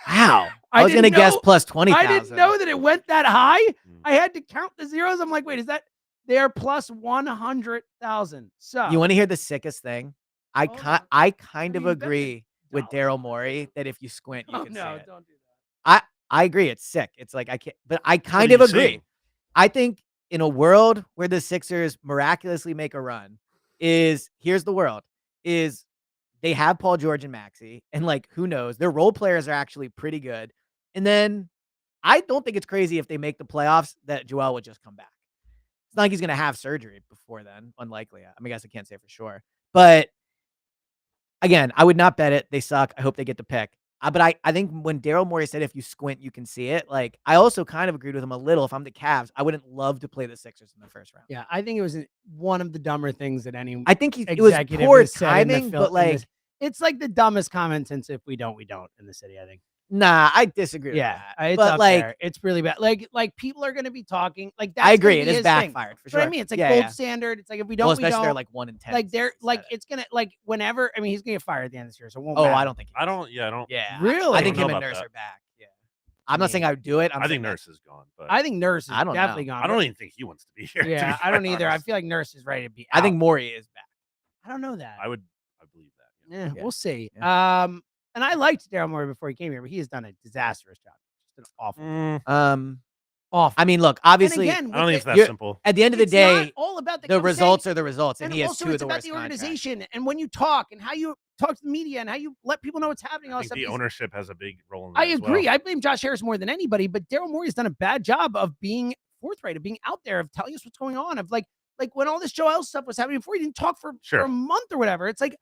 Wow. I was going to guess plus 20,000. I didn't know that it went that high. I had to count the zeros. I'm like, wait, is that they're plus 100,000? So you want to hear the sickest thing? I kind of agree with Daryl Morey that if you squint, you can see it. Don't do that. I agree. It's sick. It's like but I kind of agree. I think in a world where the Sixers miraculously make a run, here's the world is. They have Paul George and Maxey, and like, who knows? Their role players are actually pretty good. And then I don't think it's crazy if they make the playoffs that Joel would just come back. It's not like he's going to have surgery before then. Unlikely. I mean, I guess I can't say for sure. But again, I would not bet it. They suck. I hope they get the pick. But I think when Daryl Morey said if you squint, you can see it. Like, I also kind of agreed with him a little. If I'm the Cavs, I wouldn't love to play the Sixers in the first round. Yeah, I think it was one of the dumber things that any. I think it was poor timing, but like. It's like the dumbest comment since if we don't in the city, I think. Nah, I disagree with that. It's but like there. It's really bad. Like people are going to be talking like that. I agree. It is backfired for sure. But I mean, it's like gold standard. It's like if we don't, especially they're like 1 in 10. Like they're like it's gonna like whenever. I mean, he's gonna get fired at the end of this year, so it won't. I don't think. I don't. Yeah, I don't. Yeah, really. I think him and Nurse are back. Yeah, I'm not saying I would do it. I think Nurse is gone. But I think Nurse is definitely gone. I don't even think he wants to be here. Yeah, I don't either. I feel like Nurse is ready to be out. I think Morey is back. I don't know that. I believe that. Yeah, we'll see. Yeah. And I liked Daryl Morey before he came here, but he has done a disastrous job. Just an awful. Awful. I mean, look, obviously, I don't think it's that simple. At the end of the day, all about the results are the results, and he has two of the worst. It's about the organization and when you talk and how you talk to the media and how you let people know what's happening. I think the ownership has a big role in that. I agree. I blame Josh Harris more than anybody, but Daryl Morey has done a bad job of being forthright, of being out there, of telling us what's going on, of like when all this Joel stuff was happening before, he didn't talk for a month or whatever. It's like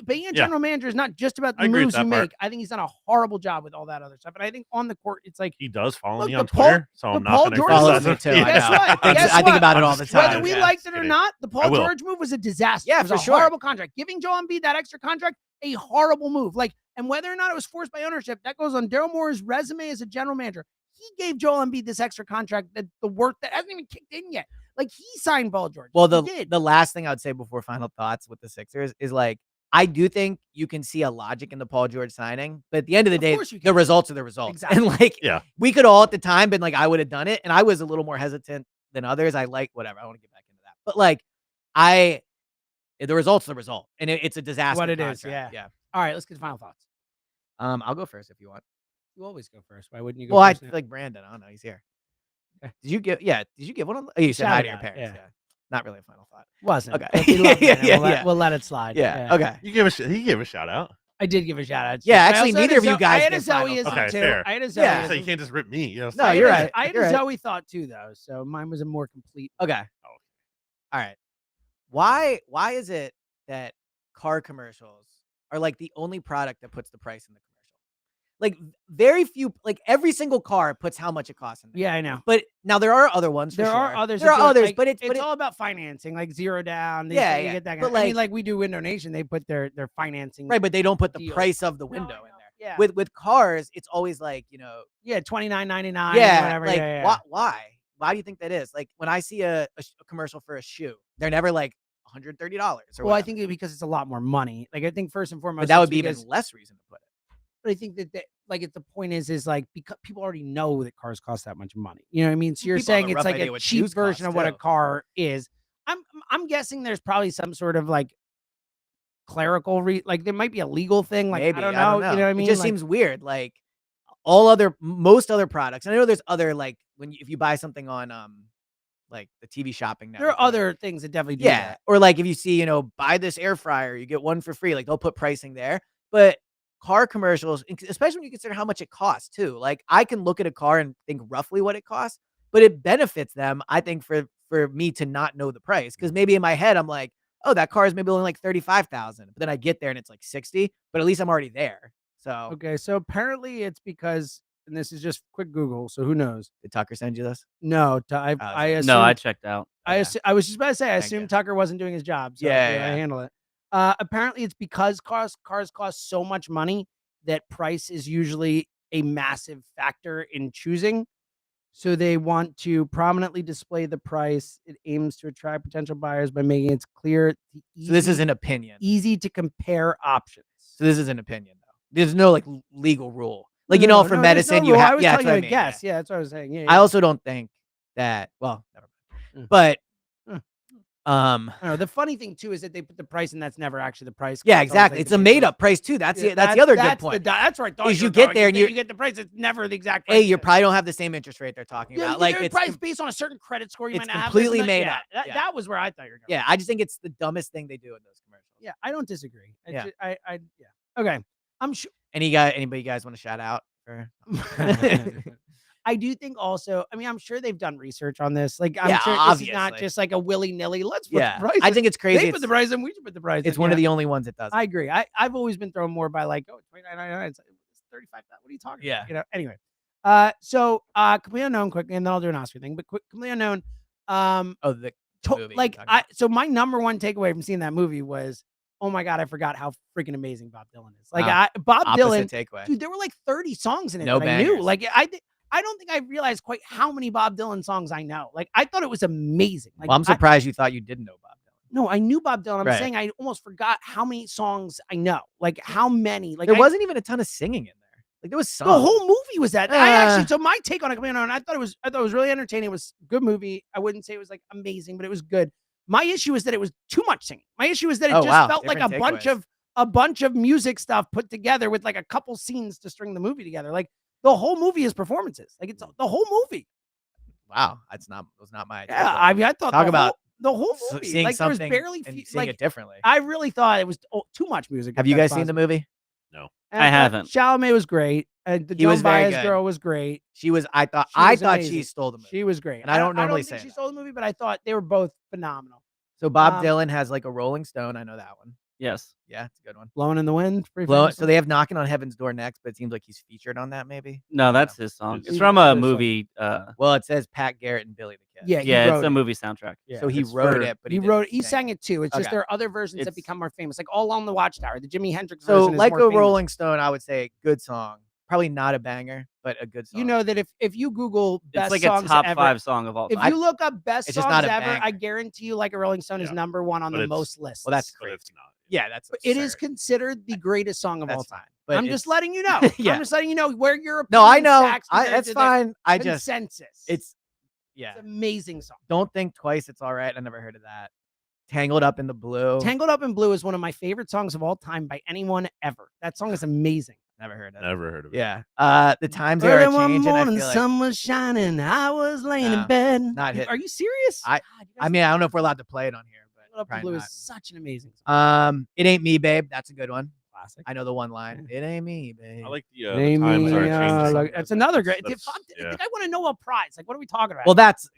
being a general manager is not just about the moves you make. I think he's done a horrible job with all that other stuff. And I think on the court, it's like he does follow me on Twitter, so I'm not going to follow me too. I think about it all the time. Whether we liked it or not, the Paul George move was a disaster. Yeah, it was a horrible contract. Giving Joel Embiid that extra contract, a horrible move. And whether or not it was forced by ownership, that goes on Daryl Morey's resume as a general manager. He gave Joel Embiid this extra contract that the work that hasn't even kicked in yet. Like he signed Paul George. Well, the last thing I would say before final thoughts with the Sixers is like, I do think you can see a logic in the Paul George signing, but at the end of the day, the results are the results. Exactly. And we could all at the time been like, I would have done it. And I was a little more hesitant than others. I like whatever. I want to get back into that. But like, the result's the result. And it's a disaster. What it is. Yeah. All right. Let's get to final thoughts. I'll go first if you want. You always go first. Why wouldn't you go first? Well, I feel like Brandon. I don't know. He's here. Okay. Did you give one? You said hi to your parents. Yeah. Not really a final thought. Wasn't. Okay. We'll let it slide. Yeah. Okay. He gave a shout out. I did give a shout out. Yeah, actually, neither of you guys. I had a Zoe as okay, too. Fair. I had a Zoe. Yeah. So you can't just rip me. No, you're right. I had a Zoe thought too, though. So mine was a more complete. Okay. All right. Why is it that car commercials are like the only product that puts the price in the commercial? Like very few, like every single car puts how much it costs in there. Yeah, I know. But now there are other ones. There are others, but it's all about financing, like zero down. You get that. But like we do Window Nation, they put their financing right, but they don't put the price of the window in there. Yeah. With cars, it's always like $29.99. Yeah, whatever. Like why? Why do you think that is? Like when I see a commercial for a shoe, they're never like $130. Well, I think because it's a lot more money. Like I think first and foremost, but that would be even less reason to put it. But I think that the point is like because people already know that cars cost that much money. You know what I mean? So you're saying it's like a cheap version of what a car is. I'm guessing there's probably some sort of like clerical like there might be a legal thing. Like maybe, I don't know. You know what I mean? It just seems weird. Like most other products. And I know there's other like if you buy something on like the TV shopping network. There are other things that definitely do that. Or like if you see, buy this air fryer, you get one for free. Like they'll put pricing there. But car commercials, especially when you consider how much it costs too. Like I can look at a car and think roughly what it costs, but it benefits them, I think, for me to not know the price. Because maybe in my head, I'm like, oh, that car is maybe only like 35,000. But then I get there and it's like 60, but at least I'm already there. So okay, so apparently it's because, and this is just quick Google, so who knows? Did Tucker send you this? No, I assumed, no, I checked out. I was just about to say, I assumed Tucker wasn't doing his job. So I handle it. Apparently it's because cars cost so much money that price is usually a massive factor in choosing. So they want to prominently display the price. It aims to attract potential buyers by making it clear. So this is an opinion. Easy to compare options. So this is an opinion, though. There's no like legal rule. Like, for medicine, you have. Yeah, that's what I mean. Guess. Yeah, that's what I was saying. Yeah, I also don't think that. Well, never mind. But I don't know. The funny thing too is that they put the price, and that's never actually the price. Yeah, exactly. It's a made up price too. That's the other good point. That's right. Is you get there and you get the price. It's never the exact price. You probably don't have the same interest rate they're talking about. Like it's price based on a certain credit score. You might not have. Completely made up. That was where I thought you were going. Yeah, I just think it's the dumbest thing they do in those commercials. Yeah, I don't disagree. Okay. I'm sure. Anybody you guys want to shout out for? I do think also, I mean, I'm sure they've done research on this. Like, I'm sure obviously. This is not just like a willy-nilly, let's put the price. I think it's crazy. They put the price and we should put the price. It's one of the only ones that does. I agree. I've always been thrown more by like, oh, $29.99. It's 35. What are you talking about? Anyway. So completely unknown quickly, and then I'll do an Oscar thing, but completely unknown. The movie. Like, so my number one takeaway from seeing that movie was, oh my God, I forgot how freaking amazing Bob Dylan is. Like Bob Dylan, takeaway. Dude, there were like 30 songs in it No that bangers. I knew. Like I don't think I realized quite how many Bob Dylan songs I know. Like I thought it was amazing. Like, I'm surprised you thought you didn't know Bob Dylan. No, I knew Bob Dylan. I'm saying I almost forgot how many songs I know. Like how many. Like there wasn't even a ton of singing in there. Like there was some. The whole movie was that. So my take on it, I thought it was really entertaining. It was a good movie. I wouldn't say it was like amazing, but it was good. My issue is that it was too much singing. My issue is that it just felt like a bunch of music stuff put together with like a couple scenes to string the movie together. Like the whole movie is performances. Like it's the whole movie. Wow, was not my idea. Yeah, I mean, I thought the whole movie, seeing like there was something barely and seeing it differently. I really thought it was too much music. Have you guys seen the movie? No, I haven't. Chalamet was great. The Joan Baez girl was great. She was. I thought she stole the movie. She was great. And I don't normally say she stole the movie, but I thought they were both phenomenal. So Bob Dylan has like a Rolling Stone. I know that one. Yes. Yeah, it's a good one. Blowing in the Wind. So they have Knocking on Heaven's Door next, but it seems like he's featured on that maybe. No, that's his song. It's from a movie. Well, it says Pat Garrett and Billy the Kid. Yeah, it's a movie soundtrack. Yeah, so he wrote it, but he sang it too. It's just there are other versions that become more famous, like All Along the Watchtower, the Jimi Hendrix version. So like a Rolling Stone, I would say good song. Probably not a banger, but a good song. You know that if you Google best it's like songs a top ever, 5 song of all time. If you look up best songs ever, banger. I guarantee you, Like a Rolling Stone is number one on the most lists. Well, that's crazy. Yeah, that's absurd. It is considered the greatest song of all time. But I'm just letting you know. Yeah. I'm just letting you know where your No, I know. That's fine. I just consensus. It's an amazing song. Don't Think Twice. It's all right. I never heard of that. Tangled Up in the Blue. Tangled Up in Blue is one of my favorite songs of all time by anyone ever. That song is amazing. Never heard of it. Yeah. The times they are changing. One morning, I feel like sun was shining. I was laying in bed. Not hit. Are you serious? I mean, I don't know if we're allowed to play it on here, but Up in Blue is such an amazing song. It Ain't Me, Babe. That's a good one. Classic. I know the one line. It ain't me, babe. I like the times are changing. It's another great. I think I want to know what prize. Like, what are we talking about? Well, that's.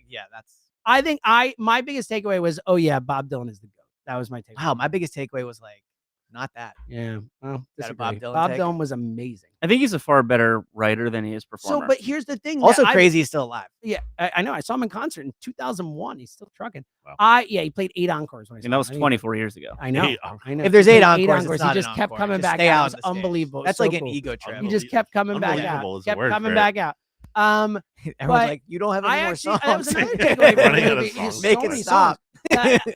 I think my biggest takeaway was, oh yeah, Bob Dylan is the GOAT. That was my takeaway. Wow, my biggest takeaway was like, not that. Yeah. Well, Bob Dylan. Bob Dylan was amazing. I think he's a far better writer than he is performer. So, but here's the thing. Also crazy, he's still alive. Yeah, I know. I saw him in concert in 2001. He's still trucking. Wow. He played 8 encores. And that was 24 years ago. I know. I know. If there's 8 encores, he just kept coming back out. It was unbelievable. That's like an ego trip. He just kept coming back out. Kept coming back out. Everyone's like, you don't have any more songs. That was another takeaway. Make it stop.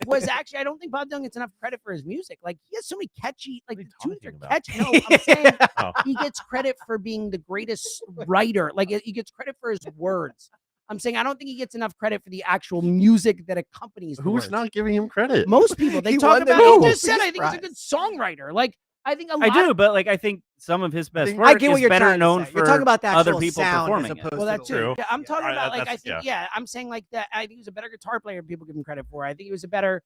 Was actually, I don't think Bob Dylan gets enough credit for his music. Like he has so many catchy, like the tunes are catchy. No, I'm saying he gets credit for being the greatest writer. Like he gets credit for his words. I'm saying I don't think he gets enough credit for the actual music that accompanies the words. Who's not giving him credit? Most people. They talk about. He just said, I think he's a good songwriter. Like I think a lot. I do, but like I think some of his best I work get what is you're better trying to known say. for You're talking about the other actual people sound as performing it. opposed Well, to that's the True. true. Yeah, I'm talking Right, about like I that's- think yeah. I'm saying like that. I think he was a better guitar player than people give him credit for. I think he was a better,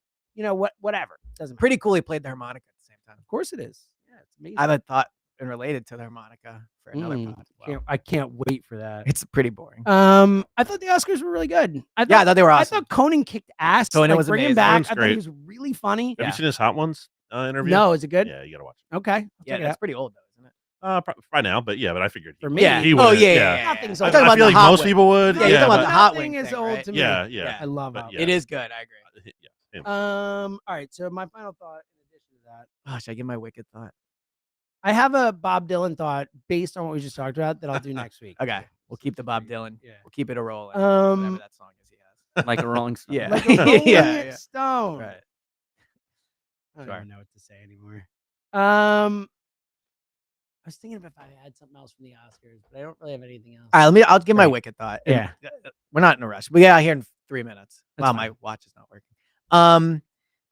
whatever. Doesn't matter. Pretty cool. He played the harmonica at the same time. Of course it is. Yeah, it's amazing. I haven't thought and related to the harmonica for another pod. Wow. I can't wait for that. It's pretty boring. I thought the Oscars were really good. I thought they were awesome. I thought Conan kicked ass. Conan was bring him amazing. back. Conan's I thought great. he was really funny. Have you seen his Hot Ones interview? No, is it good? Yeah, you gotta watch it. Okay. I'll Yeah, check it that's out. pretty old though, isn't it? By now, but I figured For me, he Oh would. yeah. Nothing's I, old. talking I about feel the like hot most wing. people would. Yeah, you're talking about the hot Nothing wing is thing, old right? to me. Yeah. I love But Hot yeah. It is good. I agree. Yeah. All right. So my final thought, in addition to that, Oh, should I give my wicked thought? I have a Bob Dylan thought based on what we just talked about that I'll do next week. Okay, we'll keep the Bob Dylan. Yeah. We'll keep it a rolling. Whatever that song is he has. Like a Rolling Stone. Yeah. Like a Rolling Yeah. Stone. Right. I don't Sure. even know what to say anymore. I was thinking if I had something else from the Oscars, but I don't really have anything else. All right, I'll give my Great. wicked thought. Yeah. We're not in a rush. We get out here in 3 minutes. That's Wow, fine. my watch is not working.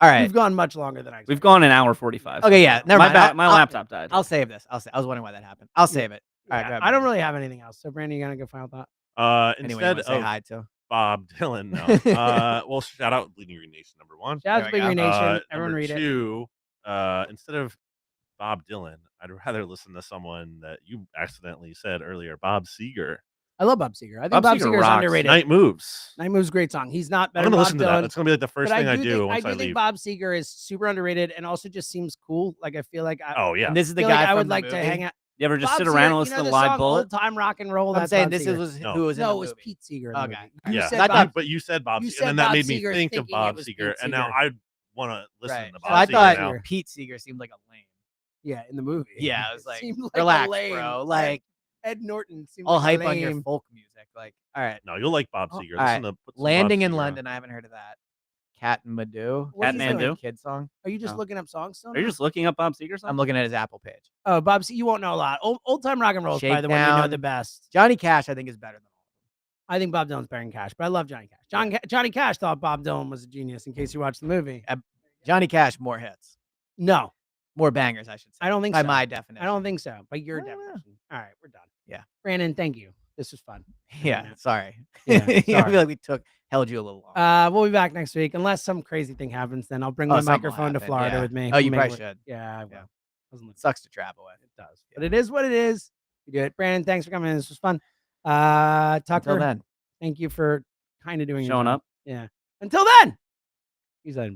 All right. We've gone much longer than I expected. We've gone an hour 45. Okay, yeah. Never mind. My laptop died. I'll save this. I was wondering why that happened. I'll save it. All right, Yeah, go ahead, I don't Brandon. really have anything else. So, Brandon, you got to go final thought? Anyone Instead you wanna say of hi to. Bob Dylan, no. Well, shout out Bleeding Green Nation #1. Shout out There to we Big Green go. Nation. Everyone Number read it. 2, instead of Bob Dylan, I'd rather listen to someone that you accidentally said earlier, Bob Seger. I love Bob Seger. I think Bob Bob Seger Seger is rocks. underrated. Night Moves. Night Moves, great song. He's not better I'm than gonna Bob listen to Dylan. that. That's gonna be like the first but thing I do do think, once I I do think leave. Bob Seger is super underrated and also just seems cool. Like I feel like I, Oh yeah. And this is the feel guy like I from would the like to movie? hang out. You ever just Bob sit Seger, around and listen you know to the Live song Bullet? Old Time Rock and Roll. I'm That's saying Bob this Seger. was No. who was in No, the it was movie. Pete Seeger. in the Okay. movie. You Yeah. said I Bob- thought- But you said Bob you Seger, said and then that Bob made me Seger think of thinking it Bob was Seger, Pete and now Seeger. I want to listen Right. to So Bob I Seger thought now. Pete Seeger seemed like a lame. Yeah, in the movie. Yeah, I was like, Seemed like relax, a lame. bro. Like, Ed Norton seemed all like hype a on your lame. folk music. Like, all right. No, you'll like Bob Oh, Seger. all Listen right. to put some Bob Landing in Seger on. London. I haven't heard of that. Cat and Madoo. What's he Catmandu? doing? Kid song. Are you just No. looking up songs still? Are you now? just looking up Bob Seger I'm songs? looking at his Apple page. Oh, Bob, you won't know a lot. Old Time Rock and Roll is probably the one you know Shakedown. the best. Johnny Cash, I think, is better than all I think Bob Dylan's better than Cash, but I love Johnny Cash. Johnny Cash thought Bob Dylan was a genius. In case you watched the movie, of them. Johnny Cash, more hits, no, more bangers, I should say. I don't think by so. my definition. I don't think so. By your Oh, yeah. definition. All right, we're done. Yeah. Brandon, thank you. This was fun. Yeah, sorry. Yeah, I feel sorry. like we held you a little long. We'll be back next week unless some crazy thing happens. Then I'll bring my something will microphone to happen, Florida yeah. with me. Oh, you We'll make probably it- should. Yeah, I will. Yeah. Doesn't look- Sucks to travel with. It does, but it is what it is. We do it. Brandon, thanks for coming in. This was fun. Tucker, Until then. thank you for kind of doing your Showing job. up. Yeah. Until then, he's like.